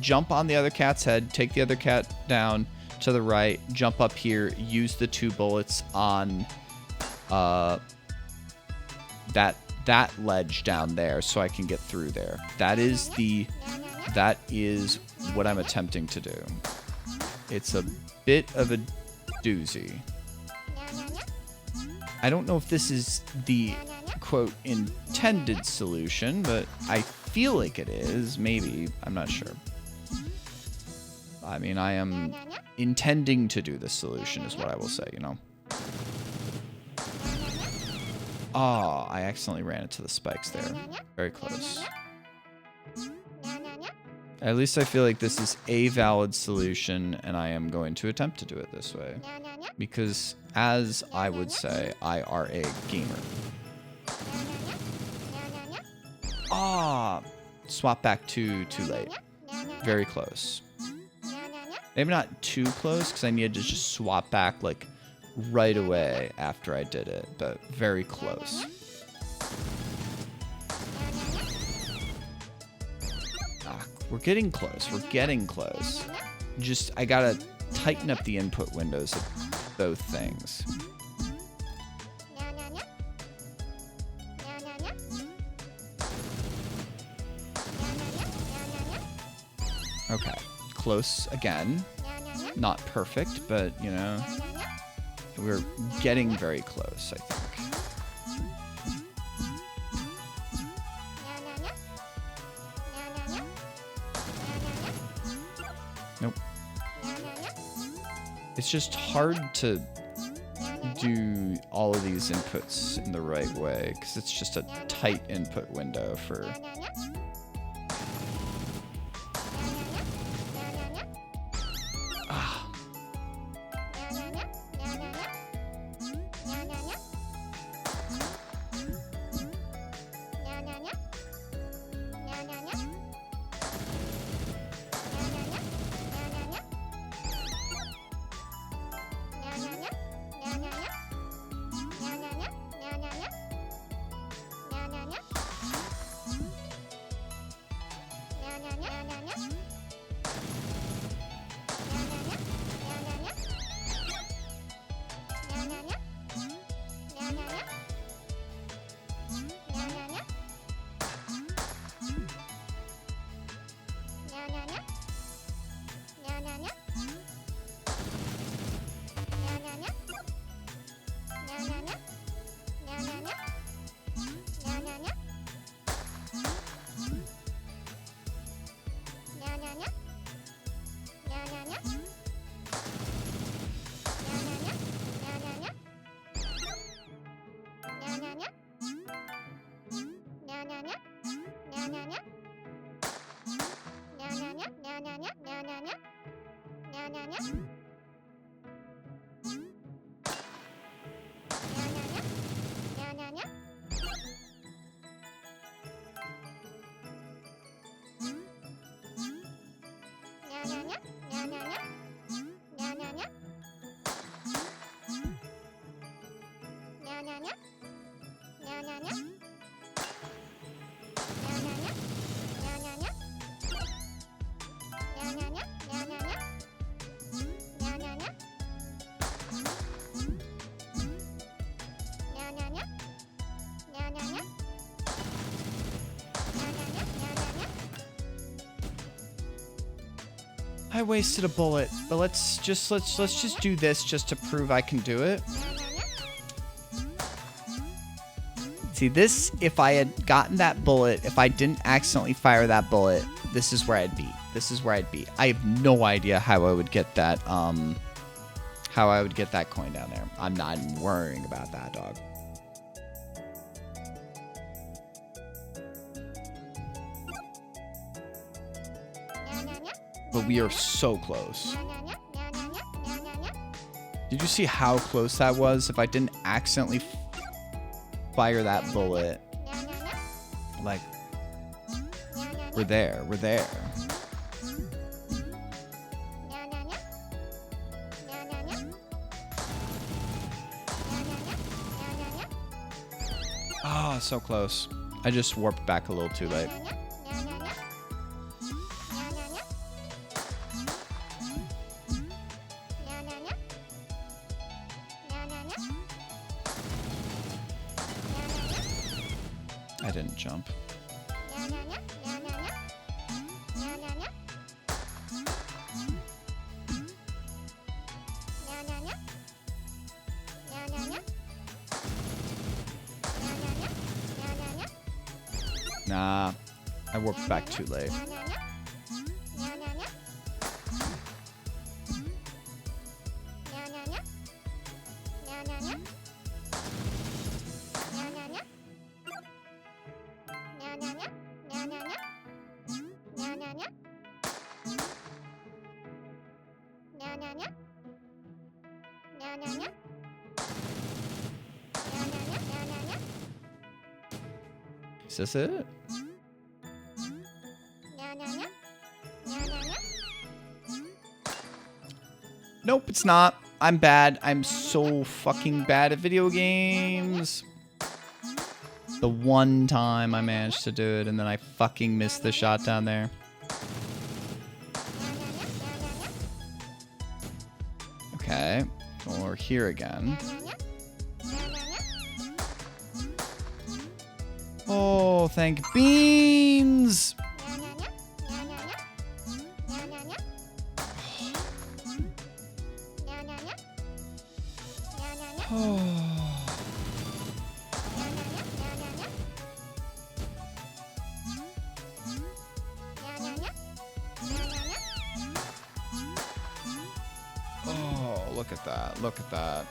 jump on the other cat's head, take the other cat down to the right, jump up here, use the 2 bullets on... that ledge down there so I can get through there. That is what I'm attempting to do. It's a bit of a doozy. I don't know if this is the quote intended solution, but I feel like it is. Maybe. I'm not sure. I mean, I am intending to do this solution is what I will say, you know. Oh, I accidentally ran into the spikes there. Very close. At least I feel like this is a valid solution, and I am going to attempt to do it this way. Because, as I would say, I are a gamer. Ah! Swap back too late. Very close. Maybe not too close, because I needed to just swap back, like, right away after I did it, but very close. Ah, we're getting close. We're getting close. Just, I gotta tighten up the input windows of both things. Okay, close again. Not perfect, but, you know... We're getting very close, I think. Nope. It's just hard to do all of these inputs in the right way, because it's just a tight input window for... I wasted a bullet, but let's just do this just to prove I can do it. See, this, if I had gotten that bullet, if I didn't accidentally fire that bullet, this is where I'd be. This is where I'd be. I have no idea how I would get that, coin down there. I'm not even worrying about that, dog. But we are so close. Did you see how close that was? If I didn't accidentally fire that bullet, like, we're there. We're there. Ah, oh, so close. I just warped back a little too late. I didn't jump. Nah, I warped back too late. Is this it? Nope, it's not. I'm bad. I'm so fucking bad at video games. The one time I managed to do it, and then I fucking missed the shot down there. Okay. Well, we're here again. Oh, thank beans! Oh, look at that. Look at that.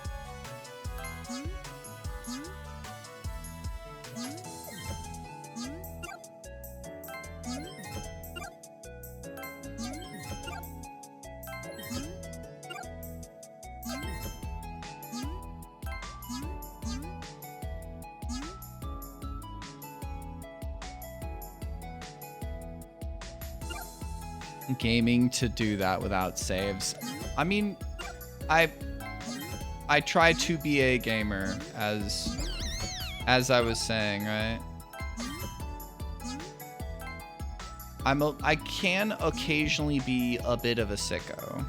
Gaming to do that without saves. I mean, I try to be a gamer, as I was saying, right? I can occasionally be a bit of a sicko.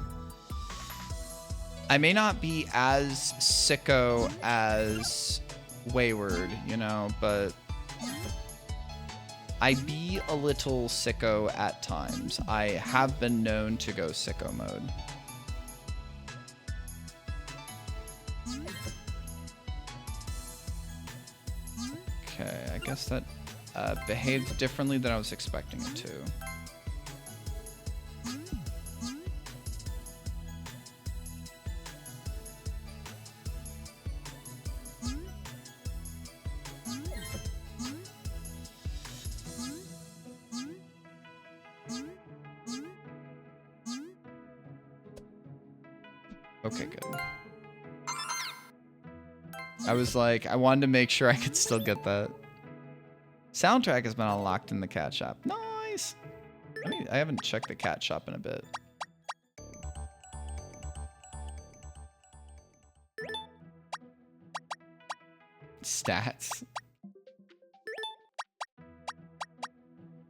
I may not be as sicko as Wayward, you know, but I be a little sicko at times. I have been known to go sicko mode. Okay, I guess that behaved differently than I was expecting it to. Okay, good. I was like, I wanted to make sure I could still get that. Soundtrack has been unlocked in the cat shop. Nice! I haven't checked the cat shop in a bit. Stats.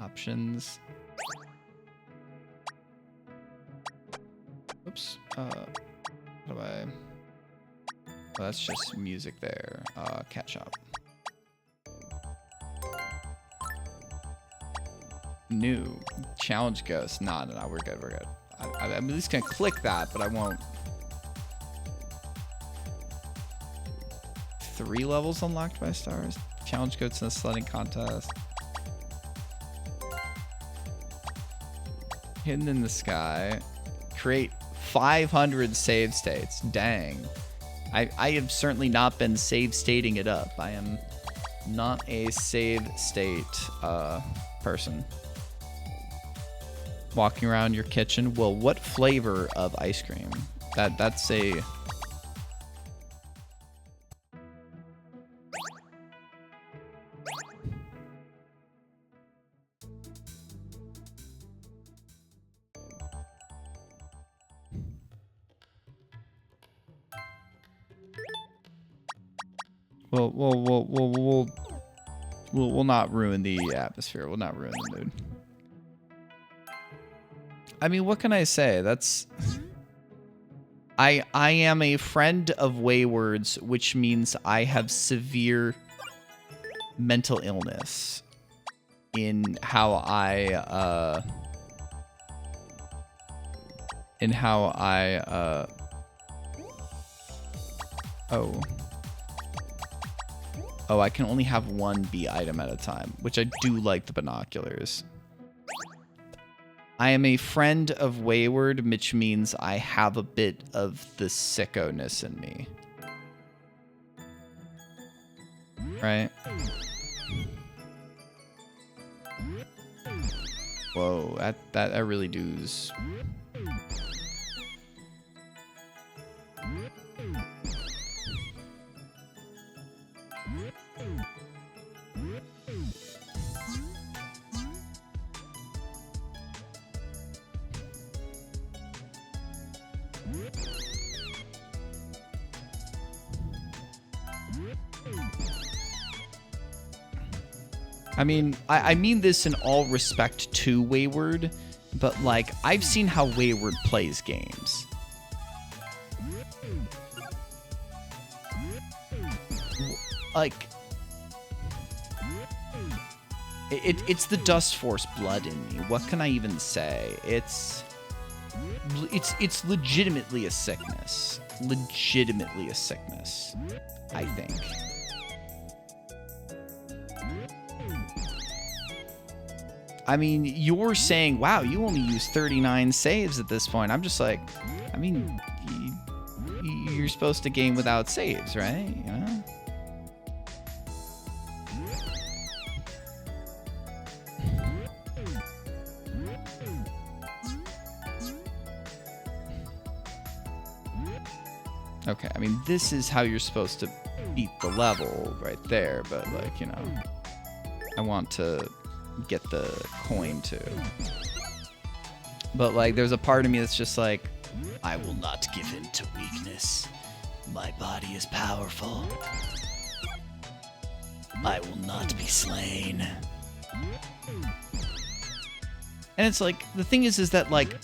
Options. Oops. How do I... Oh, that's just music there. Cat shop. New. Challenge ghost. No, we're good, we're good. I'm at least gonna click that, but I won't. 3 levels unlocked by stars. Challenge goats in the sledding contest. Hidden in the sky. Create 500 save states. Dang. I have certainly not been save stating it up. I am not a save state person. Walking around your kitchen. Well, what flavor of ice cream? That's a... We'll not ruin the atmosphere. We'll not ruin the mood. I mean, what can I say? That's... I am a friend of Waywards, which means I have severe mental illness in how I Oh, I can only have one B item at a time, which I do like the binoculars. I am a friend of Wayward, which means I have a bit of the sicko-ness in me. Right? Whoa, that really does. I mean, I mean this in all respect to Wayward, but, like, I've seen how Wayward plays games. Like, it's the Dust Force blood in me. What can I even say? It's legitimately a sickness. Legitimately a sickness, I think. I mean, you're saying, wow, you only use 39 saves at this point. I'm just like, I mean, you're supposed to game without saves, right? You know? Okay, I mean, this is how you're supposed to beat the level right there, but, like, you know, I want to get the coin too. But, like, there's a part of me that's just like, I will not give in to weakness. My body is powerful. I will not be slain. And it's like, the thing is that, like,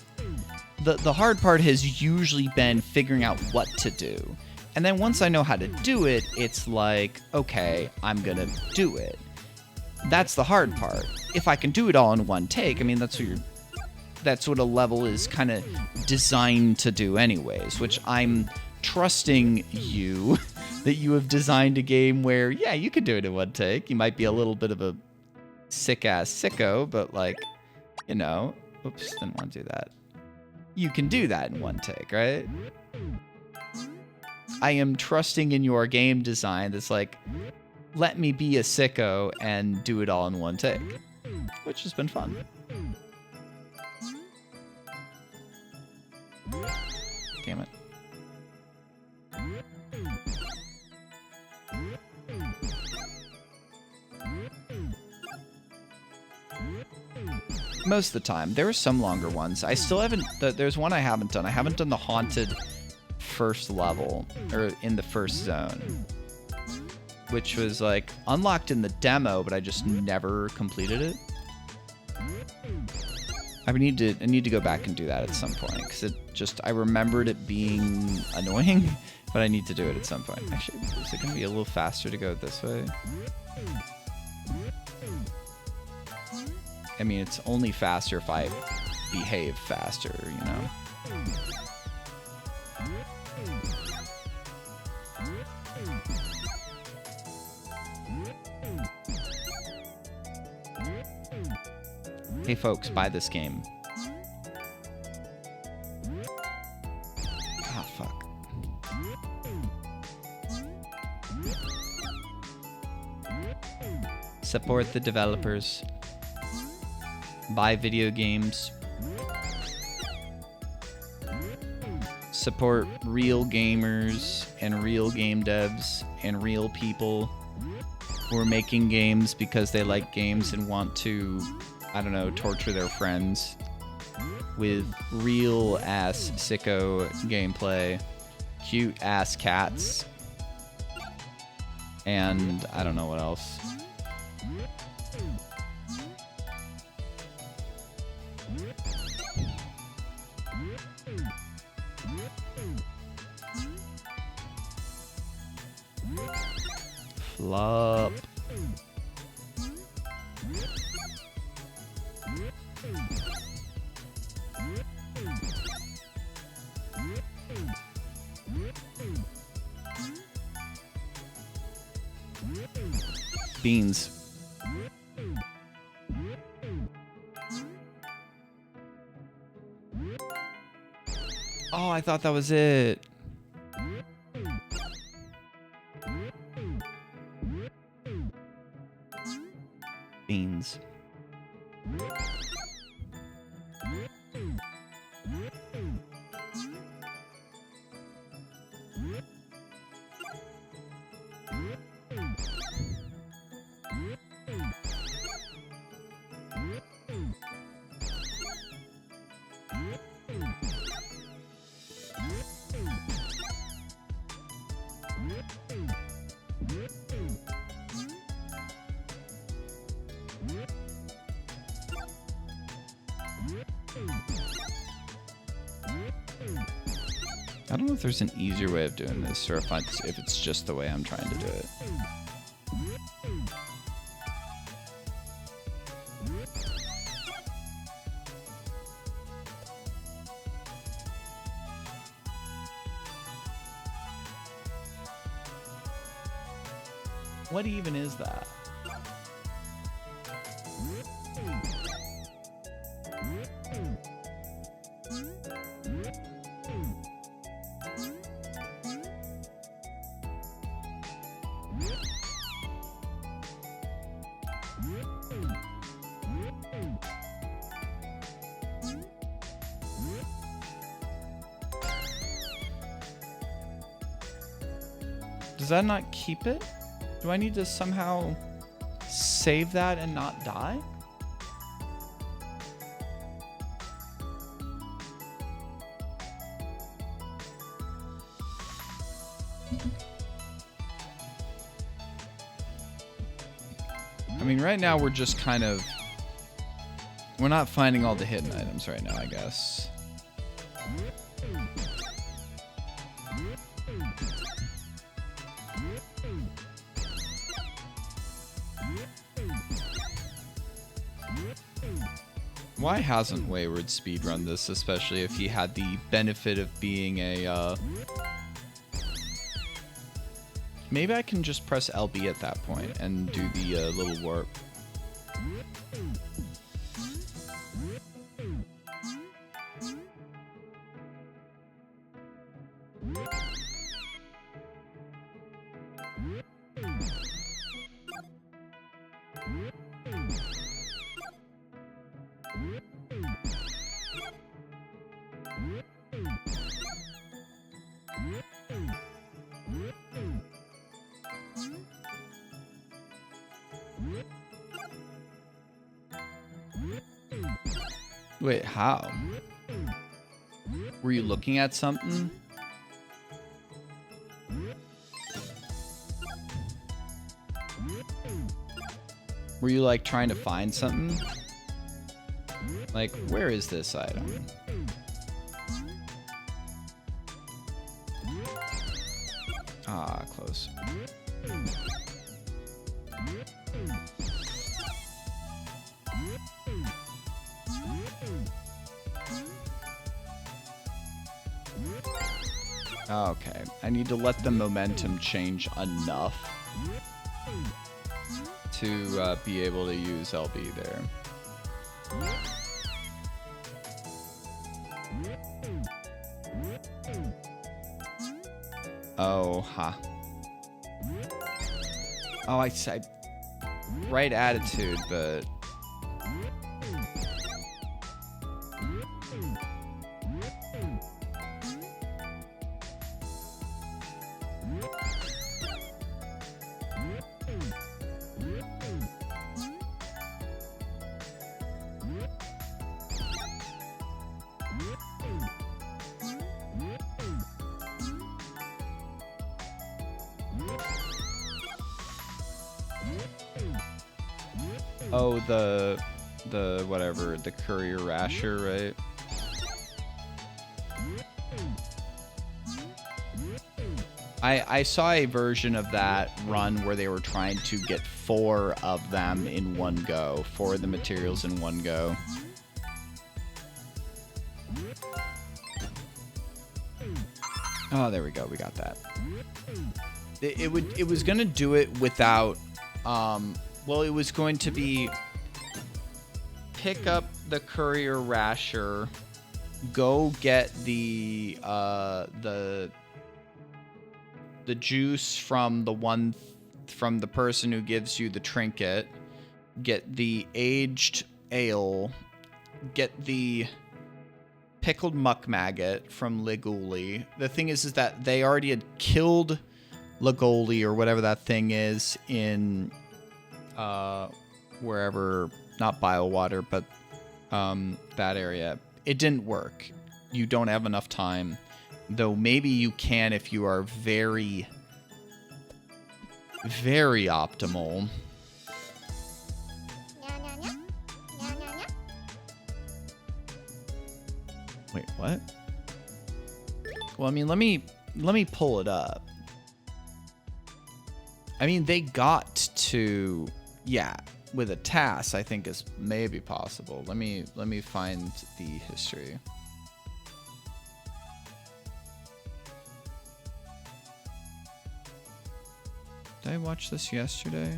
the hard part has usually been figuring out what to do. And then once I know how to do it, it's like, okay, I'm gonna do it. That's the hard part. If I can do it all in one take, I mean, that's what a level is kind of designed to do anyways, which I'm trusting you that you have designed a game where, yeah, you can do it in one take. You might be a little bit of a sick-ass sicko, but, like, you know, oops, didn't want to do that. You can do that in one take, right? I am trusting in your game design that's like, let me be a sicko and do it all in one take, which has been fun. Damn it. Most of the time. There are some longer ones. I still haven't... There's one I haven't done. I haven't done the haunted first level, or in the first zone, which was, like, unlocked in the demo, but I just never completed it. I need to go back and do that at some point, because I remembered it being annoying, but I need to do it at some point. Actually, is it going to be a little faster to go this way? I mean, it's only faster if I behave faster, you know? Hey folks, buy this game. Ah, fuck. Support the developers. Buy video games. Support real gamers and real game devs and real people who are making games because they like games and want to, I don't know, torture their friends with real ass sicko gameplay, cute ass cats, and I don't know what else. Flop. Beans. Oh, I thought that was it. Beans. I don't know if there's an easier way of doing this, or if it's just the way I'm trying to do it. What even is that? Does that not keep it? Do I need to somehow save that and not die? I mean, right now we're just kind of... We're not finding all the hidden items right now, I guess. Why hasn't Wayward speedrun this, especially if he had the benefit of being a, Maybe I can just press LB at that point and do the little warp. Wait, how? Were you looking at something? Were you like trying to find something? Like, where is this item? Ah, close. Okay, I need to let the momentum change enough to be able to use LB there. Oh, ha. Oh, I said right attitude, but oh, the whatever, the courier rasher, right? I saw a version of that run where they were trying to get 4 of them in one go, 4 of the materials in one go. Oh, there we go. We got that. It was gonna do it without, well, it was going to be pick up the courier rasher, go get the juice from the person who gives you the trinket, get the aged ale, get the pickled muck maggot from Liguli. The thing is that they already had killed Liguli or whatever that thing is in wherever, not Biowater, but that area. It didn't work. You don't have enough time. Though maybe you can if you are very, very optimal. Wait, what? Well, I mean, let me pull it up. I mean, they got to, yeah, with a task, I think is maybe possible. Let me find the history. Did I watch this yesterday?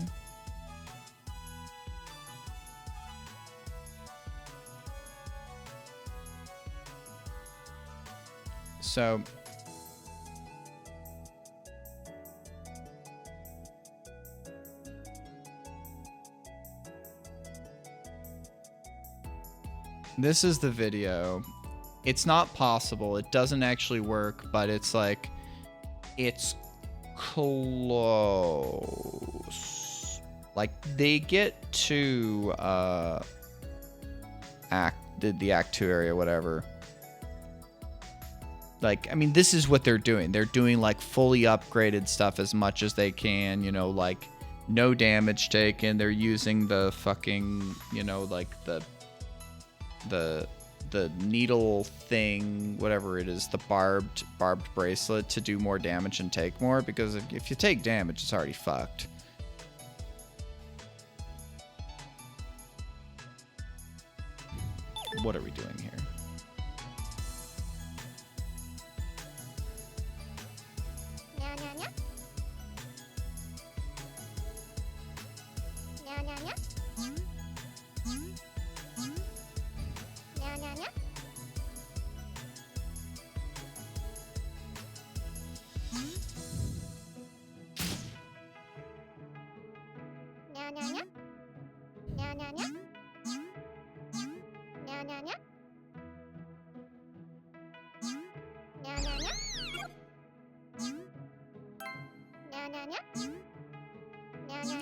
So this is the video. It's not possible. It doesn't actually work, but it's like, it's close. Like, they get to the Act 2 area, whatever. Like, I mean, this is what they're doing. They're doing, like, fully upgraded stuff as much as they can, you know, like, no damage taken. They're using the fucking, you know, like, the needle thing, whatever it is, the barbed bracelet to do more damage and take more, because if you take damage, it's already fucked. What are we doing here?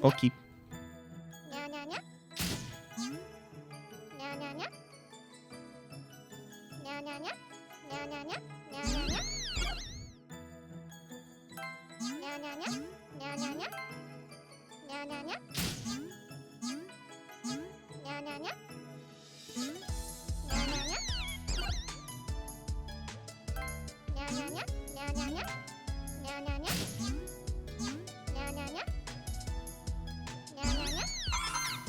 Okay.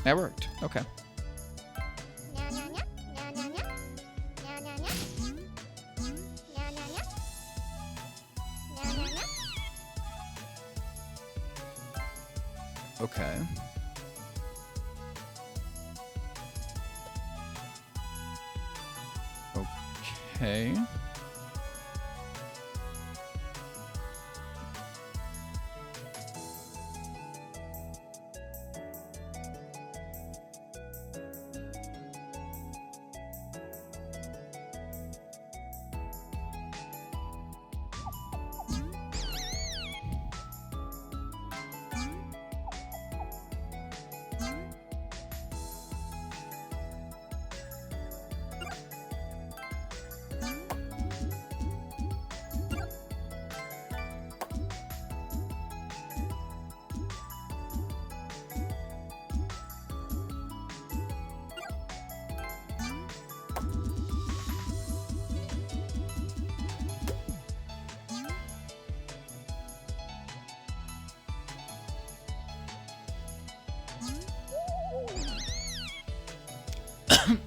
That worked. Okay. Okay. Okay.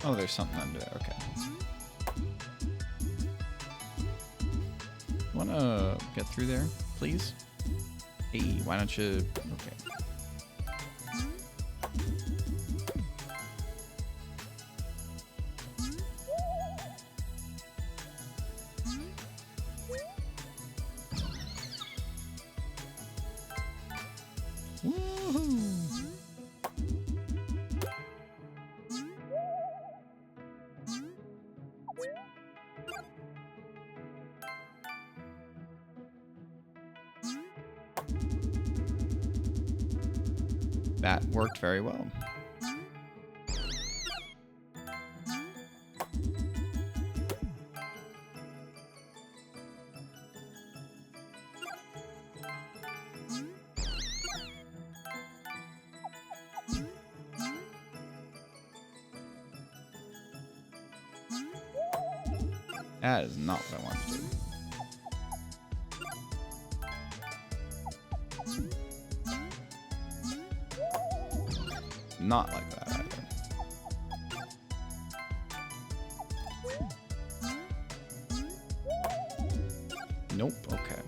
Oh, there's something under there. Okay. Wanna get through there, please? Hey, why don't you? Okay. Woohoo! That worked very well. That is not what I want to do. Not like that either. Nope, okay.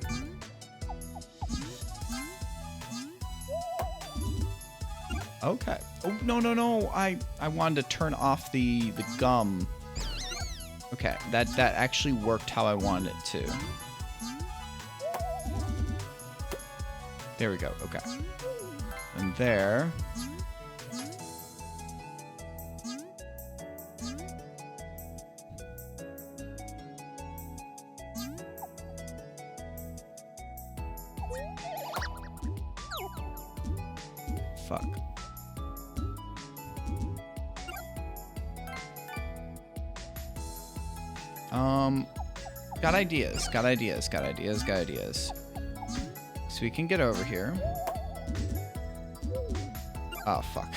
Okay. Oh, no, no, no. I wanted to turn off the gum. Okay, that actually worked how I wanted it to. There we go, okay. And there. Fuck. Got ideas, got ideas, got ideas, got ideas. So we can get over here. Oh, fuck.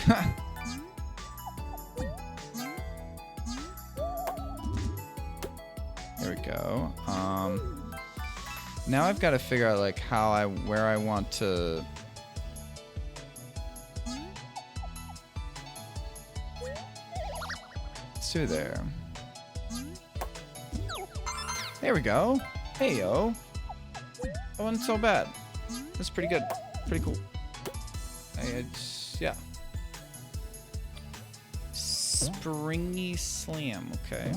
There we go. Now I've got to figure out like where I want to. Let's do there. There we go. Hey yo. That wasn't so bad. That's pretty good. Pretty cool. Yeah. Springy slam. Okay.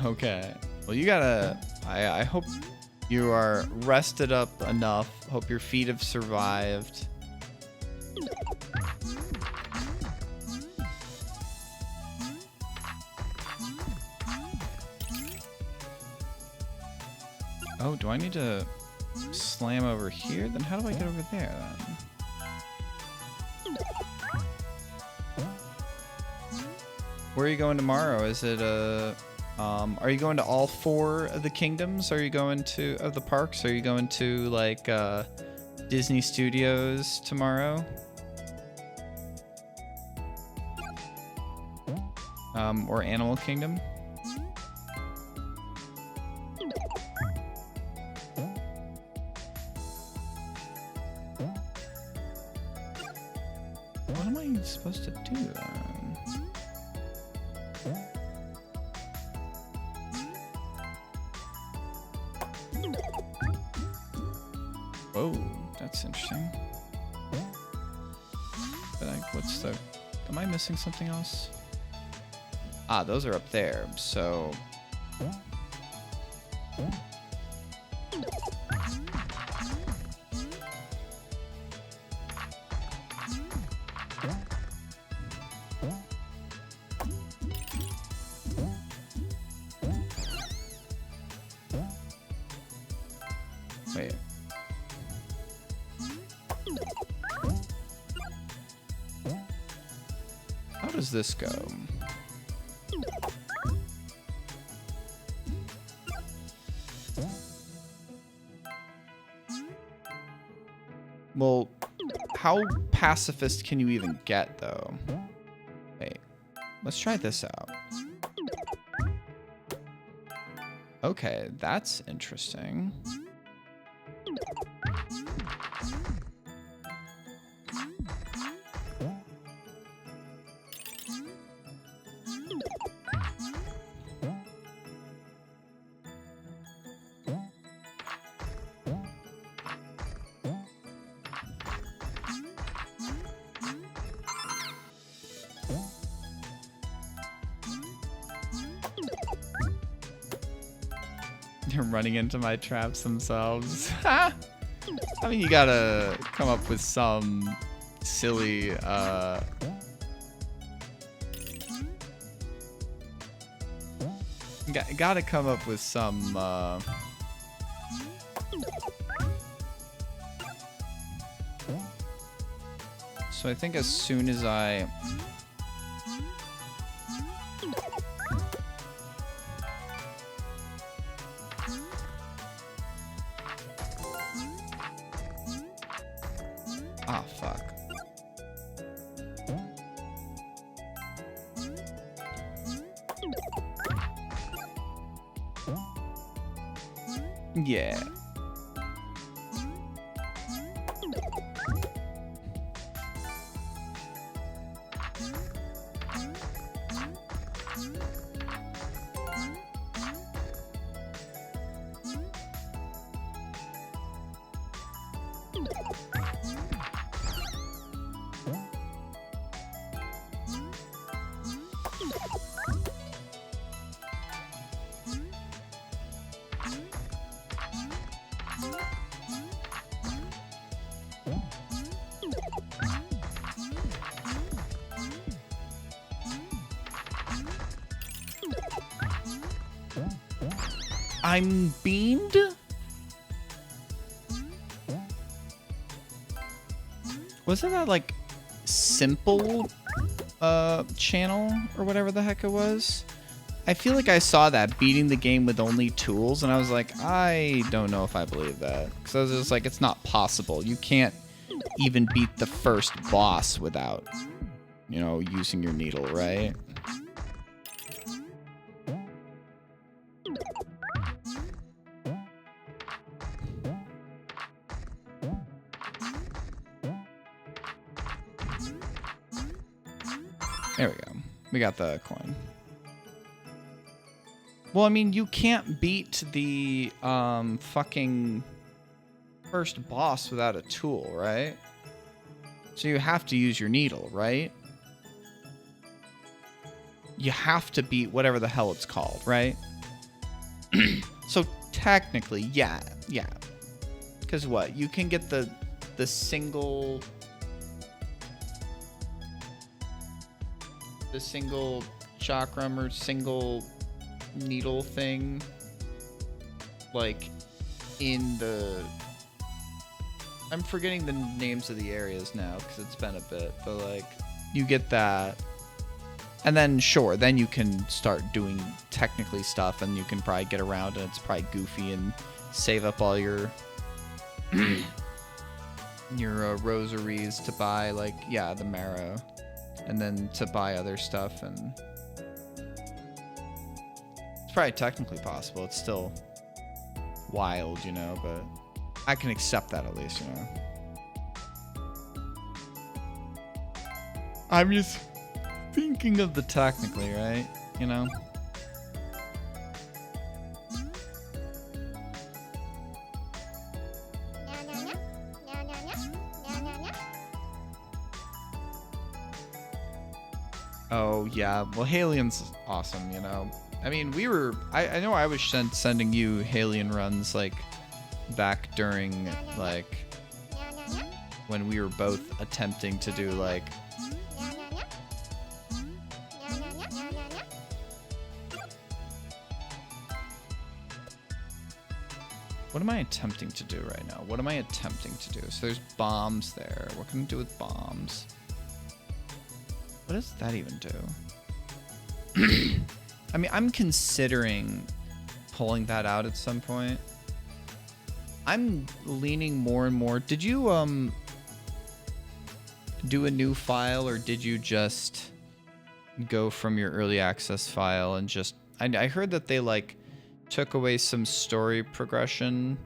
Okay. Well, you gotta. I hope you are rested up enough. Hope your feet have survived. Oh, do I need to slam over here? Then how do I get over there then? Where are you going tomorrow? Is it are you going to all 4 of the kingdoms? Are you going to the parks? Are you going to like Disney Studios tomorrow? Or Animal Kingdom? What am I supposed to do then? Whoa, that's interesting. But what's the... Am I missing something else? Ah, those are up there, so... Wait. How does this go? Well, how pacifist can you even get, though? Wait, let's try this out. Okay, that's interesting. They're running into my traps themselves. I mean, you gotta come up with some silly, gotta come up with some, So I think as soon as I... Ah, fuck. Yeah. I'm beamed? Wasn't that like simple channel or whatever the heck it was? I feel like I saw that beating the game with only tools and I was like, I don't know if I believe that. Because I was just like, it's not possible. You can't even beat the first boss without, you know, using your needle, right? There we go. We got the coin. Well, I mean, you can't beat the fucking first boss without a tool, right? So you have to use your needle, right? You have to beat whatever the hell it's called, right? So technically, yeah. Because what? You can get the single... The single chakram or single needle thing, like, in the... I'm forgetting the names of the areas now because it's been a bit, but like you get that. And then sure, then you can start doing technically stuff and you can probably get around and it's probably goofy and save up all your your rosaries to buy like, yeah, the marrow and then to buy other stuff. And it's probably technically possible. It's still wild, you know, but I can accept that at least, you know. I'm just thinking of the technically, right? You know? Oh, yeah. Well, Halien's awesome, you know? I mean, we were... I know I was sending you Halien runs, like, back during, like, when we were both attempting to do, like... What am I attempting to do right now? What am I attempting to do? So there's bombs there. What can I do with bombs? What does that even do? I mean, I'm considering pulling that out at some point. I'm leaning more and more. Did you do a new file, or did you just go from your early access file and just... I heard that they like took away some story progression,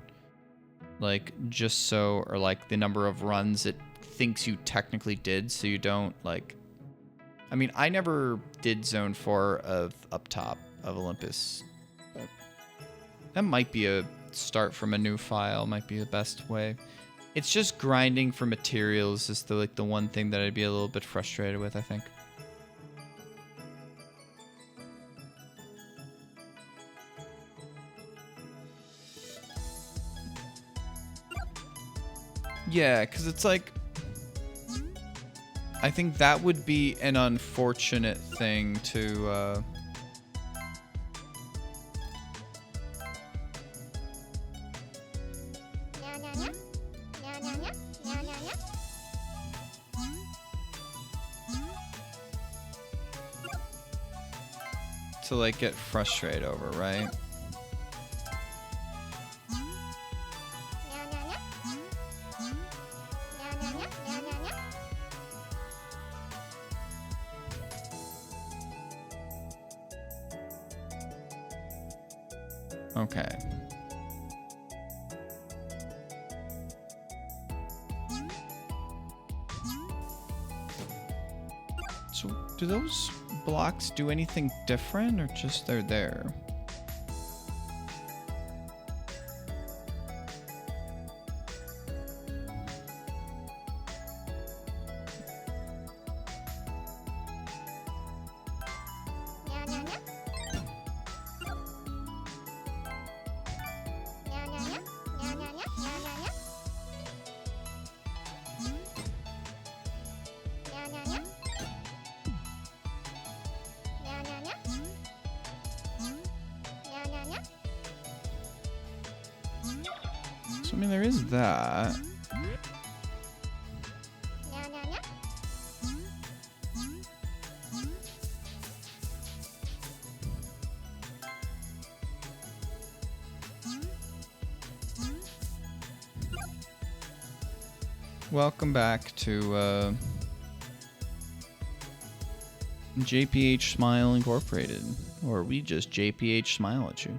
like just so, or like the number of runs it thinks you technically did, so you don't like... I mean, I never did Zone 4 of Up Top of Olympus. But that might be a start from a new file, might be the best way. It's just grinding for materials is the one thing that I'd be a little bit frustrated with, I think. Yeah, because it's like... I think that would be an unfortunate thing to... to like get frustrated over, right? Okay. So, do those blocks do anything different, or just they're there? So, I mean, there is that. Welcome back to JPH Smile Incorporated, or we just JPH smile at you.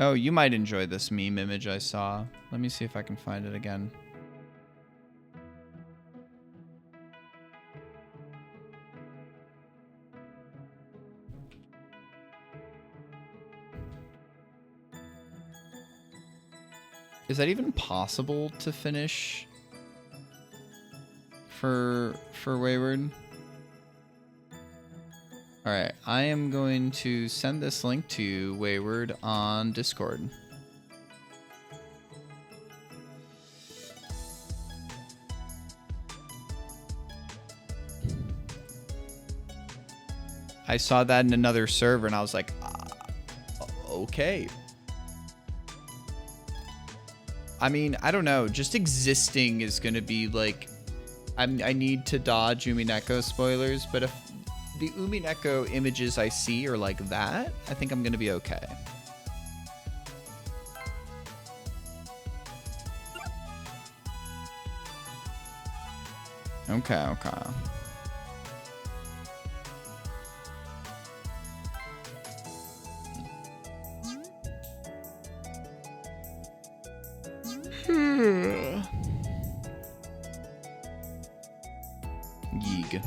Oh, you might enjoy this meme image I saw. Let me see if I can find it again. Is that even possible to finish for Wayward? Alright, I am going to send this link to Wayward on Discord. I saw that in another server and I was like, okay. I mean, I don't know. Just existing is going to be like... I need to dodge Umineko spoilers, but if the Umineko images I see are like that, I think I'm going to be okay. Okay, okay. Yeeg.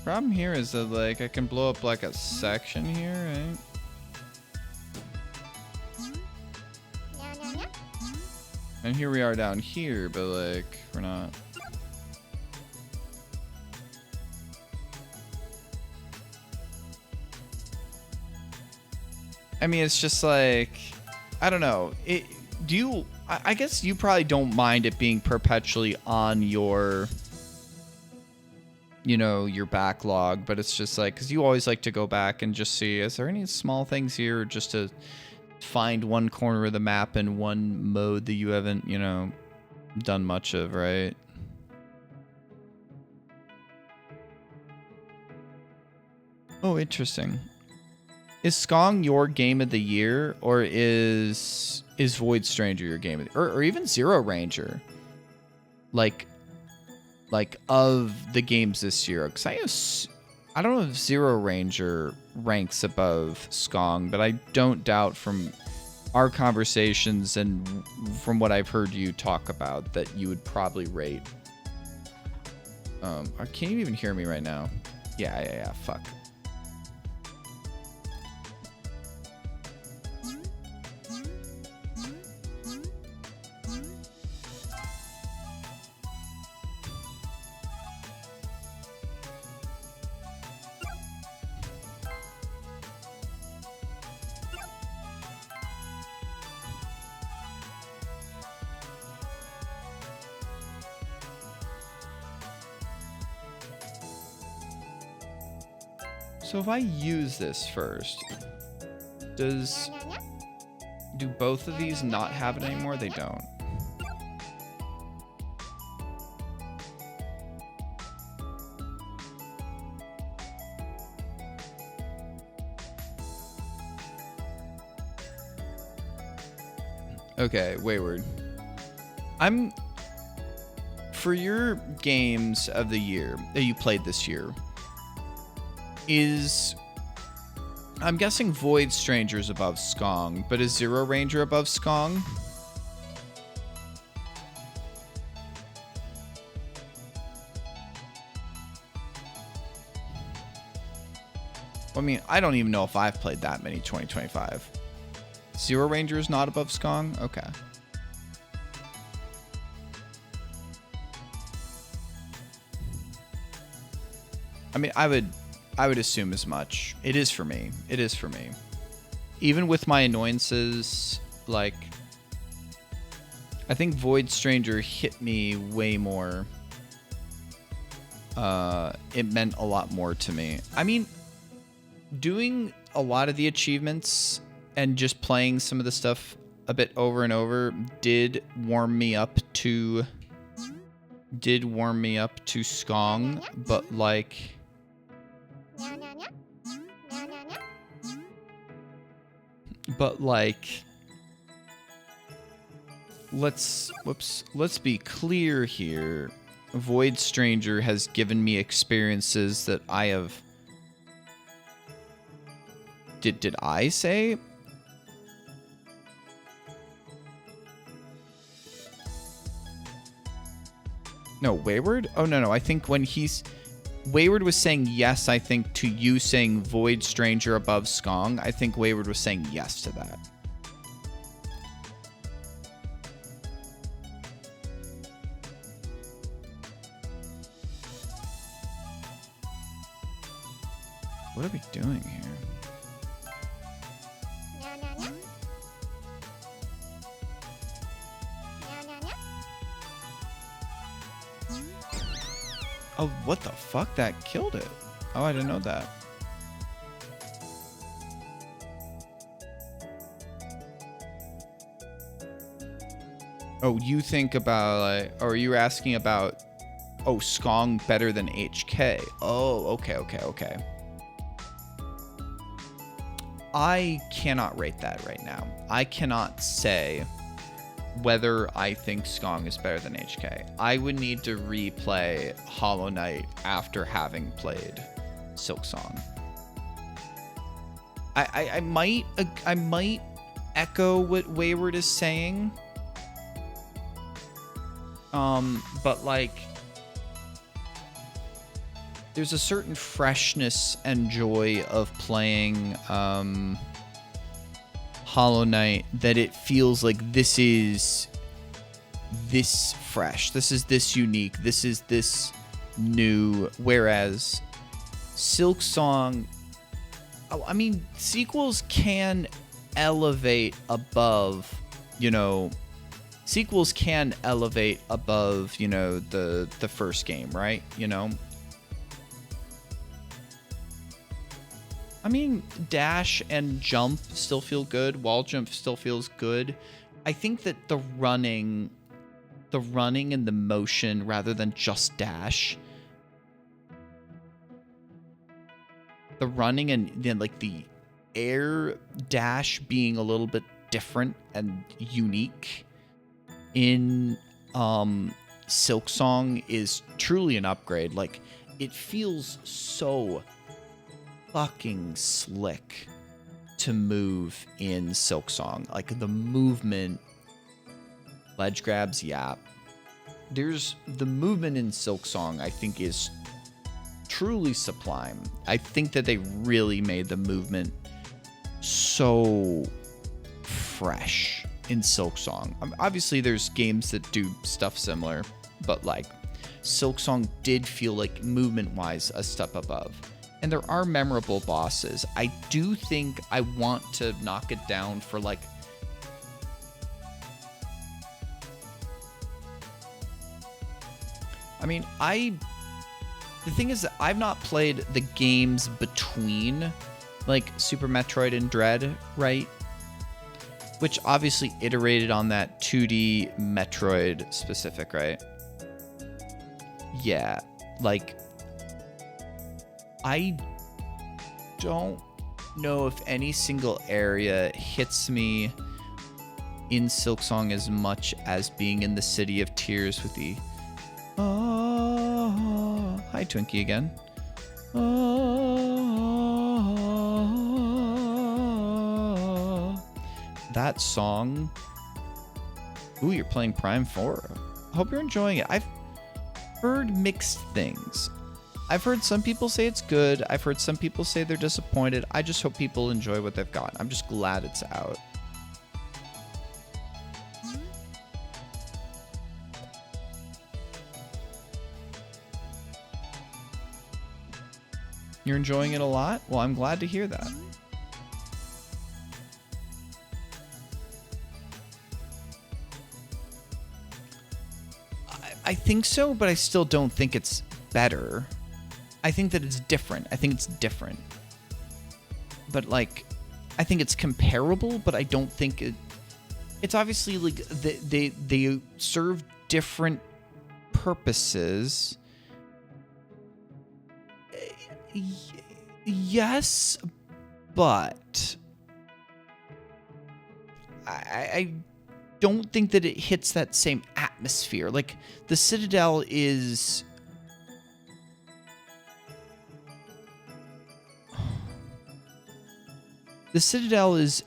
Problem here is that like I can blow up like a section here, right? And here we are down here, but like we're not. I mean, it's just like, I don't know. I guess you probably don't mind it being perpetually on your, you know, your backlog, but it's just like, because you always like to go back and just see, is there any small things here just to find one corner of the map in one mode that you haven't, you know, done much of, right? Oh, interesting. Is Skong your game of the year, or is Void Stranger your game of the, or even Zero Ranger? Like of the games this year, because I don't know if Zero Ranger ranks above Skong, but I don't doubt from our conversations and from what I've heard you talk about that you would probably rate. Can you even hear me right now? Yeah, fuck. So if I use this first, do both of these not have it anymore? They don't. Okay, Wayward. For your games of the year that you played this year, I'm guessing Void Stranger's above Skong, but is Zero Ranger above Skong? I mean, I don't even know if I've played that many 2025. Zero Ranger is not above Skong? Okay. I mean, I would assume as much. It is for me. It is for me. Even with my annoyances, like, I think Void Stranger hit me way more. It meant a lot more to me. I mean, doing a lot of the achievements and just playing some of the stuff a bit over and over did warm me up to Skong, but like, let's be clear here. Void Stranger has given me experiences that I have. Did I say? No, Wayward? Oh, no. I think when he's Wayward was saying yes, I think, to you saying Void Stranger above Skong. I think Wayward was saying yes to that. What are we doing here? Oh, what the fuck? That killed it. Oh, I didn't know that. Oh, you think about, like, or you were asking about, oh, Skong better than HK. Oh, okay. I cannot rate that right now. I cannot say whether I think Skong is better than HK. I would need to replay Hollow Knight after having played Silksong. I might echo what Wayward is saying. But like, there's a certain freshness and joy of playing Hollow Knight that it feels like this is this fresh, this is this unique, this is this new, whereas Silksong, I mean, sequels can elevate above, you know, sequels can elevate above, you know, the first game, right? You know, I mean, dash and jump still feel good. Wall jump still feels good. I think that the running and the motion rather than just dash, the running and then like the air dash being a little bit different and unique in Silksong is truly an upgrade. Like, it feels so fucking slick to move in Silksong. Like, the movement, ledge grabs, yeah. There's the movement in Silksong, I think, is truly sublime. I think that they really made the movement so fresh in Silksong. Obviously, there's games that do stuff similar, but like, Silksong did feel like movement-wise a step above. And there are memorable bosses. I do think I want to knock it down for like, I mean, the thing is that I've not played the games between like Super Metroid and Dread, right? Which obviously iterated on that 2D Metroid specific, right? Yeah, like, I don't know if any single area hits me in Silksong as much as being in the City of Tears with the hi Twinkie again. That song. Ooh, you're playing Prime 4. Hope you're enjoying it. I've heard mixed things. I've heard some people say it's good. I've heard some people say they're disappointed. I just hope people enjoy what they've got. I'm just glad it's out. You're enjoying it a lot? Well, I'm glad to hear that. I think so, but I still don't think it's better. I think that it's different. I think it's different. But like, I think it's comparable, but I don't think it's obviously like they serve different purposes. Yes, but I don't think that it hits that same atmosphere. Like, the Citadel is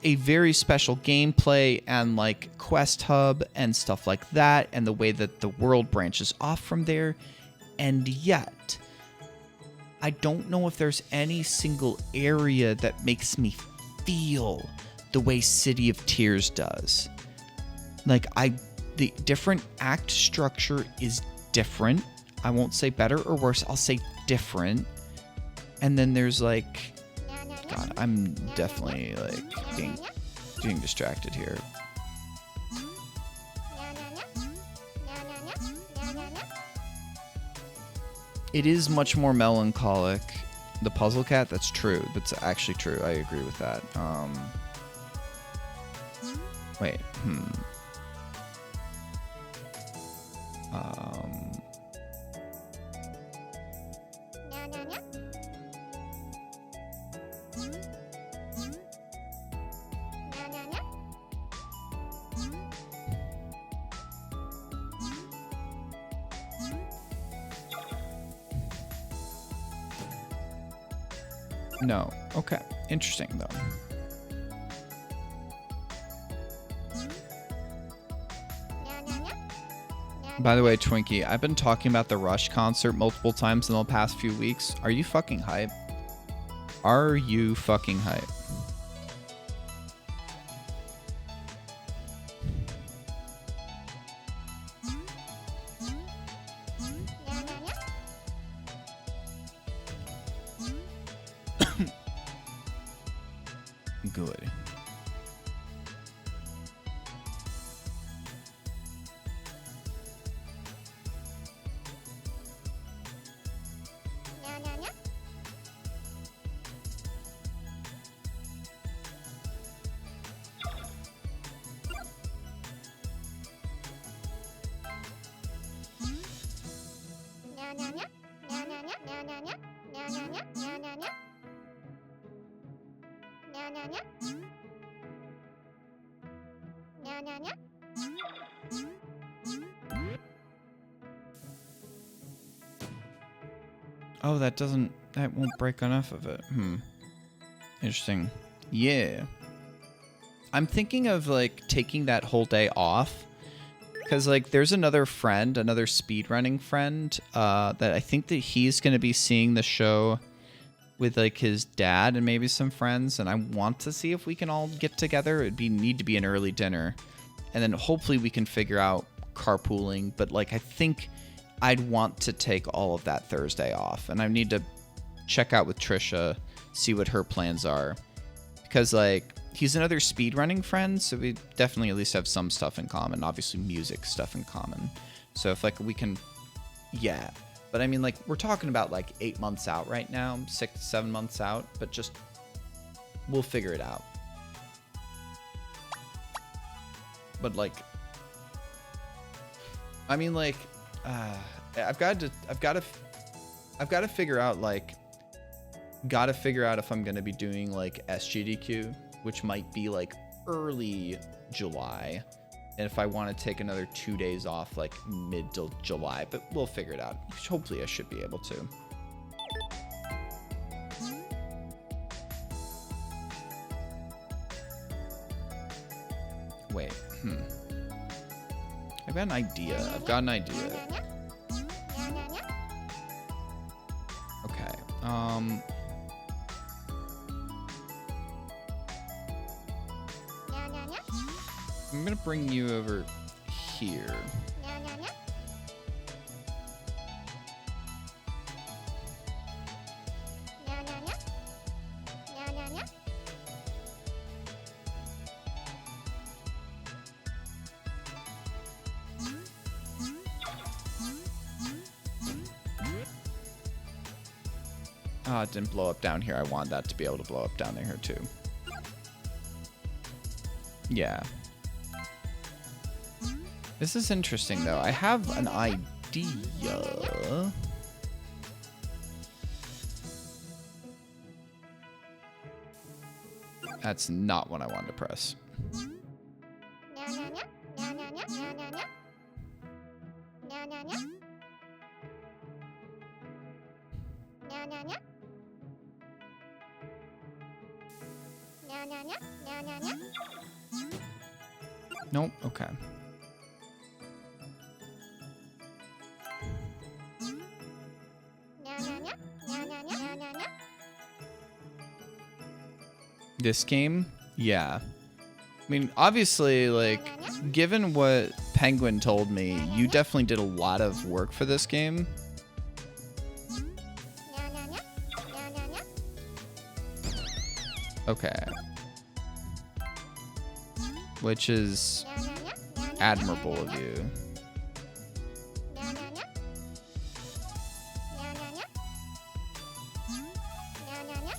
a very special gameplay and like quest hub and stuff like that, and the way that the world branches off from there. And yet, I don't know if there's any single area that makes me feel the way City of Tears does. Like, the different act structure is different. I won't say better or worse, I'll say different. And then there's like, God, I'm definitely like being distracted here. It is much more melancholic. The Puzzle Cat, that's true. That's actually true. I agree with that. Wait, No. Okay. Interesting, though. By the way, Twinkie, I've been talking about the Rush concert multiple times in the past few weeks. Are you fucking hype? Are you fucking hype? Good. Oh, that won't break enough of it. Interesting. Yeah. I'm thinking of, like, taking that whole day off. Because, like, there's another speedrunning friend, that I think that he's going to be seeing the show with, like, his dad and maybe some friends. And I want to see if we can all get together. It'd need to be an early dinner. And then hopefully we can figure out carpooling. But, like, I think I'd want to take all of that Thursday off. And I need to check out with Trisha, see what her plans are. Because, like, he's another speedrunning friend, so we definitely at least have some stuff in common. Obviously, music stuff in common. So if, like, we can... Yeah. But, I mean, like, we're talking about, like, 8 months out right now. 6, 7 months out. But just... We'll figure it out. But, like... I mean, like... I've got to figure out, like... Gotta figure out if I'm going to be doing, like, SGDQ, which might be, like, early July. And if I want to take another 2 days off, like, mid till July. But we'll figure it out. Hopefully I should be able to. Wait, I've got an idea. Okay, I'm gonna bring you over here. It didn't blow up down here. I want that to be able to blow up down there too. Yeah. This is interesting, though. I have an idea. That's not what I wanted to press. Nope, okay. This game? Yeah. I mean, obviously, like, given what Penguin told me, you definitely did a lot of work for this game. Okay. Which is admirable of you.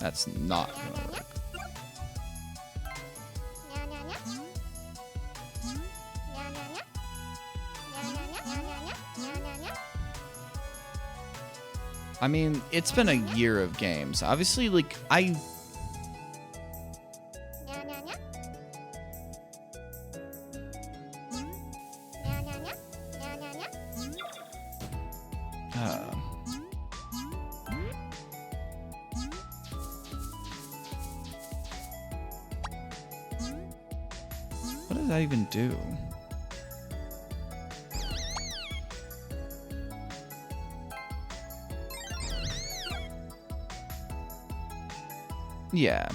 That's not gonna work. I mean, it's been a year of games. Obviously, like, what did I even do? Yeah.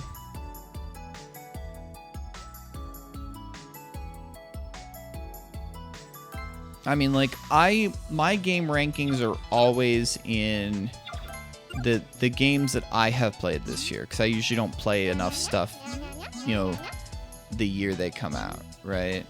I mean, like, my game rankings are always in the games that I have played this year, because I usually don't play enough stuff, you know, the year they come out, right?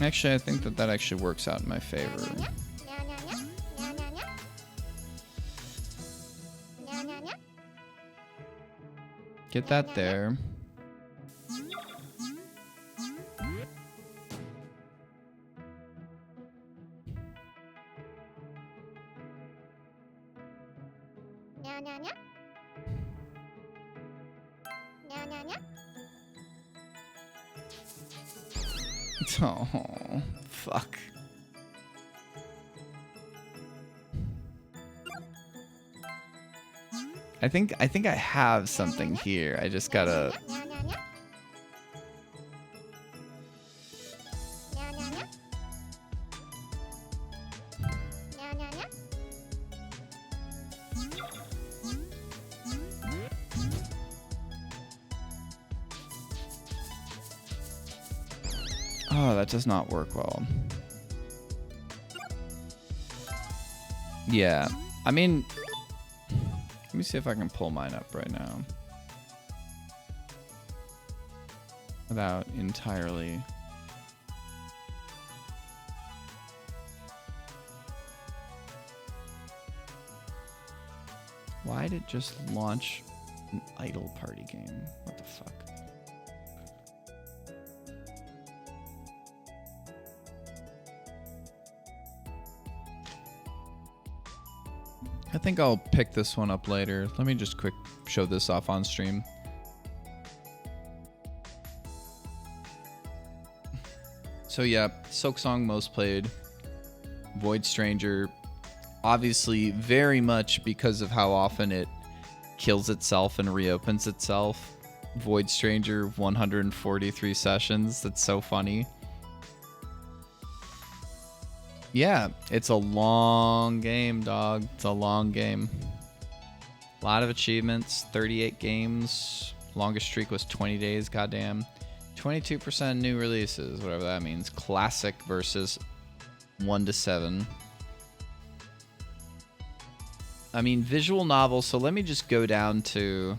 Actually, I think that actually works out in my favor. Get that there. Oh, fuck. I think I have something here. I just gotta. Oh, that does not work well. Yeah, I mean, let me see if I can pull mine up right now without entirely. Why did it just launch an idle party game? What the fuck? I think I'll pick this one up later. Let me just quick show this off on stream. So yeah, Silksong most played. Void Stranger, obviously very much because of how often it kills itself and reopens itself. Void Stranger, 143 sessions. That's so funny. Yeah, it's a long game, dog. It's a long game. A lot of achievements, 38 games. Longest streak was 20 days, goddamn. 22% new releases, whatever that means. Classic versus 1 to 7. I mean, visual novel, so let me just go down to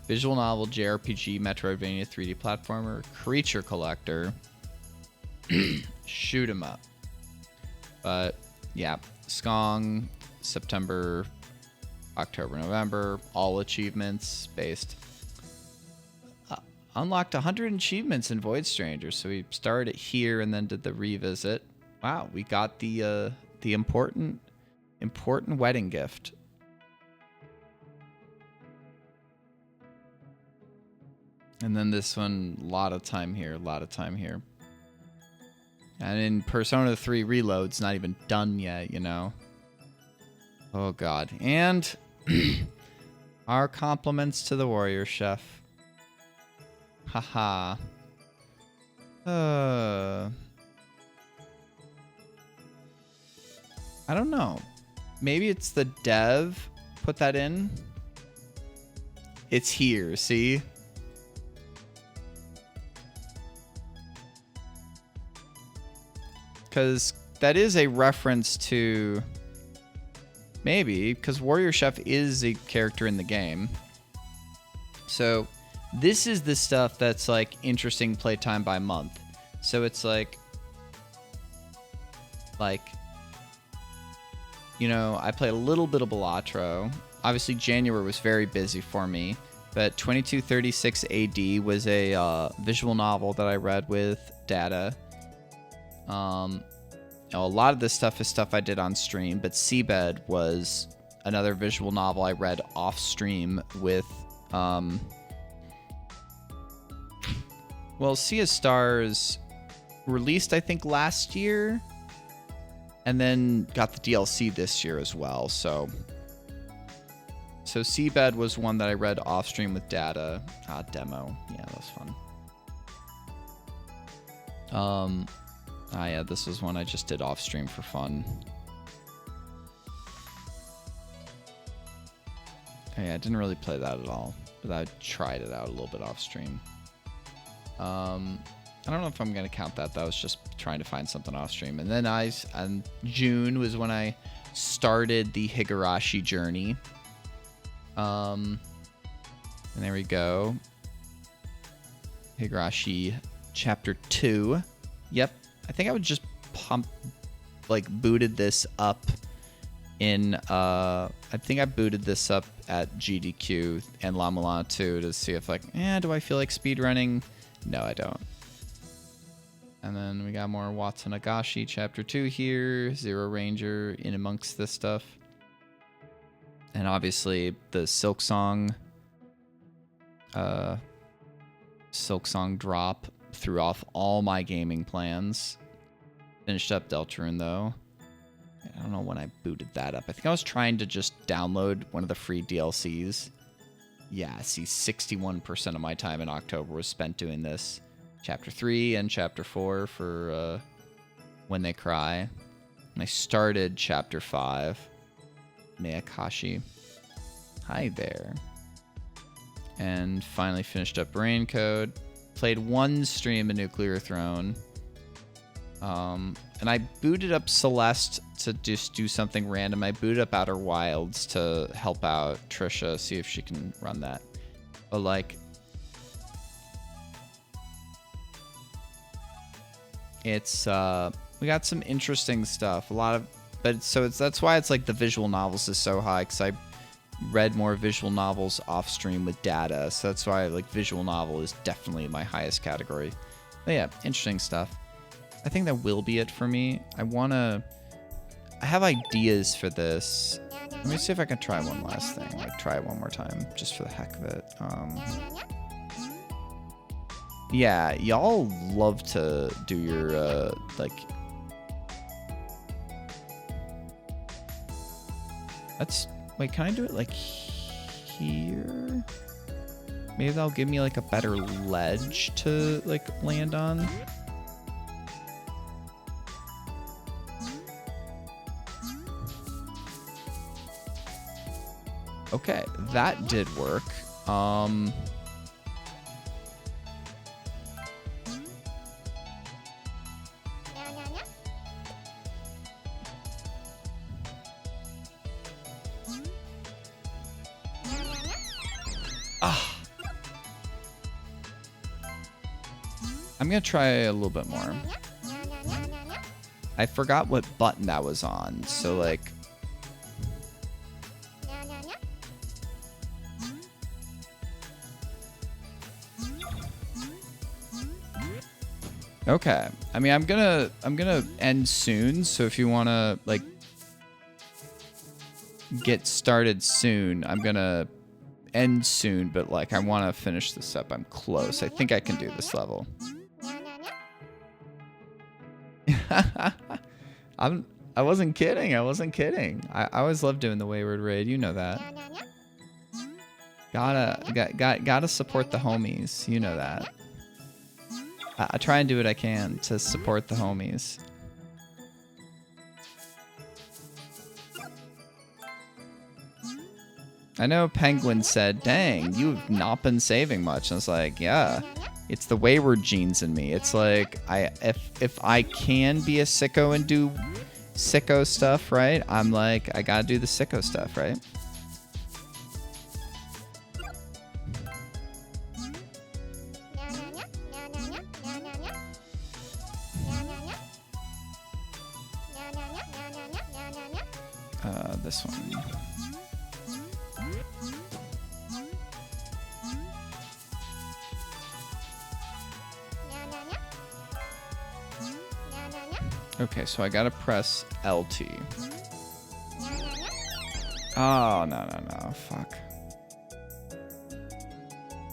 visual novel, JRPG, Metroidvania, 3D platformer, creature collector, shoot 'em up. But yeah, Skong, September, October, November, all achievements based. Unlocked 100 achievements in Void Stranger, so we started here and then did the revisit. Wow, we got the important wedding gift. And then this one, a lot of time here, a lot of time here. And in Persona 3 Reload's not even done yet, you know. Oh god. And our compliments to the warrior chef. Haha. I don't know. Maybe it's the dev put that in. It's here, see? Because that is a reference to... Maybe, because Warrior Chef is a character in the game. So, this is the stuff that's, like, interesting playtime by month. So, it's like... You know, I played a little bit of Balatro. Obviously, January was very busy for me. But 2236 AD was a visual novel that I read with Data. A lot of this stuff is stuff I did on stream, but Seabed was another visual novel I read off stream with, well, Sea of Stars released, I think, last year, and then got the DLC this year as well, so Seabed was one that I read off stream with Data. Demo. Yeah, that was fun. Yeah, this was one I just did off stream for fun. Oh, yeah, I didn't really play that at all, but I tried it out a little bit off stream. I don't know if I'm gonna count that. That was just trying to find something off stream. And then June was when I started the Higurashi journey. And there we go. Higurashi chapter 2. Yep. I think I would just booted this up in, I think I booted this up at GDQ and La Mulana 2 to see if, do I feel like speedrunning? No, I don't. And then we got more Watsunagashi chapter 2 here, Zero Ranger in amongst this stuff. And obviously the Silk Song drop threw off all my gaming plans. Finished up Deltarune though. I don't know when I booted that up. I think I was trying to just download one of the free DLCs. Yeah, see, 61% of my time in October was spent doing this. Chapter 3 and Chapter 4 for When They Cry. And I started Chapter 5. Miyakashi. Hi there. And finally finished up Raincode. Played one stream of Nuclear Throne. And I booted up Celeste to just do something random. I booted up Outer Wilds to help out Trisha, see if she can run that. But it's we got some interesting stuff. That's why it's like the visual novels is so high, because I read more visual novels off stream with Data, so that's why visual novel is definitely my highest category. But yeah, interesting stuff. I think that will be it for me. I have ideas for this. Let me see if I can try one last thing. Try it one more time, just for the heck of it. Yeah, y'all love to do your, Wait, can I do it, here? Maybe that'll give me, a better ledge to, land on. Okay, that did work. I'm gonna try a little bit more. I forgot what button that was on, so okay. I mean, I'm gonna end soon, so if you wanna get started soon, I'm gonna end soon, but I wanna finish this up. I'm close. I think I can do this level. I wasn't kidding. I wasn't kidding. I always love doing the Wayward Raid. You know that. Gotta support the homies. You know that. I try and do what I can to support the homies. I know Penguin said, dang, you've not been saving much. And I was like, yeah, it's the wayward genes in me. It's like, if I can be a sicko and do sicko stuff, right? I'm like, I gotta do the sicko stuff, right? This one. Okay, so I gotta press LT. Oh, no, fuck.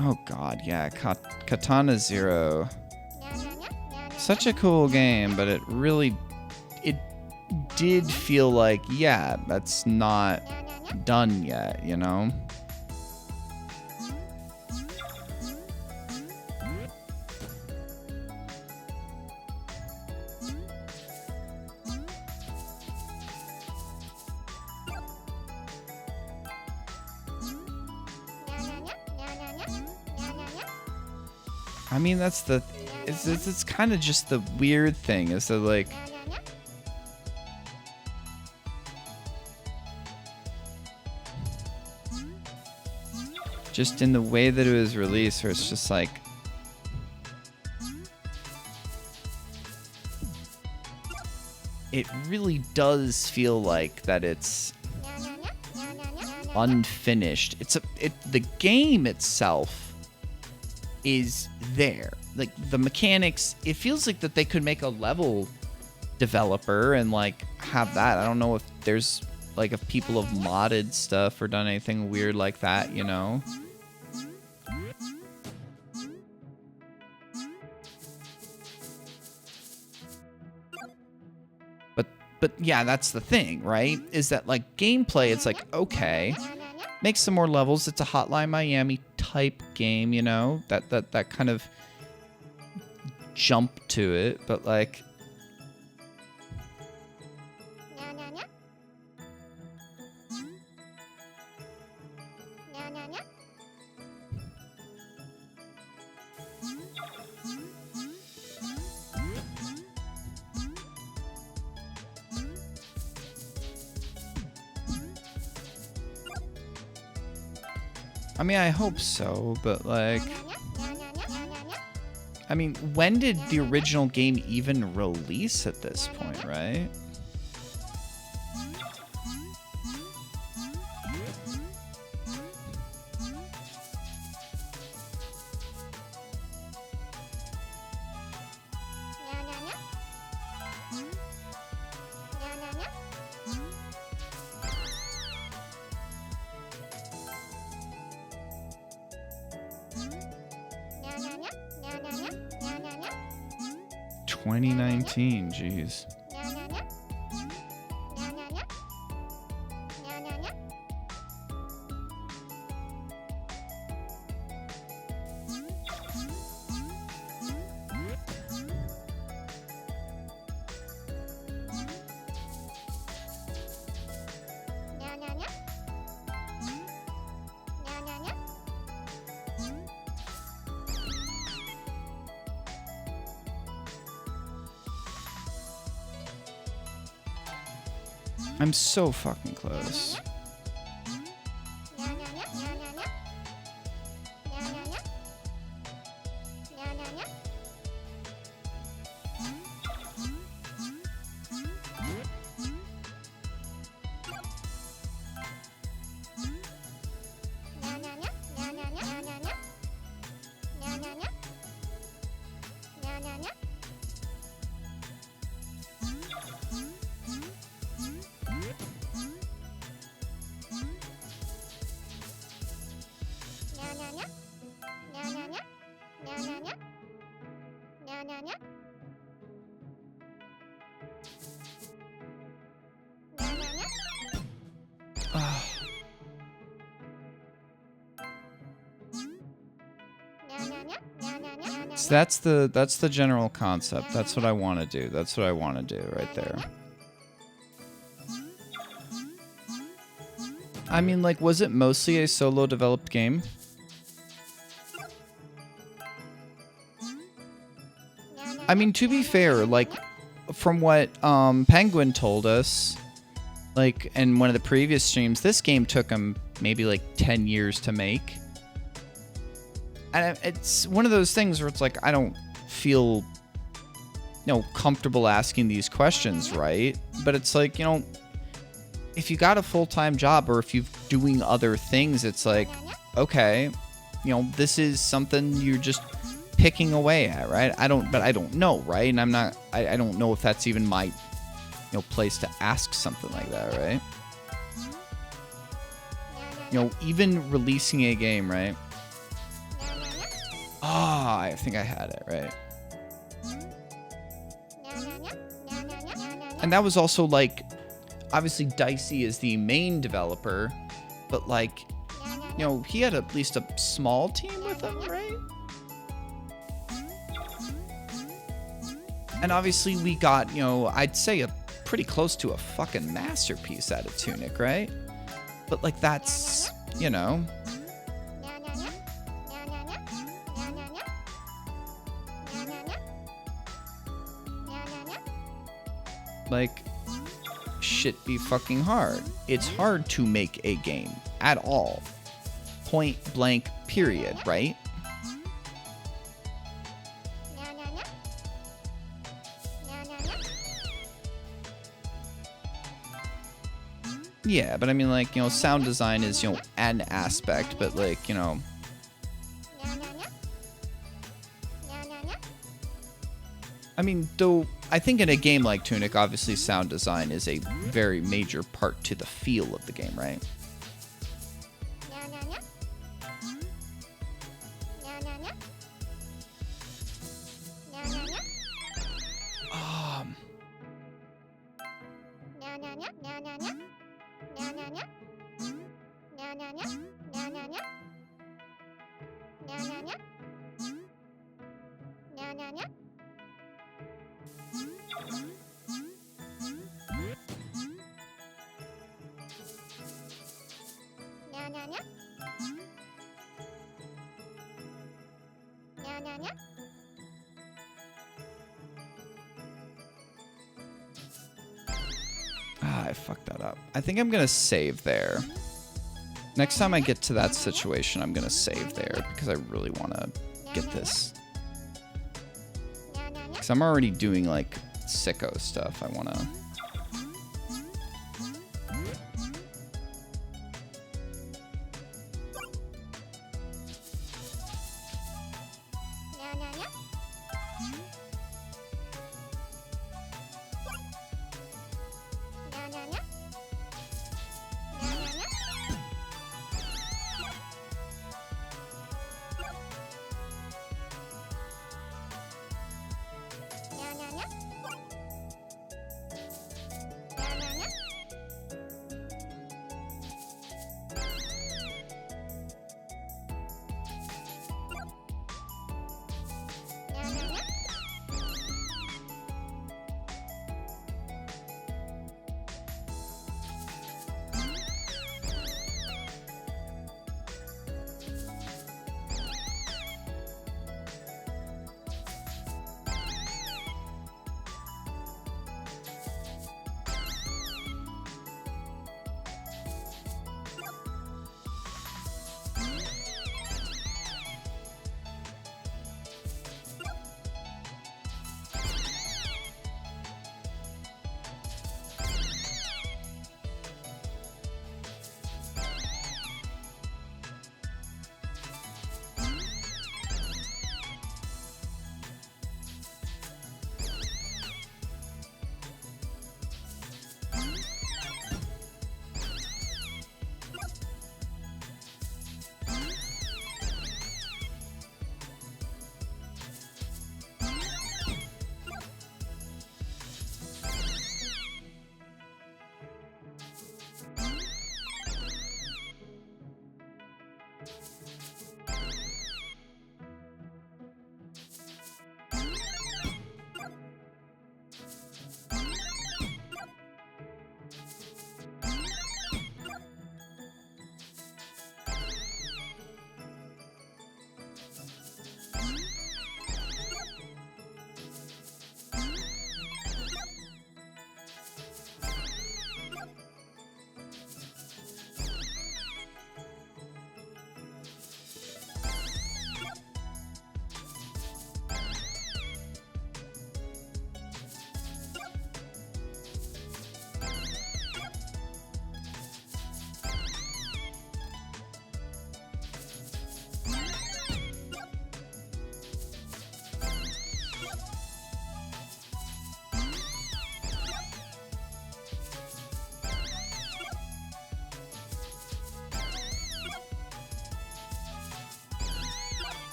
Oh god, yeah, Katana Zero. Such a cool game, but it did feel like, yeah, that's not done yet, you know? I mean, that's the... It's kind of just the weird thing, is that, like... Just in the way that it was released, where it's just like... It really does feel like that it's unfinished. The game itself is there. Like, the mechanics, it feels like that they could make a level developer and, like, have that. I don't know if there's, like, if people have modded stuff or done anything weird like that, you know? But yeah, that's the thing, right? Is that, like, gameplay, it's like, okay, make some more levels. It's a Hotline Miami type game, you know? That kind of jump to it, but, like... I mean, I hope so, but, like... I mean, when did the original game even release at this point, right? Jeez. I'm so fucking close. So that's the general concept. That's what I want to do. That's what I want to do right there. I mean, like, was it mostly a solo developed game? I mean, to be fair, like, from what Penguin told us, like, in one of the previous streams, this game took him maybe, like, 10 years to make. And it's one of those things where it's like, I don't feel, comfortable asking these questions, right? But it's like, if you got a full-time job or if you're doing other things, it's like, okay, this is something you're just picking away at, right? I don't know, right? And I don't know if that's even my, place to ask something like that, right? Even releasing a game, right? Ah, I think I had it, right? And that was also, like, obviously Dicey is the main developer, but, like, he had at least a small team with him, right? And obviously we got, I'd say pretty close to a fucking masterpiece out of Tunic, right? But, like, that's, like, shit be fucking hard. It's hard to make a game at all. Point blank, period, right? Yeah, but I mean, like, sound design is, an aspect, but, like, I mean, though, I think in a game like Tunic, obviously sound design is a very major part to the feel of the game, right? I fucked that up. I think I'm gonna save there. Next time I get to that situation, I'm gonna save there because I really want to get this. Because I'm already doing, like, sicko stuff. I want to...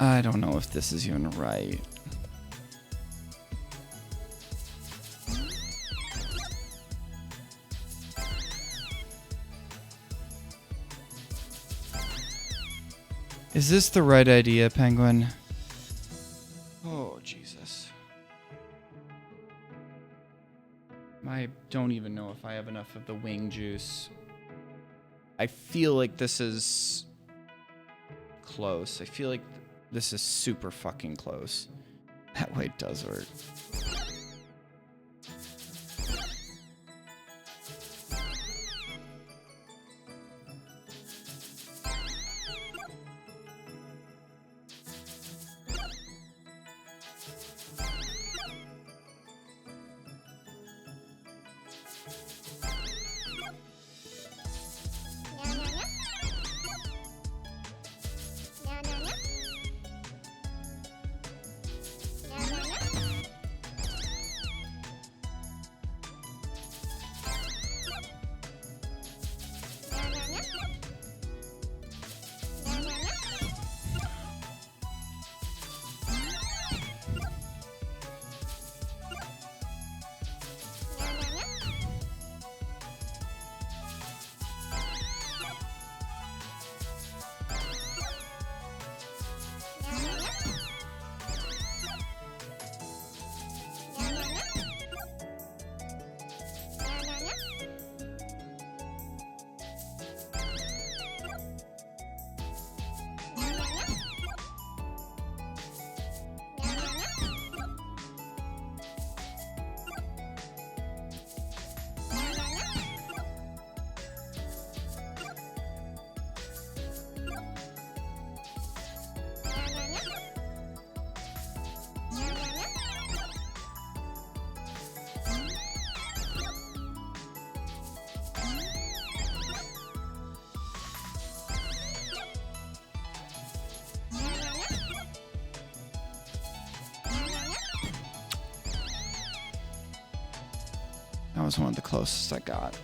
I don't know if this is even right. Is this the right idea, Penguin? Oh, Jesus. I don't even know if I have enough of the wing juice. I feel like this is close. I feel like this is super fucking close. That way does hurt. That was one of the closest I got.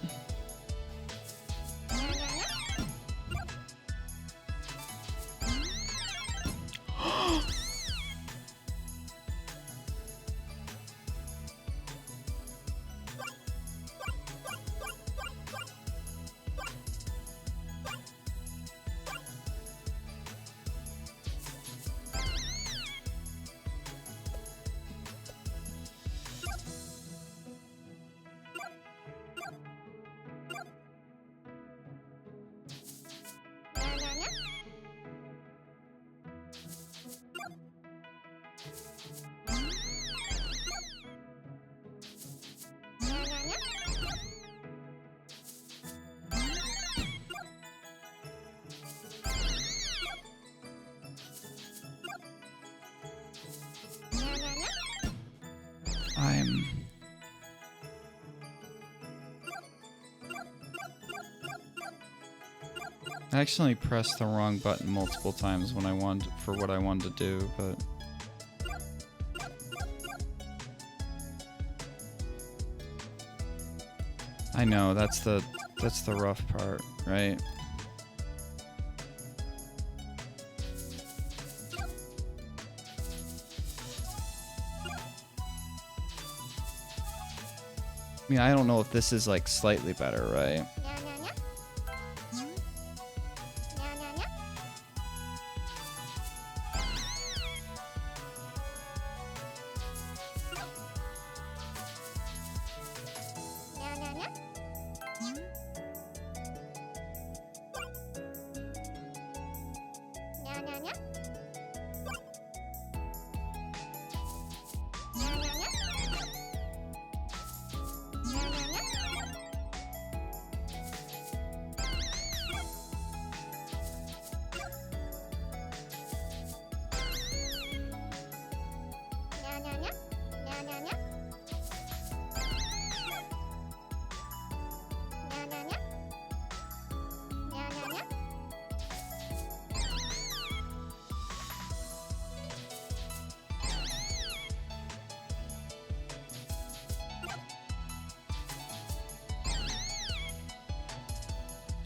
I accidentally pressed the wrong button multiple times when I wanted for what I wanted to do, but I know that's the rough part, right? I mean, I don't know if this is like slightly better, right?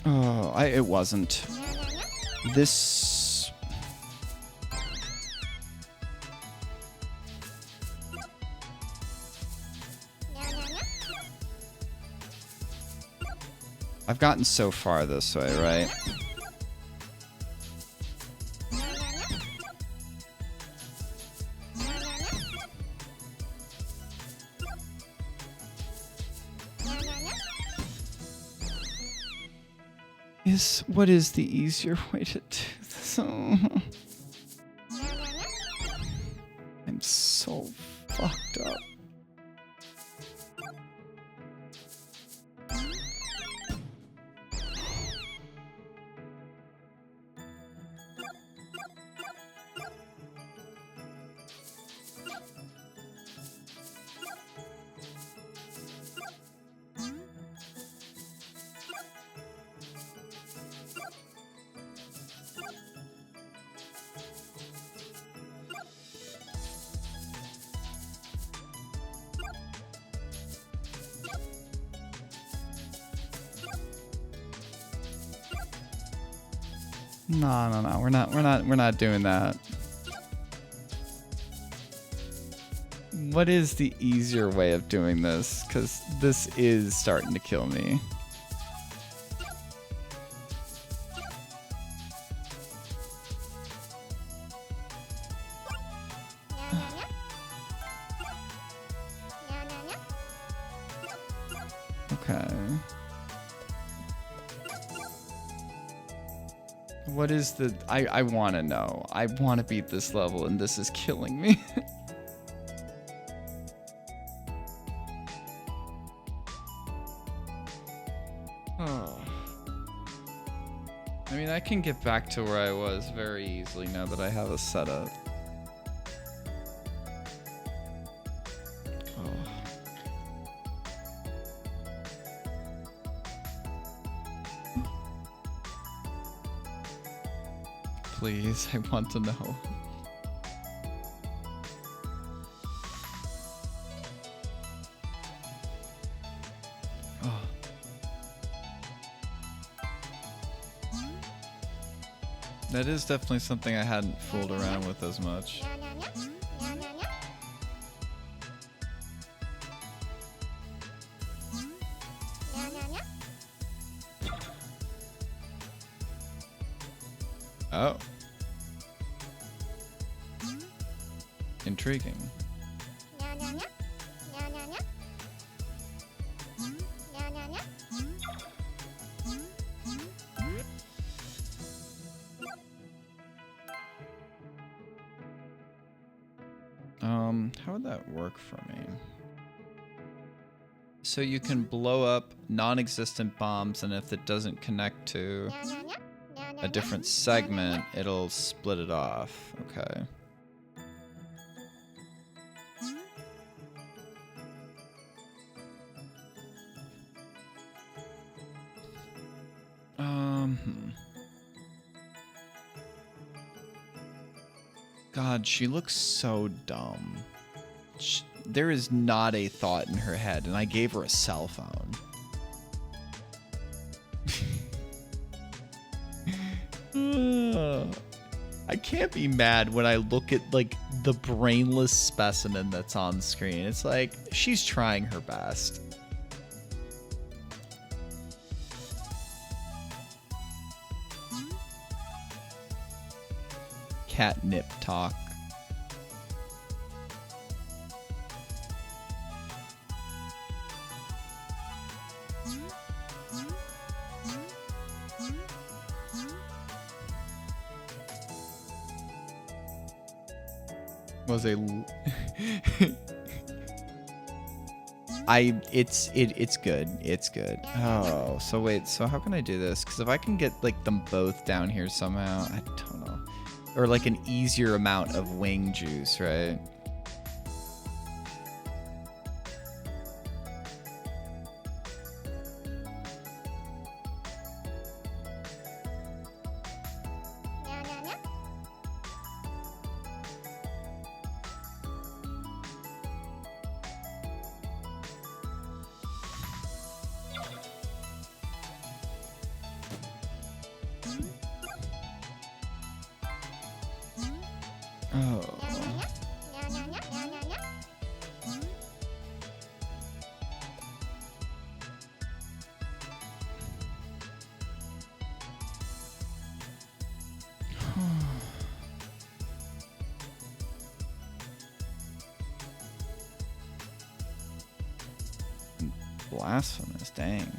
Oh, it wasn't. This... I've gotten so far this way, right? What is the easier way to do this? Oh. I'm so fucked up. No. We're not doing that. What is the easier way of doing this? Because this is starting to kill me. Okay. What is the... I want to know. I want to beat this level, and this is killing me. Oh. I mean, I can get back to where I was very easily now that I have a setup. Please, I want to know. Oh. That is definitely something I hadn't fooled around with as much. Oh. Intriguing. How would that work for me? So you can blow up non-existent bombs, and if it doesn't connect to a different segment, it'll split it off. Okay. God, she looks so dumb. There is not a thought in her head, and I gave her a cell phone. I can't be mad when I look at, like, the brainless specimen that's on screen. It's like, she's trying her best. Catnip talk. Was a it's good. It's good. Oh, so wait, so how can I do this? Because if I can get, like, them both down here somehow, I don't know. Or, like, an easier amount of wing juice, right? Oh. blasphemous, dang.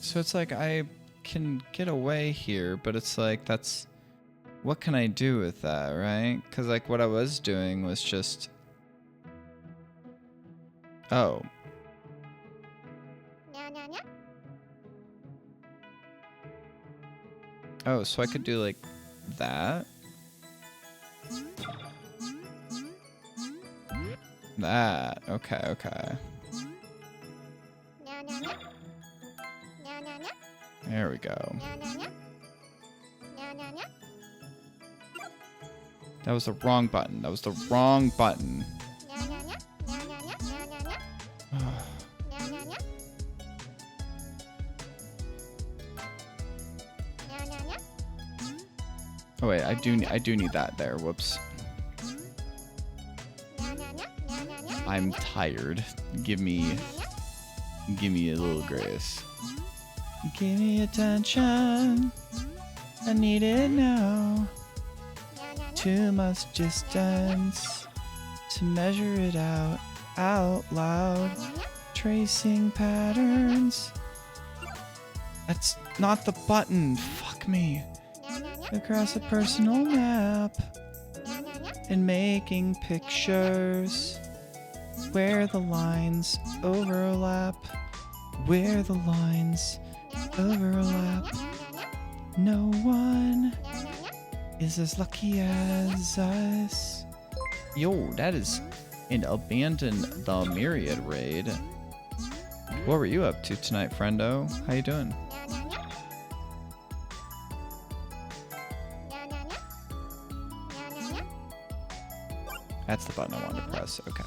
So it's like I can get away here, but it's like that's... What can I do with that, right? Because like what I was doing was just... Oh. Oh, so I could do like that. That. Okay, okay. There we go. That was the wrong button. That was the wrong button. Oh wait, I do need that there. Whoops. I'm tired. Give me a little grace. Give me attention. I need it now. Too much distance to measure it out loud. Tracing patterns. That's not the button. Fuck me. Across a personal map and making pictures where the lines overlap. Where the lines overlap. No one is as lucky as us. Yo, that is an Abandon the Myriad raid. What were you up to tonight, friendo? How you doing? That's the button I wanted to press. Okay.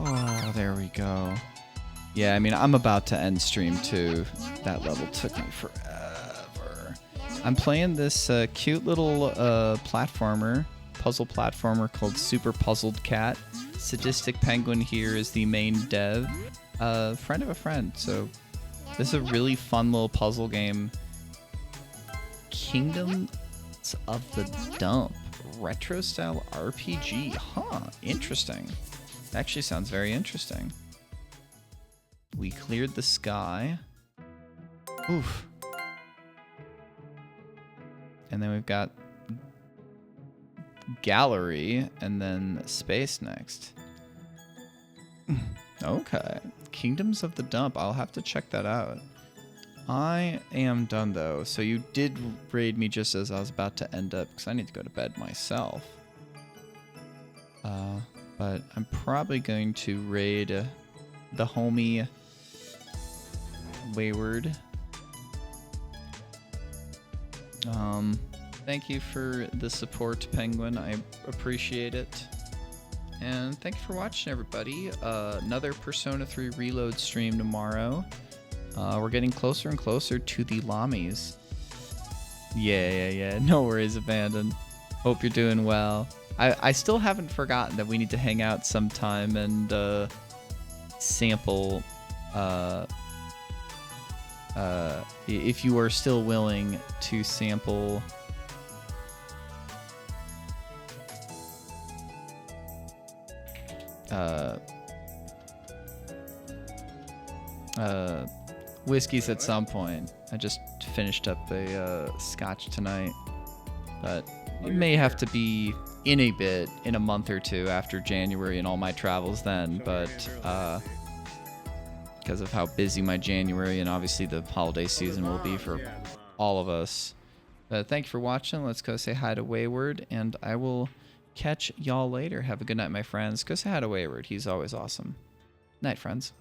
Oh, there we go. Yeah, I mean, I'm about to end stream too. That level took me forever. I'm playing this cute little puzzle platformer called Super Puzzled Cat. Sadistic Penguin here is the main dev. Friend of a friend. So this is a really fun little puzzle game. Kingdoms of the Dump. Retro style RPG. Huh, interesting. Actually sounds very interesting. We cleared the sky. Oof. And then we've got gallery and then space next. Okay. Kingdoms of the Dump. I'll have to check that out. I am done though. So you did raid me just as I was about to end up because I need to go to bed myself. But I'm probably going to raid the homie Wayward. Thank you for the support, Penguin. I appreciate it. And thank you for watching, everybody. Another Persona 3 Reload stream tomorrow. We're getting closer and closer to the Lamis. Yeah. No worries, Abandon. Hope you're doing well. I still haven't forgotten that we need to hang out sometime and sample. If you are still willing to sample. Whiskeys at some point. I just finished up a scotch tonight, but it may have to be in a month or two after January and all my travels then, but because of how busy my January and obviously the holiday season will be for all of us. Thank you for watching. Let's go say hi to Wayward, and I will catch y'all later. Have a good night, my friends. Go say hi to Wayward. He's always awesome. Night, friends.